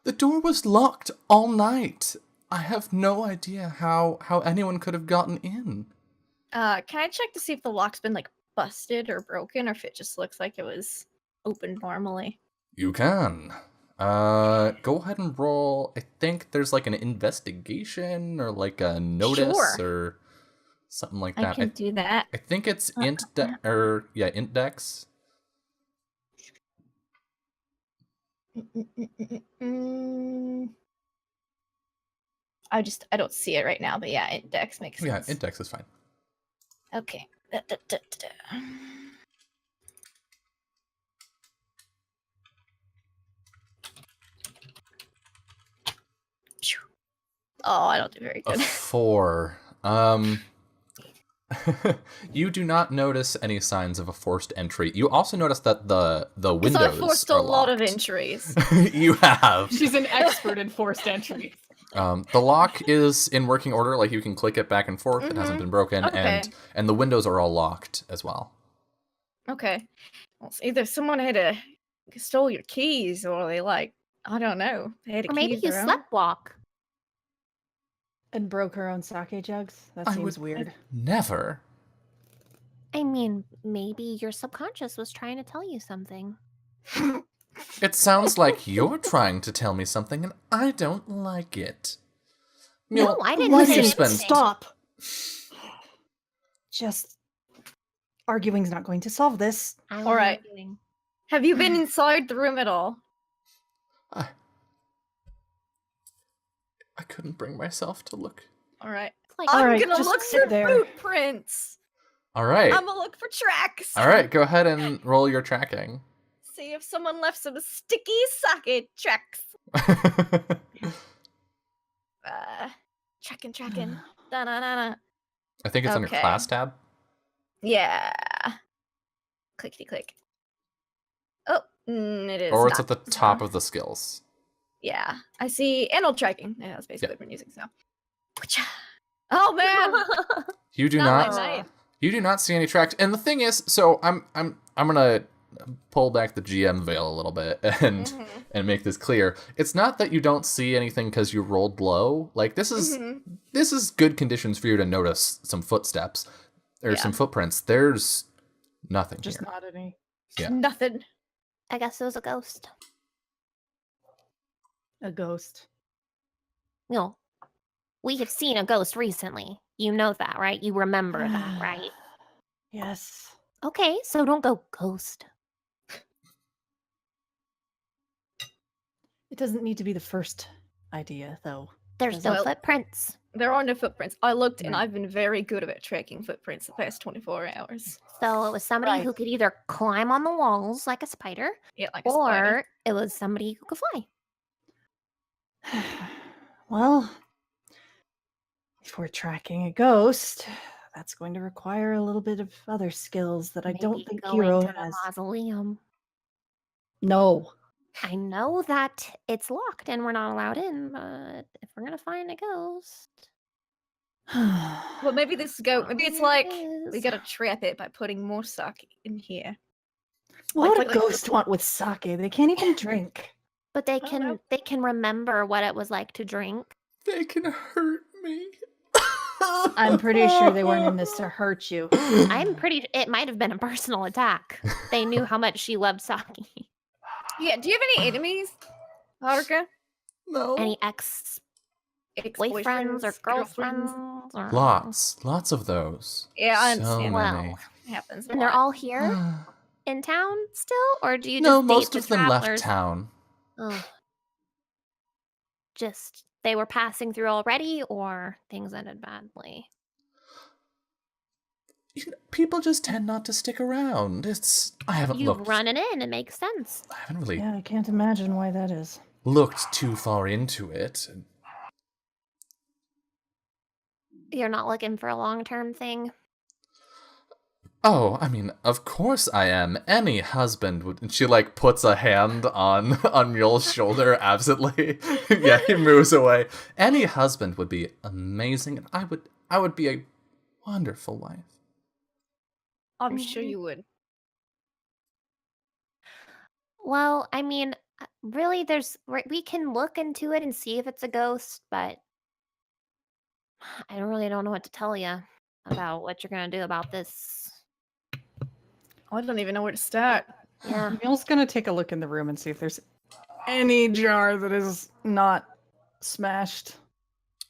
The door was locked all night. I have no idea how anyone could have gotten in. Can I check to see if the lock's been like busted or broken, or if it just looks like it was opened normally? You can. Go ahead and roll. I think there's like an investigation or like a notice Sure. or something like that. I can do that. I think it's int dex. I don't see it right now, but yeah, index makes sense. Yeah, int dex is fine. Okay. Oh, I don't do very A good. 4. You do not notice any signs of a forced entry. You also notice that the windows I forced a are lot of locked. entries. You have. She's an expert in forced entry. The lock is in working order. Like you can click it back and forth. It hasn't been broken, Okay. and the windows are all locked as well. Okay. Well, it's either someone stole your keys, or they I don't know. They had a Or key maybe of you their own. sleptwalk. And broke her own sake jugs? That I seems would weird. Never. I mean, maybe your subconscious was trying to tell you something. It sounds like you're trying to tell me something, and I don't like it. No, I didn't why say do you anything. spend- Stop. Just arguing's not going to solve this. I All right. arguing. Have you been inside the room at all? I couldn't bring myself to look. All right. It's like, All I'm right, gonna just look sit for there. footprints. All right. I'm gonna look for tracks. All right, go ahead and roll your tracking. See if someone left some sticky sake tracks. Tracking. Da-na-na-na. I think it's on your Okay. class tab. Yeah. Clickety click. Oh, it is. Or it's not. at the top of the skills. Yeah, I see animal tracking. Yeah, that's basically what we're using. So, oh man, You do not not. my night. You do not see any tracks. And the thing is, so I'm gonna pull back the GM veil a little bit and Mhm. and make this clear. It's not that you don't see anything because you rolled low. Like this is good conditions for you to notice some footsteps or Yeah. some footprints. There's nothing Just here. not any. Yeah. Nothing. I guess it was a ghost. A ghost. No. We have seen a ghost recently. You know that, right? You remember that, right? Yes. Okay, so don't go ghost. It doesn't need to be the first idea, though. There's no Well- footprints. There are no footprints. I looked, and Right. I've been very good at tracking footprints the past 24 hours. So it was somebody Right. who could either climb on the walls like a spider, Yeah, like a spider. or it was somebody who could fly. Well, if we're tracking a ghost, that's going to require a little bit of other skills that I don't Maybe think going Hero to the has. mausoleum. No. I know that it's locked and we're not allowed in, but if we're gonna find a ghost, Well, maybe maybe it's There like it we is. gotta trap it by putting more sake in here. What would like- a ghost want with sake? They can't even drink. but they don't can know. they can remember what it was like to drink. They can hurt me. I'm pretty sure they weren't in this to hurt you. I'm pretty. It might have been a personal attack. They knew how much she loved sake. Yeah, do you have any enemies, Haruka? No. Any ex boyfriends or girlfriends? Or... Lots of those. Yeah, I So understand. many. Well, It happens. a and they're lot. all here in town still, or do you just No, date most the of them travelers? left town. Ugh. Just they were passing through already, or things ended badly. People just tend not to stick around. I haven't You looked. run it in, it makes sense. I haven't really Yeah, I can't imagine why that is. looked too far into it. You're not looking for a long-term thing. Oh, I mean, of course I am. Any husband would. And she like puts a hand on Mule's shoulder absently. Yeah, he moves away. Any husband would be amazing, and I would be a wonderful wife. I'm sure you would. Well, I mean, Really, we can look into it and see if it's a ghost, but I really don't know what to tell you about what you're gonna do about this. I don't even know where to start. Yeah. Neil's gonna take a look in the room and see if there's any jar that is not smashed.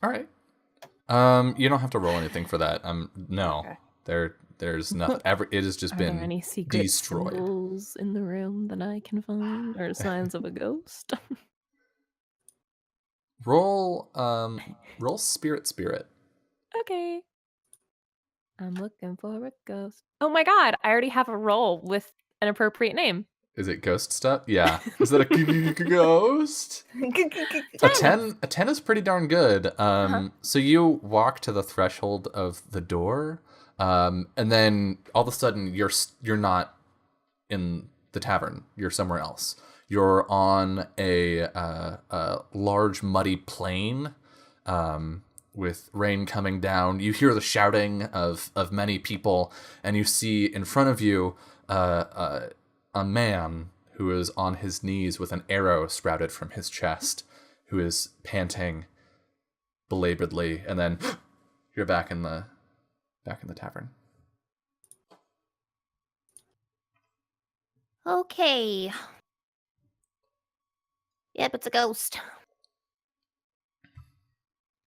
All right. You don't have to roll anything for that. No. Okay. There's nothing. It has just Are been there any secret destroyed. symbols in the room that I can find, or signs of a ghost? Roll spirit. Okay. I'm looking for a ghost. Oh my god, I already have a roll with an appropriate name. Is it ghost stuff? Yeah. Is that a ghost? A 10 is pretty darn good. So you walk to the threshold of the door, and then all of a sudden you're not in the tavern. You're somewhere else. You're on a large muddy plain, with rain coming down. You hear the shouting of many people, and you see in front of you a man who is on his knees with an arrow sprouted from his chest, who is panting belabedly, and then you're back in the tavern. Okay. Yep, it's a ghost.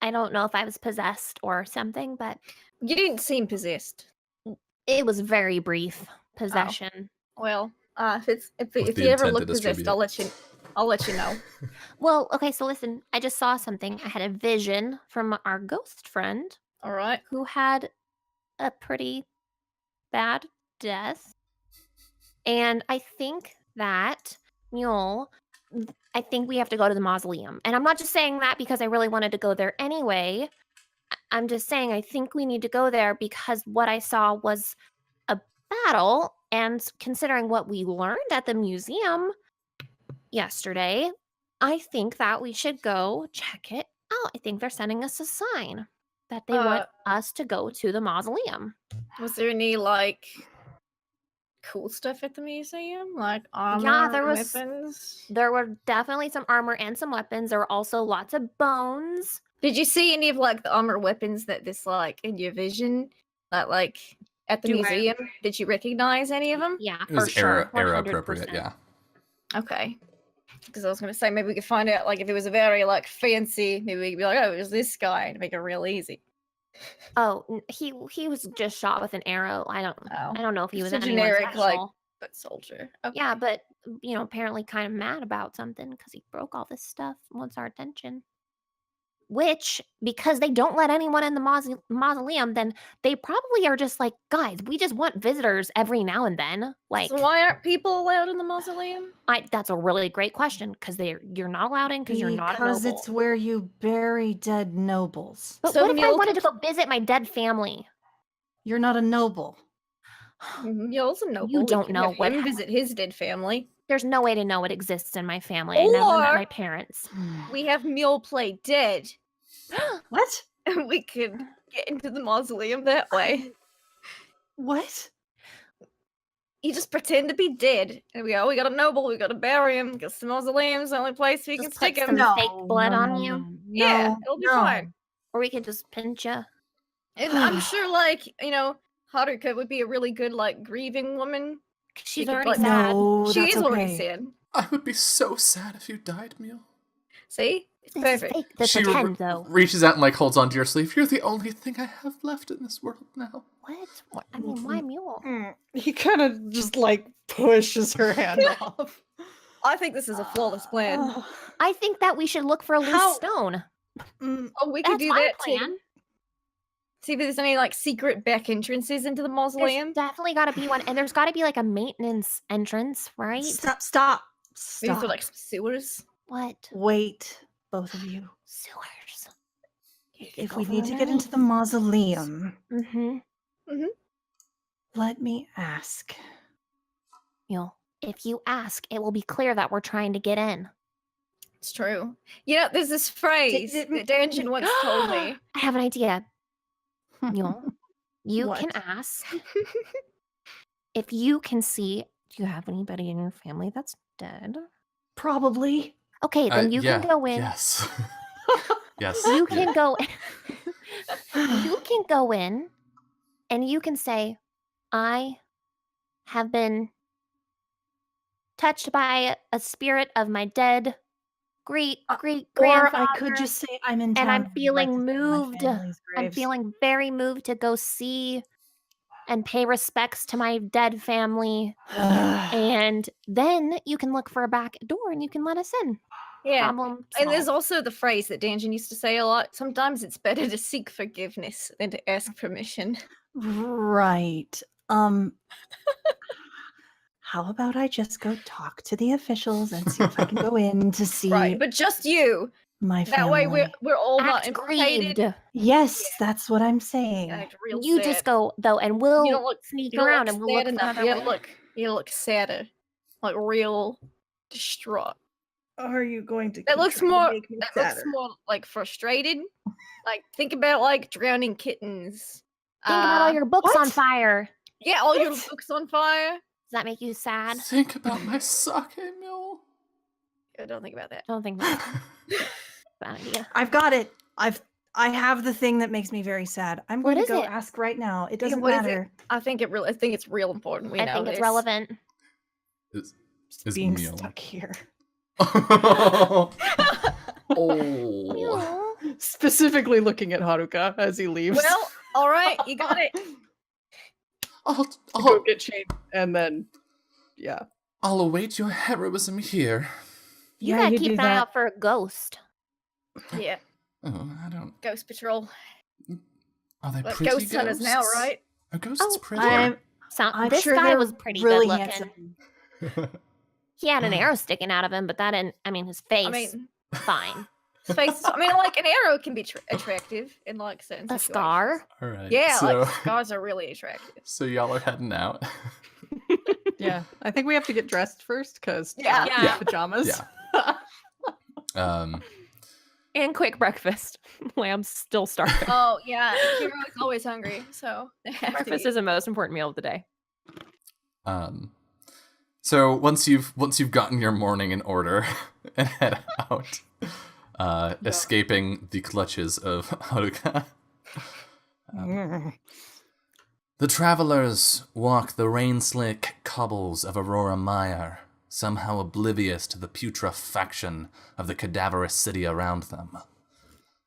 I don't know if I was possessed or something, but You didn't seem possessed. it was very brief possession. Well, if the you ever intent look to possessed, distribute. I'll let you know. Well, okay, so listen, I just saw something. I had a vision from our ghost friend All right. who had a pretty bad death. And I think that, Mule, I think we have to go to the mausoleum. And I'm not just saying that because I really wanted to go there anyway. I'm just saying I think we need to go there because what I saw was a battle. And considering what we learned at the museum yesterday, I think that we should go check it out. I think they're sending us a sign that they want us to go to the mausoleum. Was there any like cool stuff at the museum, like armor, there was. weapons? There were definitely some armor and some weapons. There were also lots of bones. Did you see any of like the armor weapons that this like in your vision, that like at the museum? Did you recognize any of them? Yeah, It was for sure. era appropriate, yeah. Okay. Because I was gonna say maybe we could find out like if it was a very like fancy, maybe we could be like, oh, it was this guy to make it real easy. Oh, he was just shot with an arrow. I don't know if he was Just a anyone generic like special. foot soldier. Okay. Yeah, but apparently kind of mad about something because he broke all this stuff, wants our attention. Which, because they don't let anyone in the mausoleum, then they probably are just like, guys, we just want visitors every now and then. Like, So why aren't people allowed in the mausoleum? that's a really great question because you're not allowed in because you're not a noble. Because it's where you bury dead nobles. But So what if I Mule wanted to go visit my dead family? You're not a noble. Mule's a noble. You We don't can know have what him visit his dead family. There's no way to know what exists in my family. I never met Or- my parents. We have Mule play dead. What? And we could get into the mausoleum that way. What? You just pretend to be dead. And we got a noble, we gotta bury him, because the mausoleum's the only place we can Just stick put him. some fake blood on you? Yeah, it'll be fine. Or we could just pinch you. And I'm sure, like, Haruka would be a really good, like, grieving woman. She's could, already like- sad. No, She that's is already okay. sad. I would be so sad if you died, Mule. See? It's This is perfect. fake. This She pretend, though. reaches out and like holds onto your sleeve. You're the only thing I have left in this world now. What? I mean, why mule? He kind of just like pushes her hand off. I think this is a flawless plan. I think that we should look for a loose How- stone. Oh, we could That's do my that plan. too. See if there's any, like, secret back entrances into the There's mausoleum. definitely got to be one, and there's got to be like a maintenance entrance, right? Stop. Maybe through, like, some sewers. What? Wait, both of you. Sewers. If we need to get into the mausoleum, Mm-hmm. let me ask. Mule, if you ask, it will be clear that we're trying to get in. It's true. There's this phrase that Danjin once told me. I have an idea. Mule, you What? can ask if you can see. Do you have anybody in your family that's dead? Probably. Okay, then you can go in. Yes. Yes. You can go. You can go in, and you can say, "I have been touched by a spirit of my dead great Or I could grandfather, just say I'm in town. and I'm and I'd like feeling to sit on my moved. family's I'm graves." feeling very moved to go see and pay respects to my dead family." And then you can look for a back door and you can let us in. Yeah. Problem And there's solved. also the phrase that Danjan used to say a lot. Sometimes it's better to seek forgiveness than to ask permission. Right. How about I just go talk to the officials and see if I can go in to see Right, but just you. my That family? way we're all not Act implicated. grieved. Yes, that's what I'm saying. Act real You sad. just go though, and You we'll don't look sneak you don't around look and we'll sad look for enough. another way. You look sadder. Like real distraught. Are you going to? That looks more like frustrated. Like think about like drowning kittens. Think about all your books on what? fire. Yeah, all your What? books on fire. Does that make you sad? Think about my sake mule. I don't think about that. I don't think that's a bad idea. I've got it. I have the thing that makes me very sad. I'm What going to is go it? ask right now. It doesn't what is it? matter. I think it's real important. I think it's relevant. Is Being meal. stuck here. Oh. Aw. Specifically looking at Haruka as he leaves. Well, all right, you got it. I'll, to I'll, go get changed, and then, yeah. I'll await your heroism here. You Yeah, gotta you keep do an eye that. out for a ghost. Yeah, Oh, I don't. Ghost Patrol. Are they But pretty ghost hunters now, right? Are ghosts Oh, pretty? I'm This sure guy they're was pretty really good looking. handsome. He had an arrow sticking out of him, but that didn't. I mean, his face, I mean, fine. his face. I mean, like an arrow can be attractive in like certain A situations. scar. All right. Yeah, So, like scars are really attractive. so y'all are heading out. Yeah, I think we have to get dressed first because Yeah. pajamas. And quick breakfast. Lamb's still starving. Oh yeah, Kiro is always hungry, so they have to Breakfast eat. is the most important meal of the day. So once you've gotten your morning in order and head out, escaping the clutches of Haruka, the travelers walk the rain-slick cobbles of Aurora Mire, somehow oblivious to the putrefaction of the cadaverous city around them.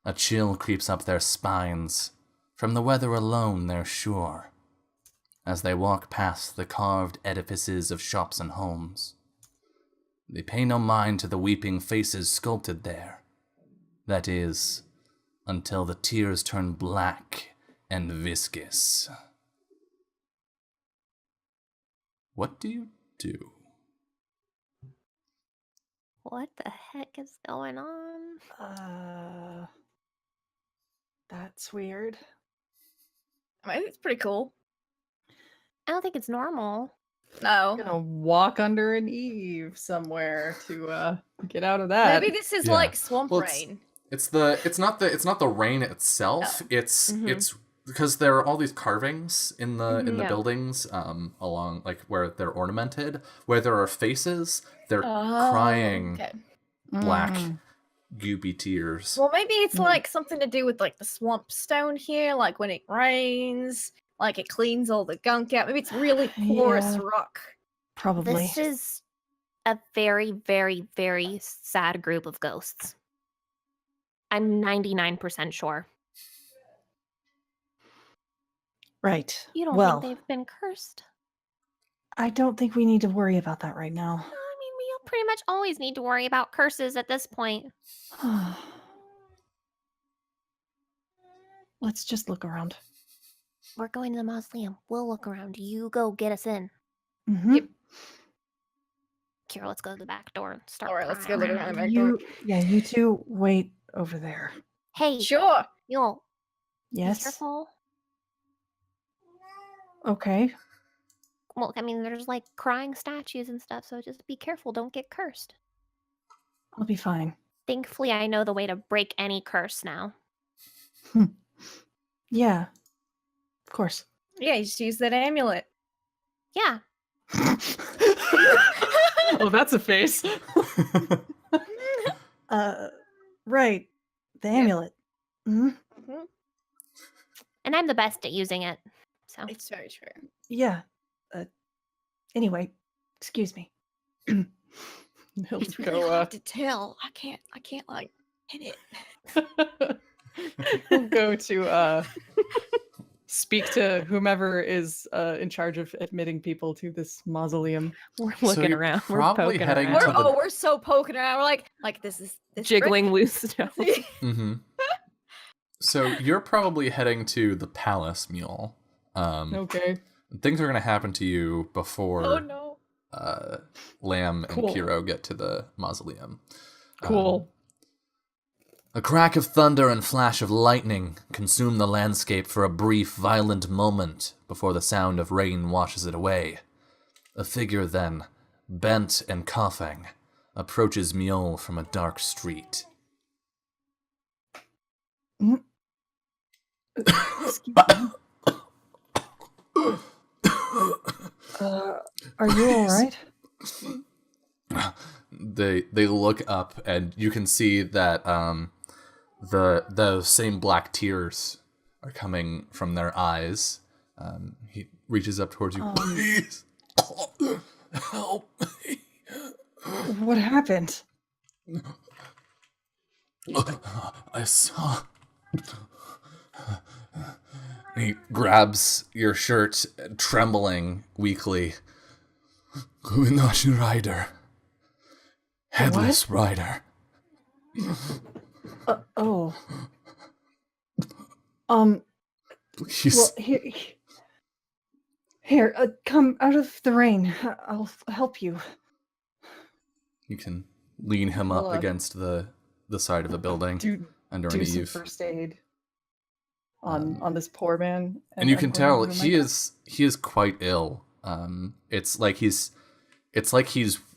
A chill creeps up their spines. From the weather alone, they're sure, as they walk past the carved edifices of shops and homes. They pay no mind to the weeping faces sculpted there. That is, until the tears turn black and viscous. What do you do? What the heck is going on? That's weird. I mean, it's pretty cool. I don't think it's normal. No, I'm gonna walk under an eave somewhere to get out of that. maybe this is Yeah. like swamp Well, rain. It's not the rain itself. Oh. It's Mhm. because there are all these carvings in the Yeah. buildings along like where they're ornamented, where there are faces. They're Oh, crying okay. black Mm. goopy tears. Well, maybe it's Mm. like something to do with like the swamp stone here. Like when it rains, like it cleans all the gunk out. Maybe it's really porous Yeah. rock. Probably. This is a very, very, very sad group of ghosts. I'm 99% sure. Right. You don't well, think they've been cursed? I don't think we need to worry about that right now. I mean, we pretty much always need to worry about curses at this point. Let's just look around. We're going to the mausoleum. We'll look around. You go get us in. Mm-hmm. Yep. Kira, let's go to the back door and start. All right, let's go prying look around. around the back door. You two wait over there. Hey, Sure. Mule, be Yes. careful. Okay. Well, I mean, there's like crying statues and stuff, so just be careful. Don't get cursed. I'll be fine. Thankfully, I know the way to break any curse now. Yeah. Of course. Yeah, you just use that amulet. Yeah. Oh, that's a face. Right. The amulet. Hmm. And I'm the best at using it. So It's very true. Yeah. Anyway, excuse me. He'll It's really go. hard to tell. I can't like hit it. He'll go to speak to whomever is in charge of admitting people to this mausoleum. We're So looking you're around. We're probably poking heading around. to the- We're so poking around. We're like this is Jiggling loose stuff. Mm-hmm. So you're probably heading to the palace, Mule. Okay. Things are going to happen to you before Oh no. Lamb and Cool. Kiro get to the mausoleum. Cool. A crack of thunder and flash of lightning consume the landscape for a brief, violent moment before the sound of rain washes it away. A figure then, bent and coughing, approaches Mule from a dark street. Excuse me. Are you all right? They look up and you can see that the same black tears are coming from their eyes. He reaches up towards you. Please help me. What happened? I saw. He grabs your shirt, trembling weakly. Kuminashi Rider. Headless Rider. Oh. Please. Well, here, come out of the rain. I'll help you. You can lean him up Well, against the side of the building Do underneath. some first aid on this poor man. And you can tell whoever he might- is quite ill. It's like he's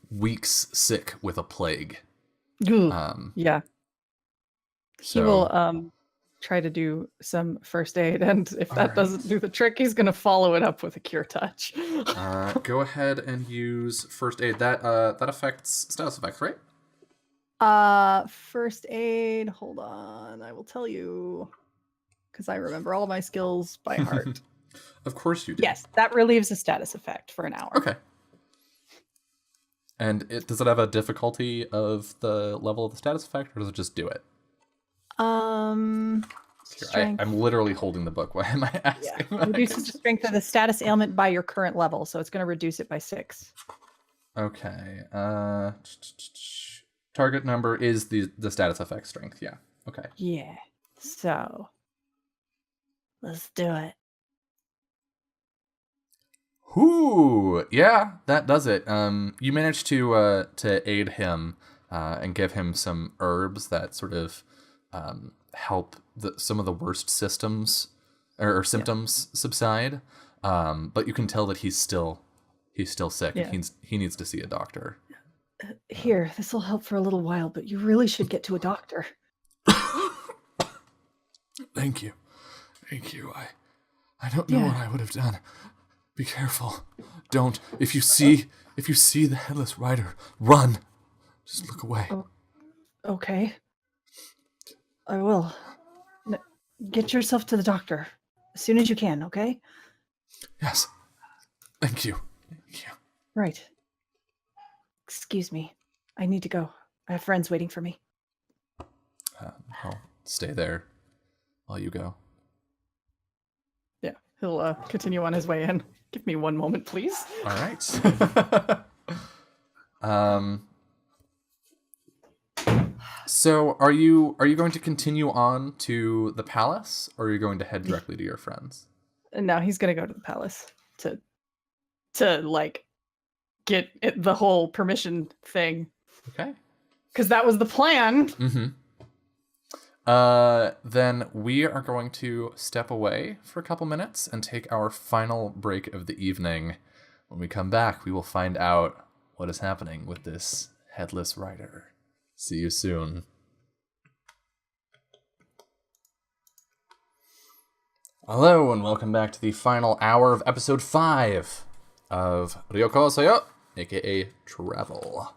weeks sick with a plague. Ugh. Yeah. He So will try to do some first aid, and if that Alright. doesn't do the trick, he's gonna follow it up with a cure touch. go ahead and use first aid. That affects status effects, right? First aid. Hold on, I will tell you, because I remember all my skills by heart. Of course you do. Yes, that relieves a status effect for an hour. Okay. And does it have a difficulty of the level of the status effect, or does it just do it? Here, Strength. I'm literally holding the book. Why am I asking? Yeah. Reduces the strength of the status ailment by your current level, so it's going to reduce it by 6. Okay. Target number is the status effect strength. Yeah. Okay. Yeah. So let's do it. Whoo! Yeah, that does it. You managed to aid him and give him some herbs that sort of help some of the worst symptoms subside. But you can tell that he's still sick. Yeah. And he needs to see a doctor. Here, this will help for a little while, but you really should get to a doctor. Thank you. I don't know Yeah. what I would have done. Be careful. Don't. If you see the headless rider, run. Just look away. Oh. Okay. I will. Get yourself to the doctor as soon as you can, okay? Yes. Thank you. Right. Excuse me. I need to go. I have friends waiting for me. I'll stay there while you go. Yeah, he'll continue on his way in. Give me one moment, please. All right. So are you going to continue on to the palace, or are you going to head directly to your friends? And now he's gonna go to the palace to like get the whole permission thing, Okay. because that was the plan. Mm-hmm. Then we are going to step away for a couple minutes and take our final break of the evening. When we come back, we will find out what is happening with this headless rider. See you soon. Hello, and welcome back to the final hour of episode 5 of Ryuutama, aka Travel.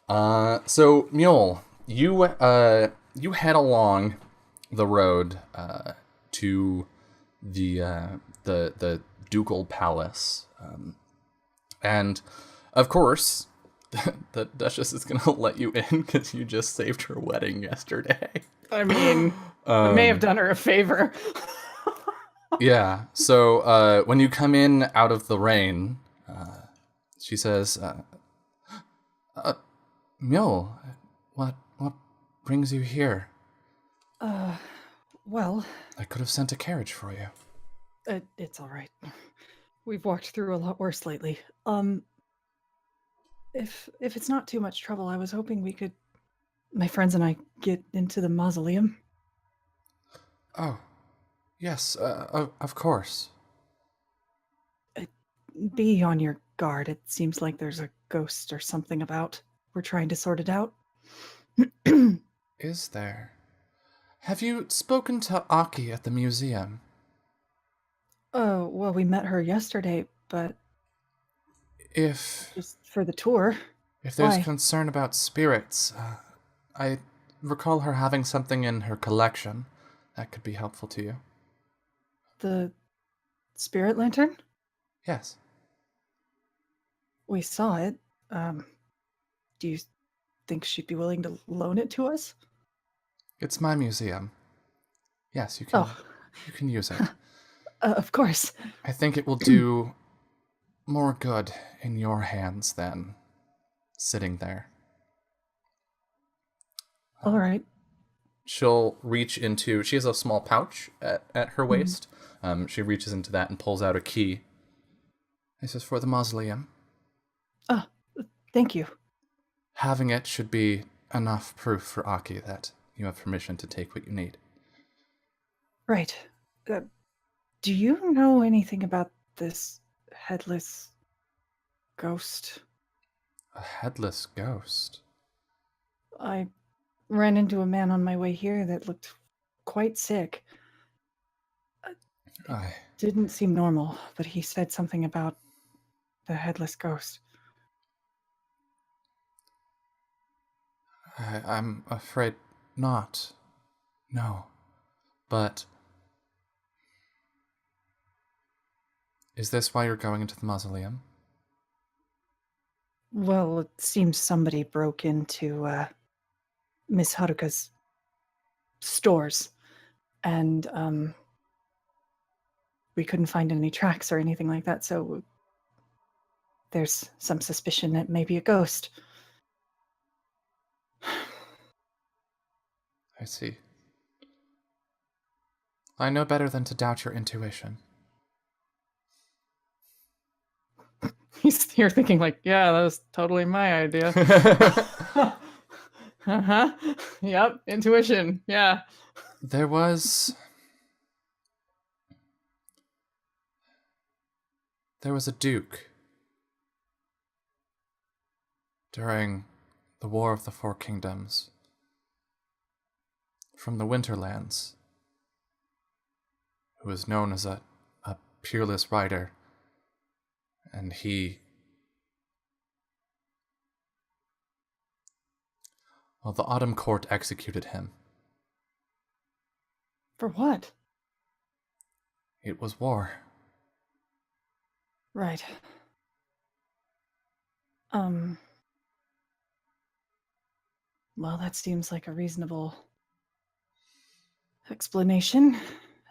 So Mule, you head along the road to the ducal palace, and of course, the Duchess is gonna let you in because you just saved her wedding yesterday. I mean, I may have done her a favor. Yeah. So when you come in out of the rain, she says, Mule, what brings you here? Well, I could have sent a carriage for you. it's all right. We've walked through a lot worse lately. If it's not too much trouble, I was hoping we could, my friends and I, get into the mausoleum. Oh, yes, of course. Be on your guard. It seems like there's a ghost or something about. We're trying to sort it out. Is there? Have you spoken to Aki at the museum? Oh, well, we met her yesterday, but If just for the tour. there's Why? concern about spirits, I recall her having something in her collection that could be helpful to you. The spirit lantern? Yes. We saw it. Do you think she'd be willing to loan it to us? It's my museum. Yes, you can. Oh. You can use it. Of course. I think it will do more good in your hands than sitting there. All right. She'll reach into. She has a small pouch at her waist. She reaches into that and pulls out a key. This is for the mausoleum. Oh, thank you. Having it should be enough proof for Aki that you have permission to take what you need. Right. Do you know anything about this headless ghost? A headless ghost? I ran into a man on my way here that looked quite sick. Didn't seem normal, but he said something about the headless ghost. I'm afraid not. No. But is this why you're going into the mausoleum? Well, it seems somebody broke into Miss Haruka's stores, and we couldn't find any tracks or anything like that, so there's some suspicion it may be a ghost. I see. I know better than to doubt your intuition. You're thinking like, yeah, that was totally my idea. Uh-huh. Yep, intuition. Yeah. There was a duke during the War of the Four Kingdoms from the Winterlands who was known as a peerless rider, and the Autumn Court executed him. For what? It was war. Right. Well, that seems like a reasonable explanation,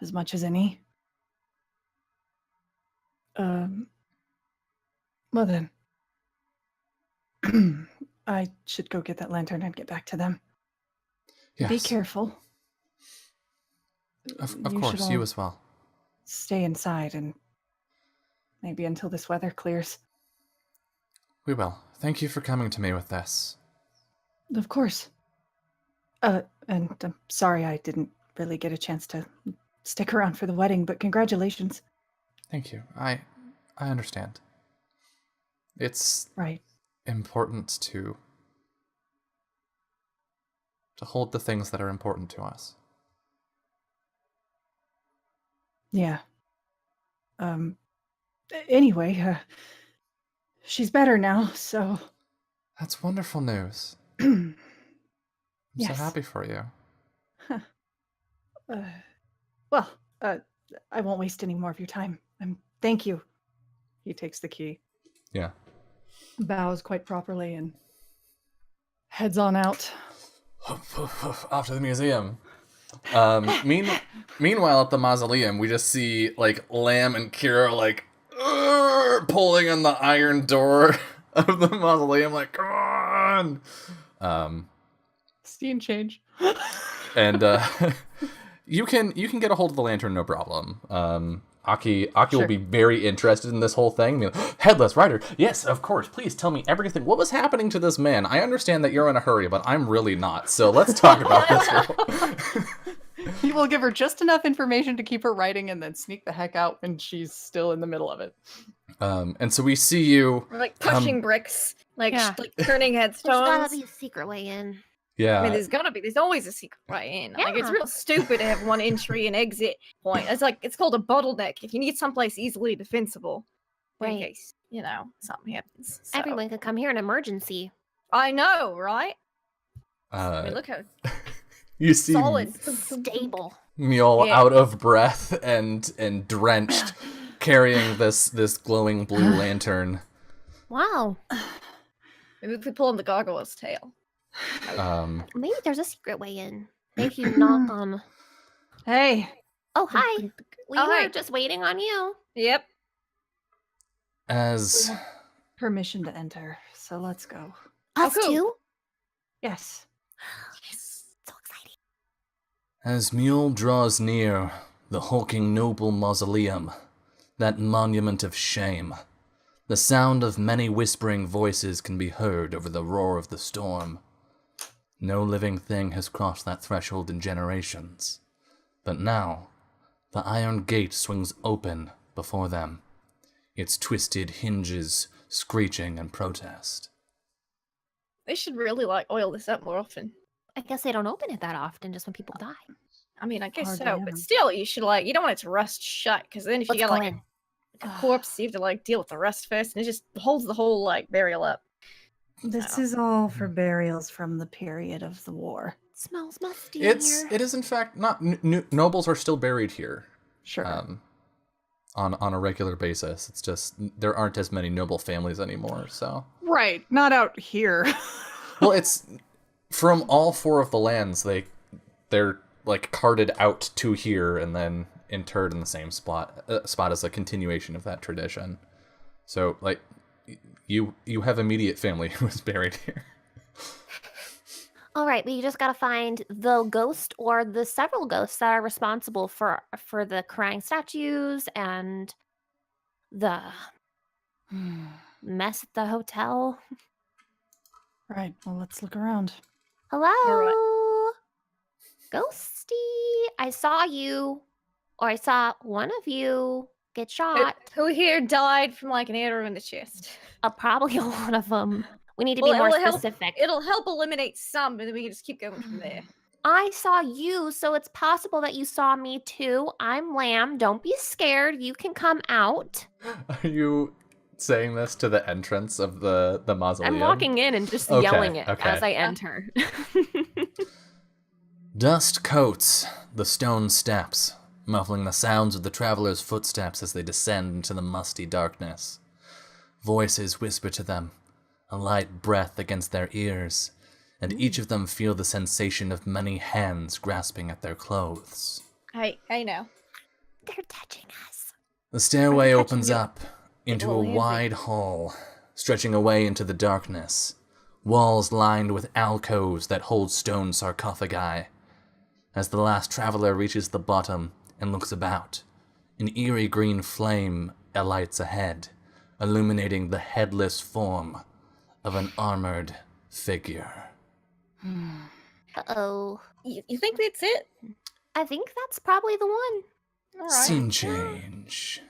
as much as any. Well then. I should go get that lantern and get back to them. Yes. Be careful. Of course, you as well. Stay inside and maybe until this weather clears. We will. Thank you for coming to me with this. Of course. And I'm sorry I didn't really get a chance to stick around for the wedding, but congratulations. Thank you. I understand. It's right. Important to hold the things that are important to us. Yeah. Anyway, she's better now, so... That's wonderful news. I'm so Yes. happy for you. Well, I won't waste any more of your time. Thank you. He takes the key, Yeah. bows quite properly, and heads on out. Off to the museum. Meanwhile, at the mausoleum, we just see like Lamb and Kira like pulling on the iron door of the mausoleum, like come on. Scene change. And you can get a hold of the lantern, no problem. Aki Sure. will be very interested in this whole thing. Be like, Headless Rider, yes, of course. Please tell me everything. What was happening to this man? I understand that you're in a hurry, but I'm really not. So let's talk about this. He will give her just enough information to keep her writing, and then sneak the heck out when she's still in the middle of it. And so we see you. We're like pushing bricks, like Yeah. like turning There's gotta headstones. be a secret way in. Yeah. I mean, there's always a secret way in. Like, it's Yeah. real stupid to have one entry and exit point. It's called a bottleneck. If you need someplace easily defensible, in Right. case, something happens. So. Everyone could come here in emergency. I know, right? I mean, look how you see solid. Stable. Mule Yeah. out of breath and drenched, carrying this glowing blue lantern. Wow. Maybe if we pull on the gargoyle's tail. Maybe there's a secret way in. Maybe if you knock on. Hey. Oh, hi. We Oh, were hi. just waiting on you. Yep. As Permission to enter, so let's go. Us cool. too? Yes. Yes. So exciting. As Mule draws near the hulking noble mausoleum, that monument of shame, the sound of many whispering voices can be heard over the roar of the storm. No living thing has crossed that threshold in generations. But now, the iron gate swings open before them, its twisted hinges screeching in protest. They should really oil this up more often. I guess they don't open it that often, just when people die. I mean, I guess Hardly so, ever. but still, you should you don't want it to rust shut, because then if Let's you go got in. a corpse, you have to deal with the rust first, and it just holds the whole burial up. This No. is all for burials from the period of the war. It smells musty in here. It is in fact not nobles are still buried here. Sure. On a regular basis. It's just there aren't as many noble families anymore, so. Right. Not out here. Well, it's from all four of the lands. They're like carted out to here and then interred in the same spot as a continuation of that tradition. So like you have immediate family who is buried here. All right, we just gotta find the ghost or the several ghosts that are responsible for the crying statues and the mess at the hotel. Right. Well, let's look around. Hello, Ghosty. I saw you, or I saw one of you get shot. Who here died from an arrow in the chest? Probably a lot of them. We need to be Well, more it'll help- specific. It'll help eliminate some, and then we can just keep going from there. I saw you, so it's possible that you saw me too. I'm Lamb. Don't be scared. You can come out. Are you saying this to the entrance of the mausoleum? I'm walking in and just Okay, yelling it okay. as I enter. Dust coats the stone steps, muffling the sounds of the travelers' footsteps as they descend into the musty darkness. Voices whisper to them, a light breath against their ears, and each of them feel the sensation of many hands grasping at their clothes. Hey now. They're touching us. The stairway touching opens you? up into a little handsy. wide hall, stretching away into the darkness, walls lined with alcoves that hold stone sarcophagi. As the last traveler reaches the bottom and looks about, an eerie green flame alights ahead, illuminating the headless form of an armored figure. Uh-oh. You think that's it? I think that's probably the one. All right. Scene change.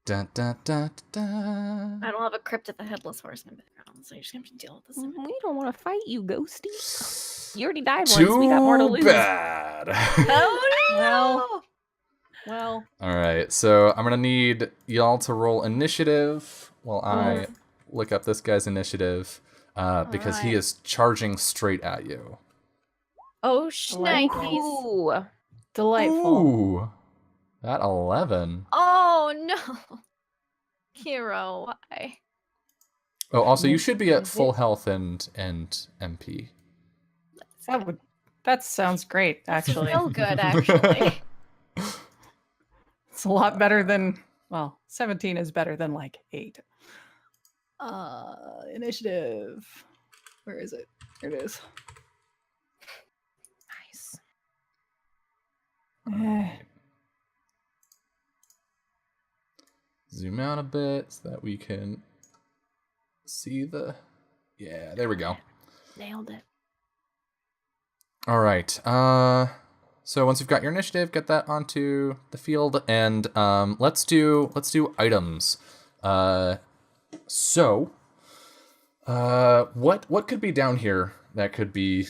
Da, da, da, da. I don't have a crypt of the headless horseman background, so you're just gonna have to deal with this. We don't want to fight you, Ghosty. You already died once. We got more to Too lose. bad. Oh Well, All right, so I'm gonna need y'all to roll initiative while I look up this guy's initiative because he Alright. is charging straight at you. Oh, Delightful. shnikes. Ooh. Delightful. Ooh, that 11. Oh, no. Hero, why? Oh, also, you should be at full health and MP. That sounds great, actually. So good, actually. It's a lot better than, well, 17 is better than like 8. Initiative. Where is it? Here it is. Nice. Zoom out a bit so that we can see the... Yeah, there we go. Nailed it. All right. So once you've got your initiative, get that onto the field, and let's do items. So, what could be down here that could be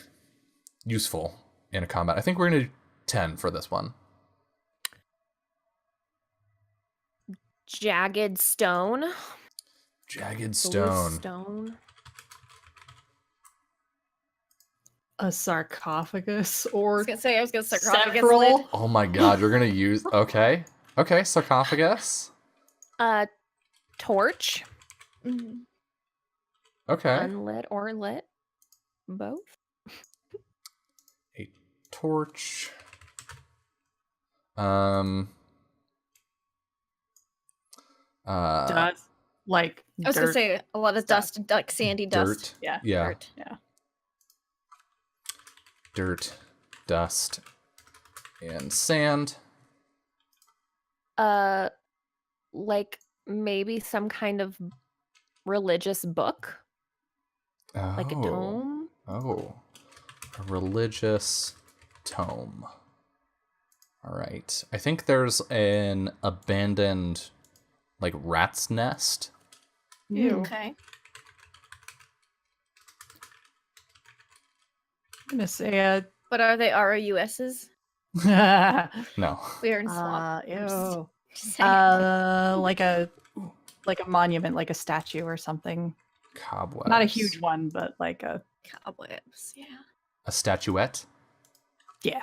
useful in a combat? I think we're gonna do 10 for this one. Jagged stone. Jagged Blue stone. stone. A sarcophagus I or was gonna sarcophagus several. lid. Oh my god, you're gonna use... Okay, sarcophagus. Torch. Mhm. Okay. Unlit or lit. Both. A torch. Dust, like I was gonna dirt. say a lot of dust, like sandy dust. Dirt. Yeah. Dirt. Yeah. Dirt, dust, and sand. Like maybe some kind of religious book, like a tome. Oh, a religious tome. All right. I think there's an abandoned, like, rat's nest. Ew. Okay. I'm gonna say But are they ROUSs? No. We are in swamp. ew. Just saying. Like a monument, like a statue or something. Cobwebs. Not a huge one, but like a Cobwebs. Yeah. A statuette. yeah.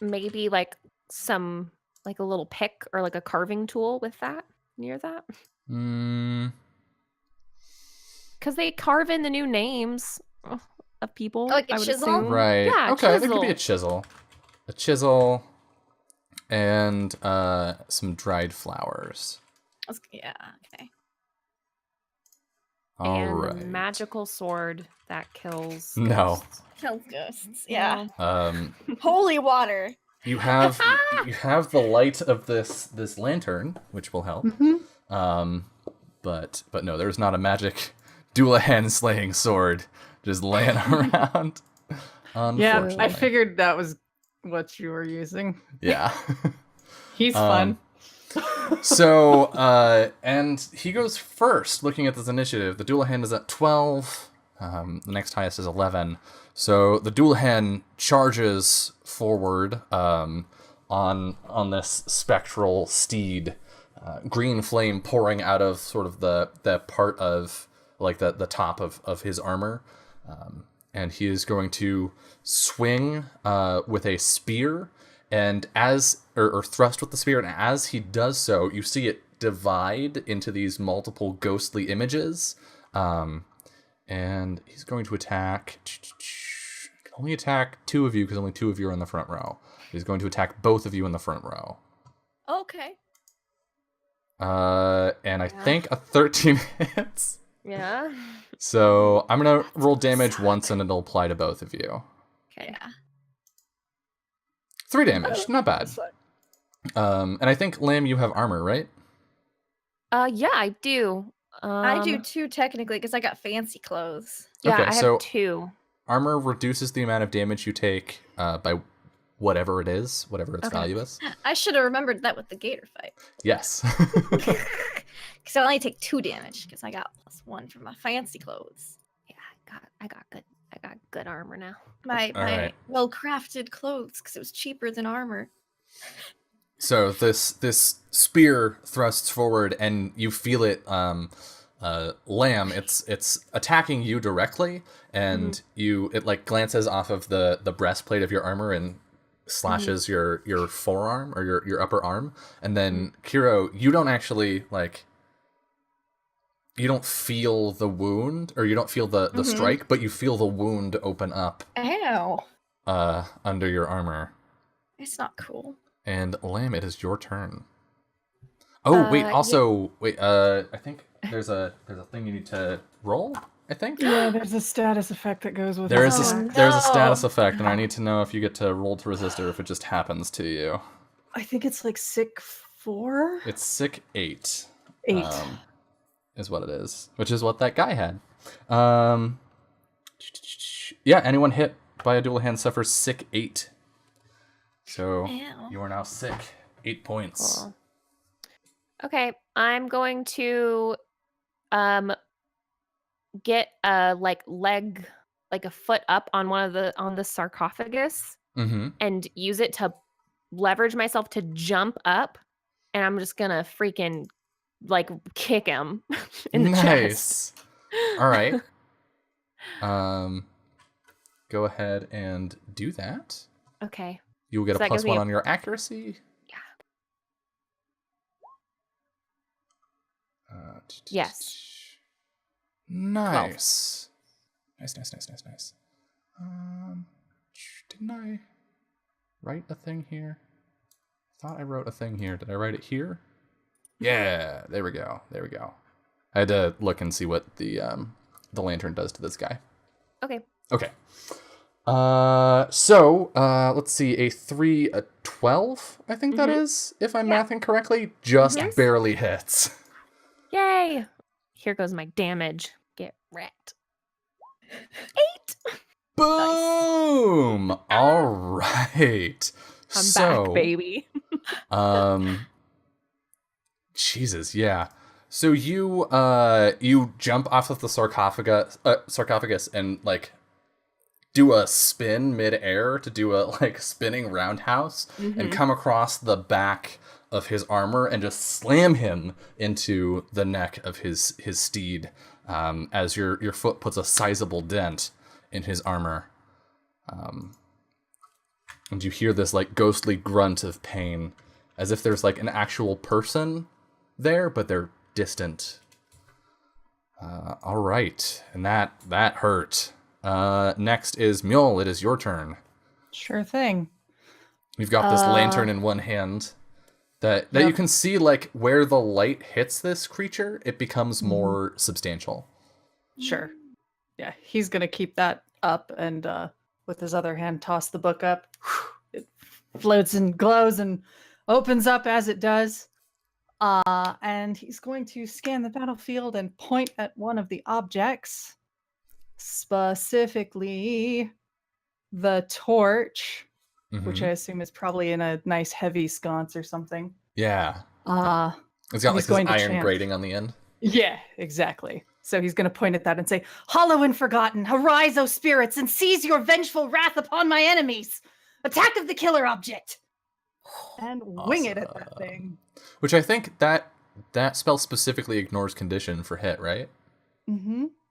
Maybe like some like a little pick or like a carving tool with that near that. Mm, Because they carve in the new names of people. Like a I would chisel? assume. right. Yeah, Okay, there could be a chisel. chisel. A chisel and some dried flowers. Yeah. Okay. All And right. a magical sword that kills. No. ghosts. Kills ghosts. Yeah. Um, Holy water. you have the light of this lantern, which will help. Mm-hmm. But no, there's not a magic Doulahan slaying sword just laying around. Yeah, I Unfortunately. figured that was what you were using. Yeah. He's fun. So, and he goes first, looking at this initiative. The Doulahan is at 12. The next highest is 11. So the Doulahan charges forward on this spectral steed, green flame pouring out of sort of the part of, like, the top of his armor. And he is going to swing with a spear, and or thrust with the spear, and as he does so, you see it divide into these multiple ghostly images. And he's going to attack. Can only attack 2 of you because only 2 of you are in the front row. He's going to attack both of you in the front row. Okay. And I think a 13 hits. Yeah. So I'm gonna roll damage once, and it'll apply to both of you. Okay. Yeah. 3 damage, not bad. And I think, Lamb, you have armor, right? Yeah, I do. I do too, technically, because I got fancy clothes. Yeah, Okay, I have so 2. armor reduces the amount of damage you take by whatever it is, whatever its Okay. value is. I should have remembered that with the gator fight. Yes. Because I only take 2 damage because I got +1 from my fancy clothes. Yeah, I got good armor now. My All right. well-crafted clothes, because it was cheaper than armor. So this spear thrusts forward, and you feel it, Lamb. It's attacking you directly, and it like glances off of the breastplate of your armor and slashes your forearm or your upper arm, and then Kiro, you don't actually like. You don't feel the wound, or you don't feel the strike, but you feel the wound open up. Ow. Under your armor. It's not cool. And Lamb, it is your turn. Oh, wait, also, I think there's a thing you need to roll, I think? Yeah, there's a status effect that goes with it. There's a status effect, and I need to know if you get to roll to resist or if it just happens to you. I think it's like sick 4? It's sick 8. 8. Is what it is, which is what that guy had. Yeah, anyone hit by a dual hand suffers sick 8. So you are now sick 8 points. Cool. Okay, I'm going to get a leg, like a foot up on on the sarcophagus, and use it to leverage myself to jump up, and I'm just gonna freaking like kick him in the chest. All right. Go ahead and do that. Okay. You will get a +1 on your accuracy. Yeah. Yes. Nice. 12. Nice. Didn't I write a thing here? I thought I wrote a thing here. Did I write it here? Yeah, there we go. I had to look and see what the lantern does to this guy. Okay. So let's see, a 3, a 12, I think that is, if I'm mathing correctly, just barely hits. Yay! Here goes my damage. Get wrecked. 8! Boom! Nice. All right. I'm back, baby. Jesus, yeah. So you jump off of the sarcophagus and like do a spin mid-air to do a like spinning roundhouse and come across the back of his armor and just slam him into the neck of his steed, as your foot puts a sizable dent in his armor. And you hear this like ghostly grunt of pain, as if there's like an actual person there, but they're distant. All right, and that hurt. Next is Mule. It is your turn. Sure thing. You've got this lantern in one hand that you can see like where the light hits this creature, it becomes more substantial. Sure. Yeah, he's gonna keep that up and with his other hand toss the book up. It floats and glows and opens up as it does. And he's going to scan the battlefield and point at one of the objects, specifically the torch, which I assume is probably in a nice heavy sconce or something. Yeah. It's got like this iron grating on the end. Yeah, exactly. So he's going to point at that and say, "Hollow and forgotten, arise, O spirits, and seize your vengeful wrath upon my enemies. Attack of the killer object." And wing it at that thing. Which I think that spell specifically ignores condition for hit, right?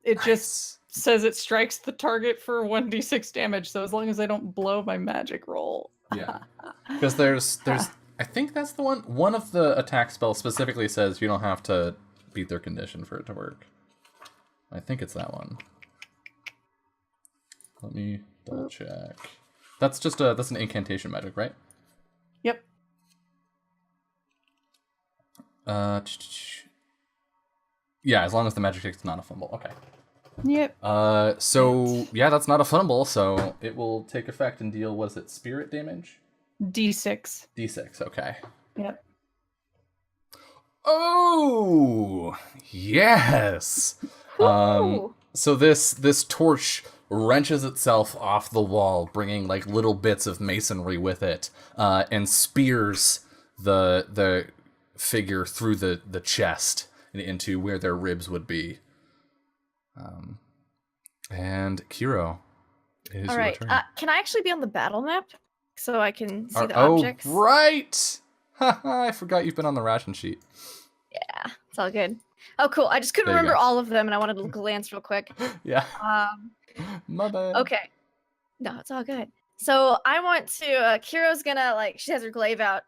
It just says it strikes the target for 1d6 damage, so as long as I don't blow my magic roll. Yeah. Because there's I think that's the one. One of the attack spells specifically says you don't have to beat their condition for it to work. I think it's that one. Let me double check. That's just that's an incantation magic, right? Yep. Yeah, as long as the magic is not a fumble. Okay. Yep. So yeah, that's not a fumble, so it will take effect and deal, what is it, spirit damage? D6. D6, okay. Yep. Oh yes. So this torch wrenches itself off the wall, bringing like little bits of masonry with it, and spears the figure through the chest and into where their ribs would be. And Kiro, it is your turn. Can I actually be on the battle map so I can see the objects? Oh, right. I forgot you've been on the ration sheet. Yeah, it's all good. Oh, cool. I just couldn't There you remember go. all of them, and I wanted to glance real quick. Yeah. My bad. Okay. No, it's all good. So I want to. Kiro's gonna she has her glaive out,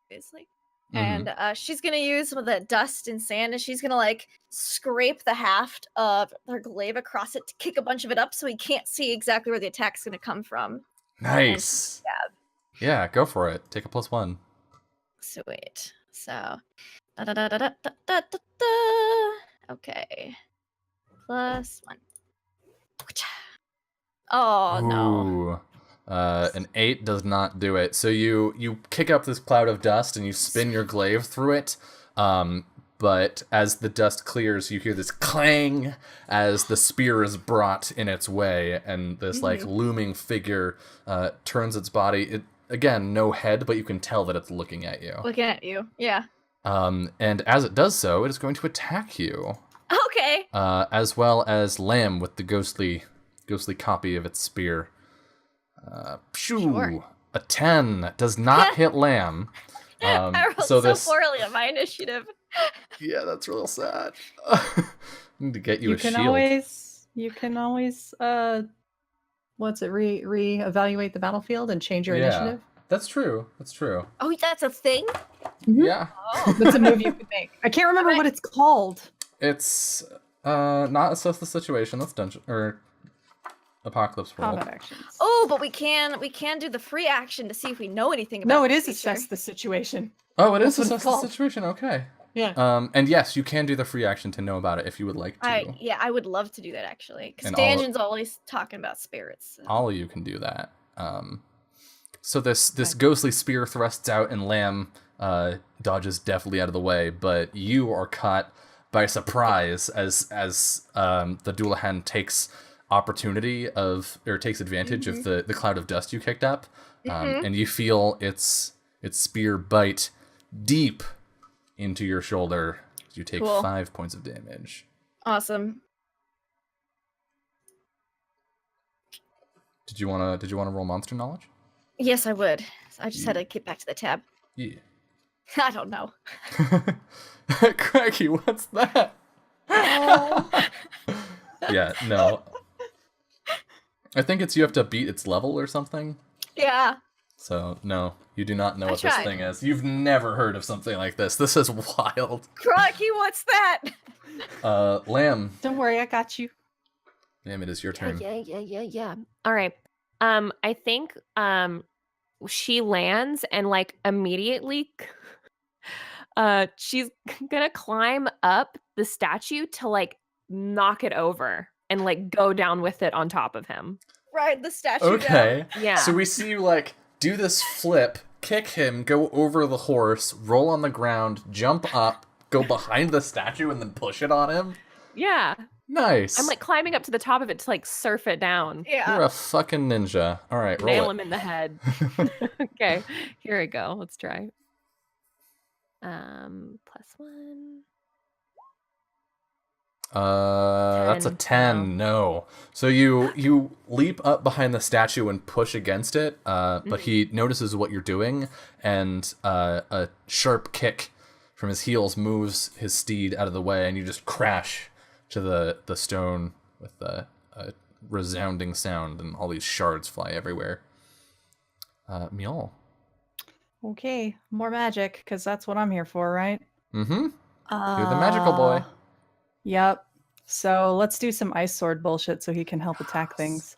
obviously, and she's gonna use some of the dust and sand, and she's gonna scrape the haft of her glaive across it to kick a bunch of it up, so he can't see exactly where the attack's gonna come from. Nice. Yeah, go for it. Take a +1. Sweet. So, okay, +1. Oh no. Ooh. An 8 does not do it. So you kick up this cloud of dust and you spin your glaive through it. But as the dust clears, you hear this clang as the spear is brought in its way, and this looming figure turns its body. Again, no head, but you can tell that it's looking at you. Looking at you, yeah. And as it does so, it is going to attack you. Okay. As well as Lamb with the ghostly copy of its spear. Sure. A 10 does not hit Lamb. I rolled so poorly on my initiative. Yeah, that's real sad. Need to get you a shield. You can always re-evaluate the battlefield and change your initiative. That's true. Oh, that's a thing? Mm-hmm. Yeah. Oh, that's a move you could make. I can't remember what it's called. It's not assess the situation. That's dungeon or apocalypse roll. Combat actions. Oh, but we can do the free action to see if we know anything about. No, it is assess the situation. Oh, it is assess the situation. Okay. Yeah. And yes, you can do the free action to know about it if you would like to. I would love to do that actually, because Stangen's always talking about spirits. So. All of you can do that. So this ghostly spear thrusts out, and Lamb dodges deftly out of the way, but you are caught by surprise as the Doulahan takes advantage of the cloud of dust you kicked up, and you feel its spear bite deep into your shoulder. You take 5 points of damage. Awesome. Did you wanna roll monster knowledge? Yes, I would. I just had to get back to the tab. Yeah. I don't know. Craggy, what's that? Yeah, no. I think you have to beat its level or something. Yeah. So, no, you do not know what this thing is. You've never heard of something like this. This is wild. Craggy, what's that? Lamb. Don't worry, I got you. Lamb, it is your turn. Yeah. All right. I think she lands and immediately she's gonna climb up the statue to knock it over and go down with it on top of him. Ride the statue down. Yeah. So we see you do this flip, kick him, go over the horse, roll on the ground, jump up, go behind the statue, and then push it on him. Yeah. Nice. I'm climbing up to the top of it to surf it down. Yeah. You're a fucking ninja. All right, roll Nail it. him in the head. Okay, here we go. Let's try. +1. That's a 10. No. So you leap up behind the statue and push against it, but he notices what you're doing, and a sharp kick from his heels moves his steed out of the way, and you just crash to the stone with a resounding sound, and all these shards fly everywhere. Mjol. Okay, more magic, because that's what I'm here for, right? Mm-hmm. You're the magical boy. Yep. So let's do some ice sword bullshit so he can help attack things.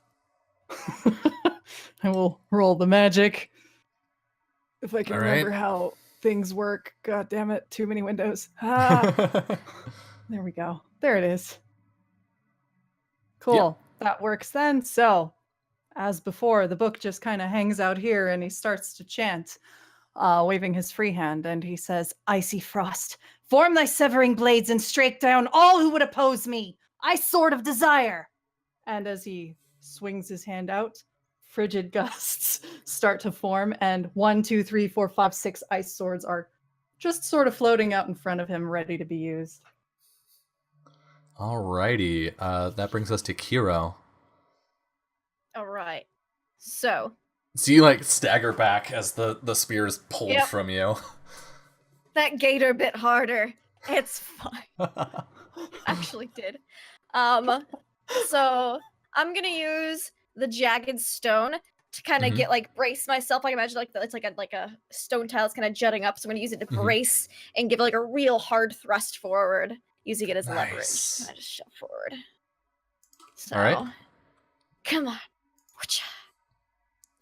I will roll the magic. If I can remember how things work. God damn it, too many windows. There we go. There it is. Cool. Yep. That works then. So, as before, the book just kind of hangs out here and he starts to chant, waving his free hand, and he says, "Icy frost, form thy severing blades and strike down all who would oppose me. Ice sword of desire." And as he swings his hand out, frigid gusts start to form, and 1, 2, 3, 4, 5, 6 ice swords are just sort of floating out in front of him, ready to be used. Alrighty. That brings us to Kiro. All right. So, So you like stagger back as the spear is pulled Yep. from you. That gator bit harder. It's fine. Actually did. So I'm gonna use the jagged stone to kind of Mhm. get like brace myself. Like imagine like it's like a stone tile that's kind of jutting up. So I'm gonna use it to Mhm. brace and give like a real hard thrust forward, using it as leverage. Nice. And I just shove forward. So, All right. come on. Whatcha?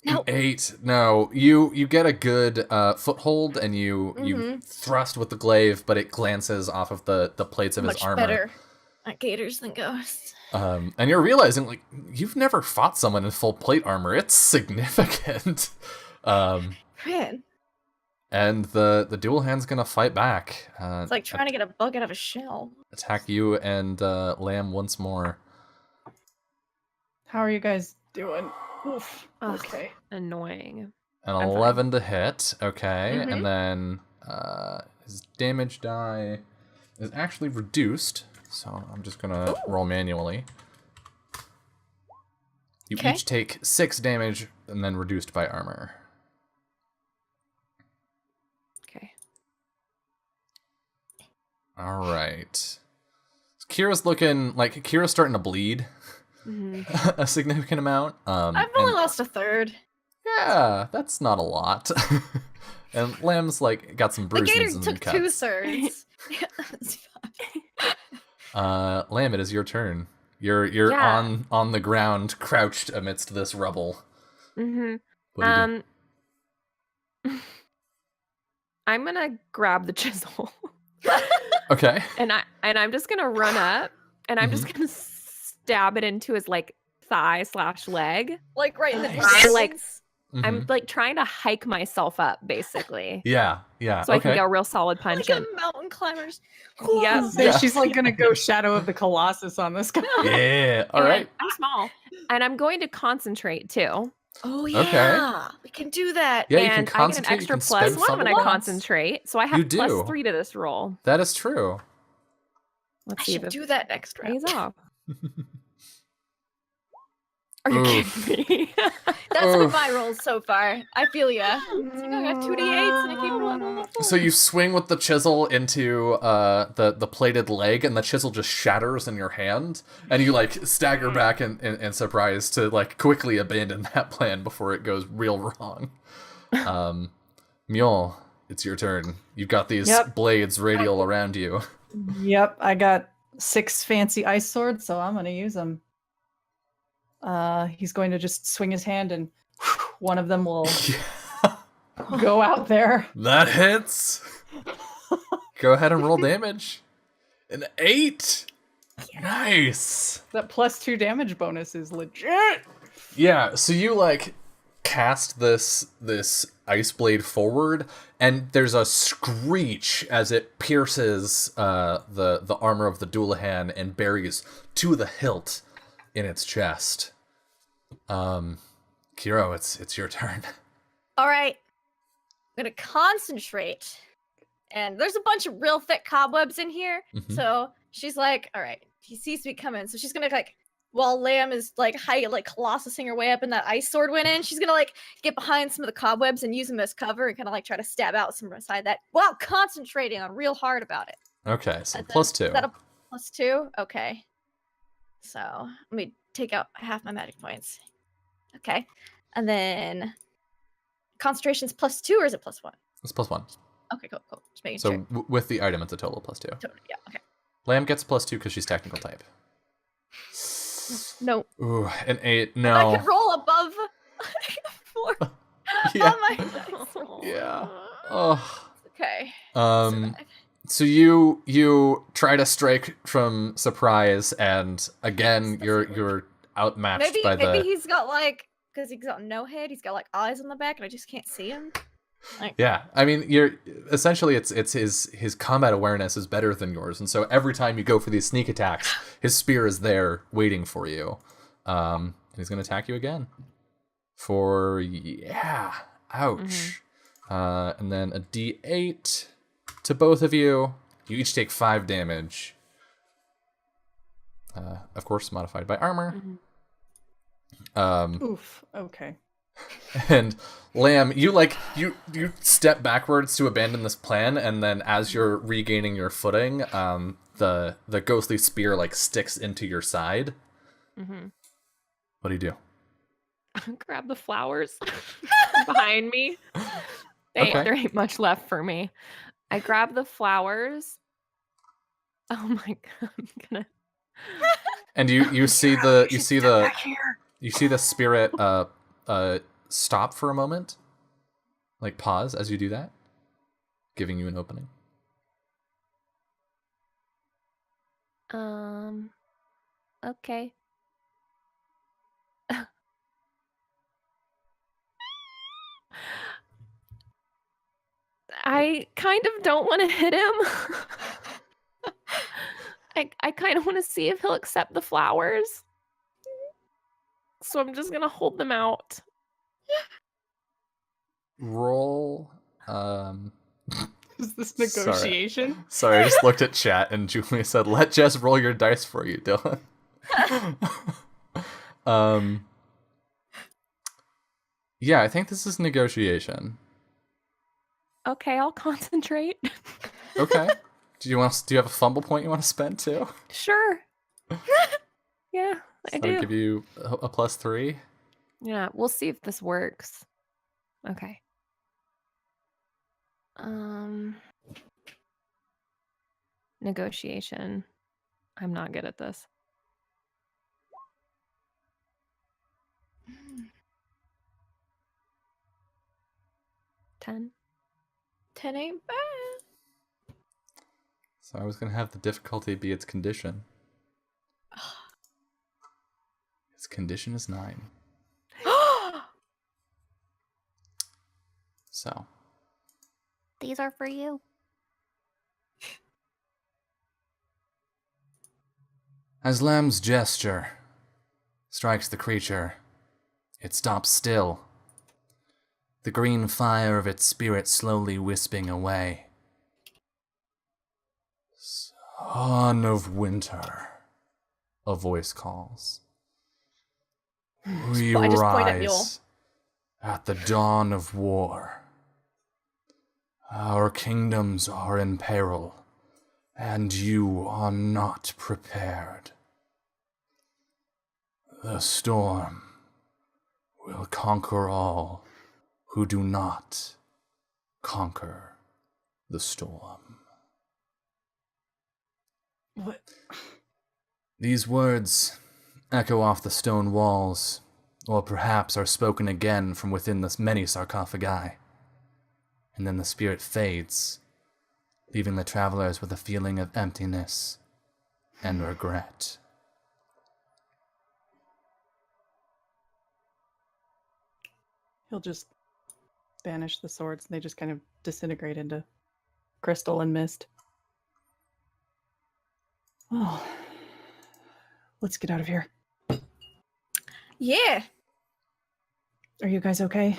An No. 8. No, you get a good foothold, and you Mhm. thrust with the glaive, but it glances off of the plates of his Much armor. better at gators than ghosts. And you're realizing, like, you've never fought someone in full plate armor. It's significant. Man, And the dual hand's gonna fight back. it's like trying to get a bug out of a shell. Attack you and Lamb once more. How are you guys doing? Oof. Ugh. Okay. Annoying. An I'm fine. 11 to hit. Okay, Mhm. and then his damage die is actually reduced. So I'm just gonna roll manually. You Okay. each take 6 damage and then reduced by armor. Okay. All right. Kira's looking like Kira's starting to bleed hmm a significant amount. I've only and- lost a third. Yeah, that's not a lot. And Lamb's like got some The bruises gator and took cuts. 2/3. Yeah, that's fine. Lamb, it is your turn. You're Yeah. on the ground, crouched amidst this rubble. hmm What do you do? I'm gonna grab the chisel Okay. and I'm just gonna run up and I'm just gonna stab it into his like thigh/leg. Like right in the Nice. I'm like veins. I'm like trying to hike myself up basically. Yeah. So I can get a real solid punch Like in. a mountain climbers. Yep. So she's like gonna go Shadow of the Colossus on this guy. Yeah. All And right. I'm small. And I'm going to concentrate too. Oh Okay. yeah, we can do that. Yeah, you can and I get an concentrate, you extra can plus spend one when I fumble points. concentrate. So I You have do. +3 to this roll. That is true. Let's I see if should it do that next round. pays off. Are you kidding me? That's Oof. been my rolls so far. I feel ya. I think I got 2d8s and I keep rolling on the floor. So you swing with the chisel into the plated leg, and the chisel just shatters in your hand, and you like stagger back in surprise to like quickly abandon that plan before it goes real wrong. Mule, it's your turn. You've got these Yep. blades radial around you. Yep, I got 6 fancy ice swords, so I'm gonna use them. He's going to just swing his hand, and one of them will go out there. That hits. Go ahead and roll damage. An 8. Nice. That +2 damage bonus is legit. Yeah, so you like cast this ice blade forward, and there's a screech as it pierces the armor of the Doulahan and buries to the hilt in its chest. Kiro, it's your turn. All right. I'm going to concentrate. And there's a bunch of real thick cobwebs in here. Mhm. So she's like, all right, he sees me coming. So she's going to like, while Lamb is like colossusing her way up and that ice sword went in, she's going to like get behind some of the cobwebs and use them as cover and kind of like try to stab out some side that while concentrating on real hard about it. Okay, so And then- +2. Is that a +2? Okay. So let me take out half my magic points. Okay. And then concentration's +2 or is it +1? It's +1. Okay, cool. Just making So sure. with the item, it's a total +2. Totally, yeah, okay. Lamb gets +2 because she's technical type. No. Ooh, an 8. I No. could roll above 4 Yeah. on my dice. Yeah. Oh. Okay. Um. survive. So you try to strike from surprise, and again you're outmatched Maybe by the. he's got like, because he's got no head, he's got like eyes on the back and I just can't see him. Like, Yeah, I mean, you're essentially it's his combat awareness is better than yours, and so every time you go for these sneak attacks, his spear is there waiting for you. And he's gonna attack you again. Ouch. And then a D8 to both of you. You each take 5 damage. Of course, modified by armor. Oof. Okay. And Lamb, you step backwards to abandon this plan, and then as you're regaining your footing, the ghostly spear like sticks into your side. Mm-hmm. What do you do? Grab the flowers behind me. There ain't much left for me. I grab the flowers. Oh my god, I'm gonna. And you see the spirit stop for a moment, like pause as you do that, giving you an opening. Okay. I kind of don't want to hit him. I kind of want to see if he'll accept the flowers. So I'm just going to hold them out. Roll. Is this negotiation? Sorry, I just looked at chat and Julia said, "Let Jess roll your dice for you, Dylan." Yeah, I think this is negotiation. Okay, I'll concentrate. Okay. Do you have a fumble point you want to spend too? Sure. Yeah, I do. I'll give you a +3. Yeah, we'll see if this works. Okay. Negotiation. I'm not good at this. 10. 10 ain't bad. So I was going to have the difficulty be its condition. Its condition is 9. So. These are for you. As Lamb's gesture strikes the creature, it stops still. The green fire of its spirit slowly wisping away. Son of Winter, a voice calls. We I just point at rise at the dawn of war. Our kingdoms are in peril, and you are not prepared. The storm will conquer all who do not conquer the storm. What? These words echo off the stone walls, or perhaps are spoken again from within the many sarcophagi. And then the spirit fades, leaving the travelers with a feeling of emptiness and regret. He'll just banish the swords, and they just kind of disintegrate into crystal and mist. Oh, let's get out of here. Yeah. Are you guys okay?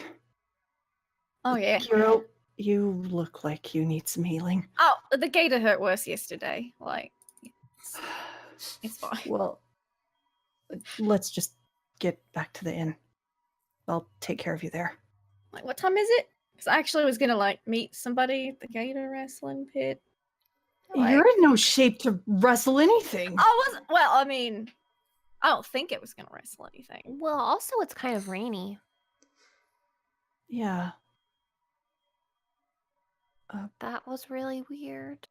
Oh, yeah. Hero, you look like you need some healing. Oh, the gator hurt worse yesterday. Like, it's fine. Well, let's just get back to the inn. I'll take care of you there. Like, what time is it? Because I actually was going to, like, meet somebody at the gator wrestling pit. Like, you're in no shape to wrestle anything. Well, I mean, I don't think it was going to wrestle anything. Well, also it's kind of rainy. Yeah. That was really weird.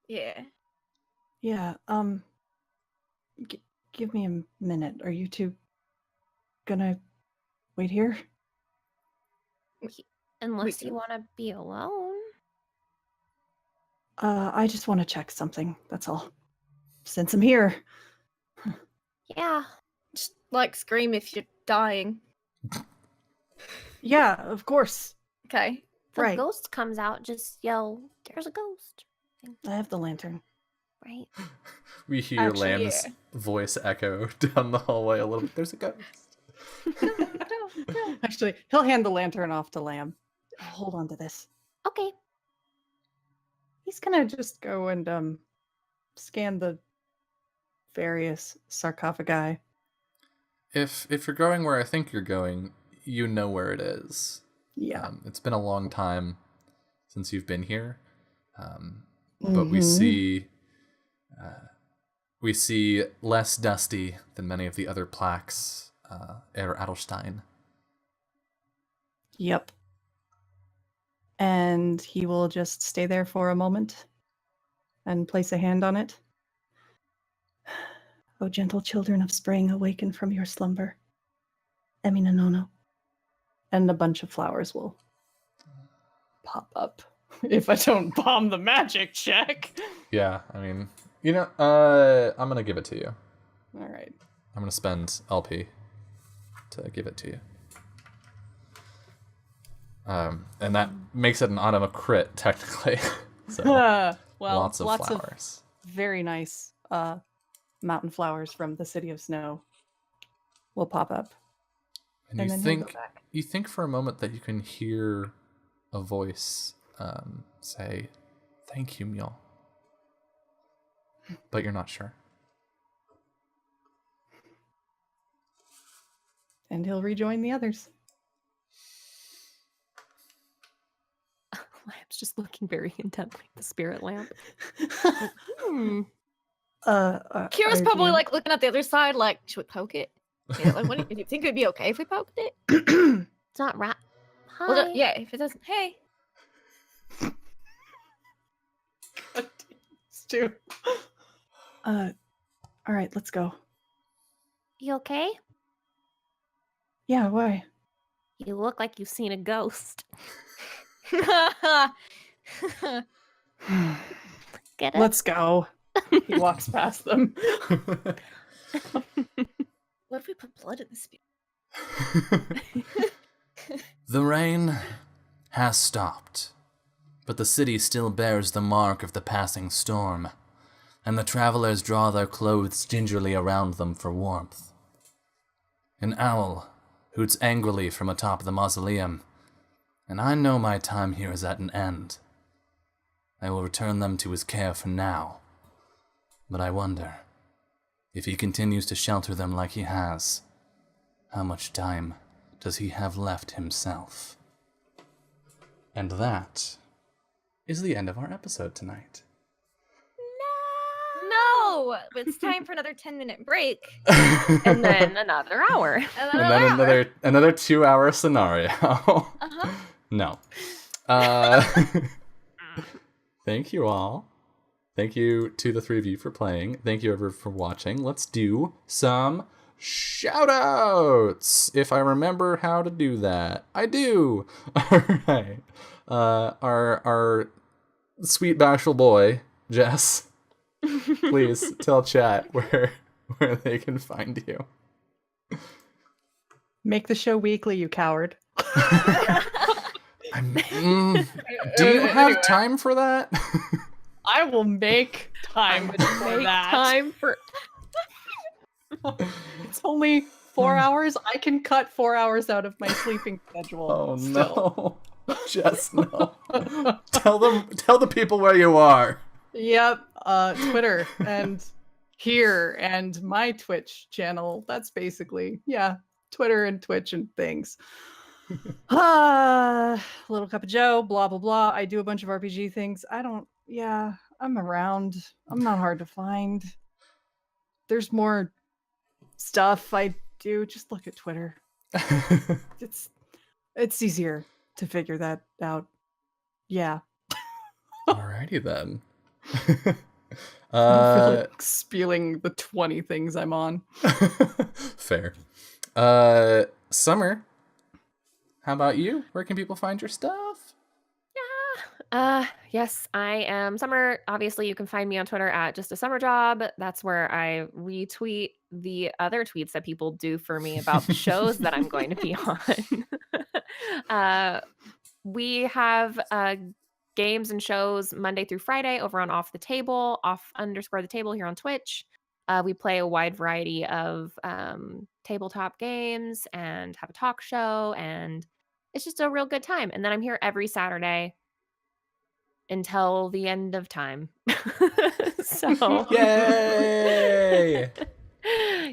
Yeah. Yeah, give me a minute. Are you two gonna wait here? Unless you want to be alone. I just want to check something, that's all. Since I'm here. Yeah. Just, like, scream if you're dying. Yeah, of course. Okay. If a Right. ghost comes out, just yell, "There's a ghost." I have the lantern. Right? We hear Actually, Lamb's voice echo down the hallway a little bit. There's a ghost. No. Actually, he'll hand the lantern off to Lamb. Hold on to this. Okay. He's gonna just go and scan the various sarcophagi. If you're going where I think you're going, you know where it is. Yeah. It's been a long time since you've been here, but we see less dusty than many of the other plaques Adelstein. Yep. And he will just stay there for a moment and place a hand on it. O gentle children of spring, awaken from your slumber. Emina Nono. And a bunch of flowers will pop up if I don't bomb the magic check. Yeah, I mean, I'm going to give it to you. All right. I'm going to spend LP to give it to you. And that makes it an auto crit, technically. So, well, lots of flowers. Of very nice mountain flowers from the City of Snow will pop up. And you think for a moment that you can hear a voice say, "Thank you, Mule," but you're not sure. And he'll rejoin the others. Lamp's just looking very intently at the spirit lamp. Kira's probably like looking at the other side, like, should we poke it? Yeah, like, do you think it'd be okay if we poked it? It's not right. Hi. Well, yeah, if it doesn't, hey. Stu. All right, let's go. You okay? Yeah, why? You look like you've seen a ghost. Get it? Let's go. He walks past them. What if we put blood in the spirit? The rain has stopped, but the city still bears the mark of the passing storm, and the travelers draw their clothes gingerly around them for warmth. An owl hoots angrily from atop the mausoleum, and I know my time here is at an end. I will return them to his care for now, but I wonder, if he continues to shelter them like he has, how much time does he have left himself? And that is the end of our episode tonight. No! It's time for another 10-minute break. And then another hour. And then another 2-hour scenario. Uh-huh. No. Thank you all. Thank you to the three of you for playing. Thank you everyone for watching. Let's do some shoutouts. If I remember how to do that. I do. All right. Our sweet bashful boy, Jess, please tell chat where they can find you. Make the show weekly, you coward. Do you have time for that? I will make time for that. Time for It's only 4 hours. I can cut 4 hours out of my sleeping schedule. Oh still. no. Just no. Tell the people where you are. Yep. Twitter and here and my Twitch channel. That's basically, Twitter and Twitch and things. Little Cup of Joe, blah blah blah. I do a bunch of RPG things. I'm around. I'm not hard to find. There's more stuff I do. Just look at Twitter. It's easier to figure that out. Yeah. Alrighty then. I feel like spewing the 20 things I'm on. Fair. Summer, how about you? Where can people find your stuff? Yes, I am Summer. Obviously, you can find me on Twitter at Just a Summer Job. That's where I retweet the other tweets that people do for me about the shows that I'm going to be on. We have games and shows Monday through Friday over on Off the Table, _the table here on Twitch. We play a wide variety of tabletop games and have a talk show, and it's just a real good time. And then I'm here every Saturday until the end of time. So Yay!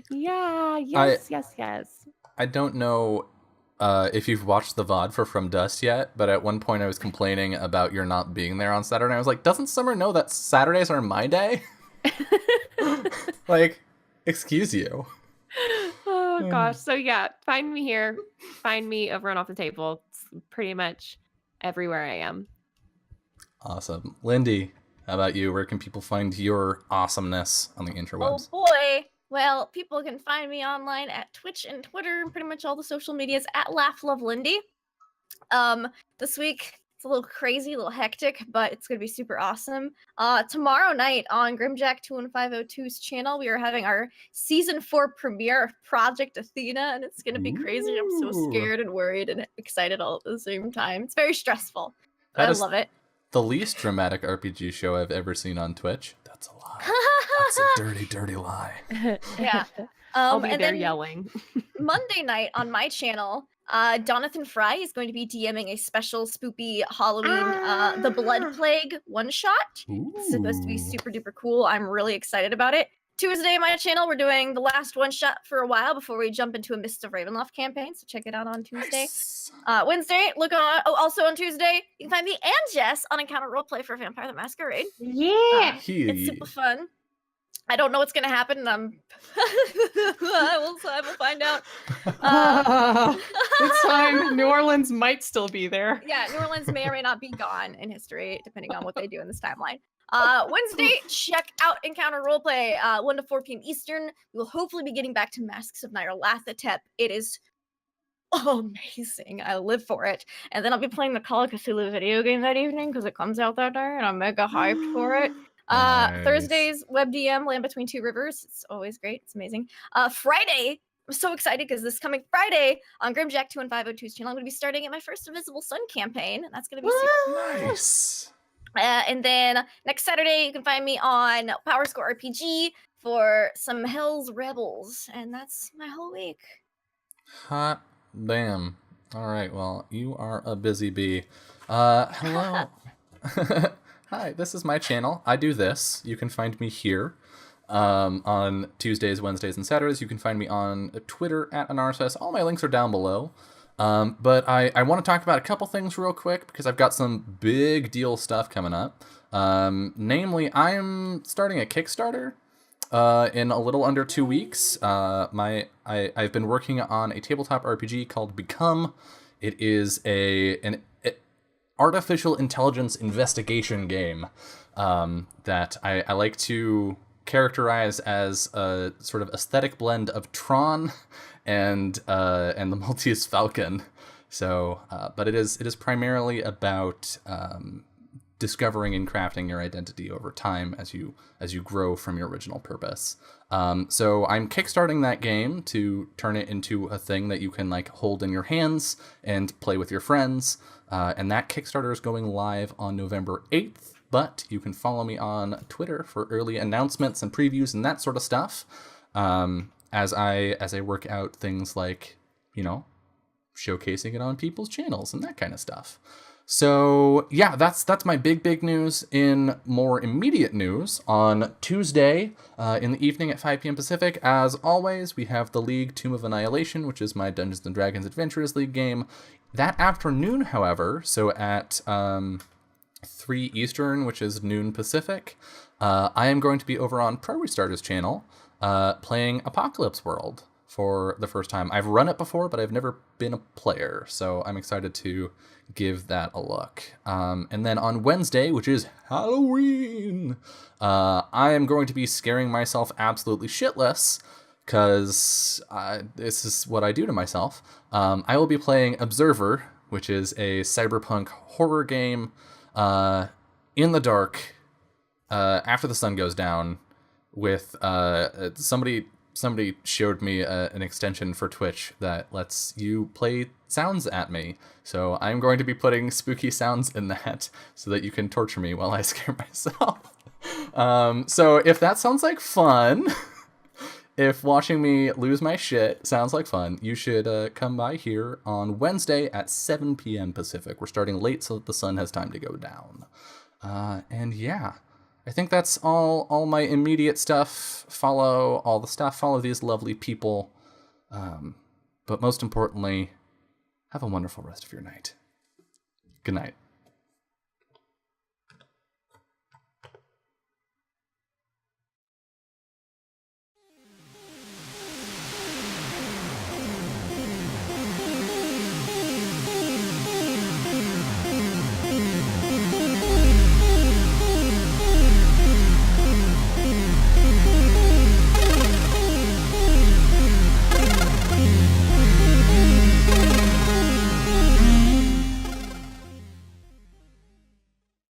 yes. I don't know if you've watched the VOD for From Dust yet, but at one point I was complaining about your not being there on Saturday. I was like, doesn't Summer know that Saturdays are my day? Like, excuse you. Oh gosh. So yeah, find me here. Find me over and off the table. It's pretty much everywhere I am. Awesome. Lindy, how about you? Where can people find your awesomeness on the interwebs? Oh boy. Well, people can find me online at Twitch and Twitter and pretty much all the social medias at LaughLoveLindy. This week it's a little crazy, a little hectic, but it's gonna be super awesome. Tomorrow night on Grimjack21502's channel, we are having our season 4 premiere of Project Athena, and it's gonna be crazy. I'm so scared and worried and excited all at the same time. It's very stressful. I love it. The least dramatic RPG show I've ever seen on Twitch. That's a lie. That's a dirty, dirty lie. Yeah. I'll be and there then yelling. Monday night on my channel, Jonathan Fry is going to be DMing a special spoopy Halloween The Blood Plague one-shot. It's supposed to be super duper cool. I'm really excited about it. Tuesday on my channel, we're doing the last one-shot for a while before we jump into a Mists of Ravenloft campaign, so check it out on Tuesday. Nice. Wednesday, also on Tuesday, you can find me and Jess on Encounter Roleplay for Vampire the Masquerade. Yeah! It's super fun. I don't know what's gonna happen, and I will find out. It's fine. New Orleans might still be there. Yeah, New Orleans may or may not be gone in history, depending on what they do in this timeline. Wednesday, check out Encounter Roleplay, 1 to 4 p.m. Eastern. We will hopefully be getting back to Masks of Nyarlathotep. It is amazing. I live for it. And then I'll be playing the Call of Cthulhu video game that evening because it comes out that day, and I'm mega hyped for it. Nice. Thursdays, WebDM, Land Between Two Rivers. It's always great. It's amazing. Friday, I'm so excited because this coming Friday on Grimjack21502's channel, I'm going to be starting at my first Invisible Sun campaign. And that's going to be super cool. Nice. And then next Saturday, you can find me on Power Score RPG for some Hell's Rebels. And that's my whole week. Hot damn. All right, well, you are a busy bee. Hello. Hi, this is my channel. I do this. You can find me here on Tuesdays, Wednesdays, and Saturdays. You can find me on Twitter at Anarsis. All my links are down below. But I want to talk about a couple things real quick because I've got some big deal stuff coming up. Namely, I'm starting a Kickstarter in a little under 2 weeks. I've been working on a tabletop RPG called Become. It is an artificial intelligence investigation game that I like to characterize as a sort of aesthetic blend of Tron and the Maltese Falcon. So, but it is primarily about discovering and crafting your identity over time as you grow from your original purpose. So I'm kickstarting that game to turn it into a thing that you can like hold in your hands and play with your friends. And that Kickstarter is going live on November 8th, but you can follow me on Twitter for early announcements and previews and that sort of stuff. As I work out things like, showcasing it on people's channels and that kind of stuff. So yeah, that's my big news. In more immediate news, on Tuesday in the evening at 5 p.m. Pacific, as always, we have the League Tomb of Annihilation, which is my Dungeons & Dragons Adventurers League game. That afternoon, however, so at 3 Eastern, which is noon Pacific, I am going to be over on Pro Restarter's channel playing Apocalypse World for the first time. I've run it before, but I've never been a player, so I'm excited to give that a look. And then on Wednesday, which is Halloween, I am going to be scaring myself absolutely shitless, because this is what I do to myself. I will be playing Observer, which is a cyberpunk horror game in the dark after the sun goes down with somebody showed me an extension for Twitch that lets you play sounds at me. So I'm going to be putting spooky sounds in that so that you can torture me while I scare myself. So if that sounds like fun, if watching me lose my shit sounds like fun, you should come by here on Wednesday at 7 p.m. Pacific. We're starting late so that the sun has time to go down. And yeah, I think that's all my immediate stuff. Follow all the stuff, follow these lovely people. But most importantly, Have a wonderful rest of your night. Good night.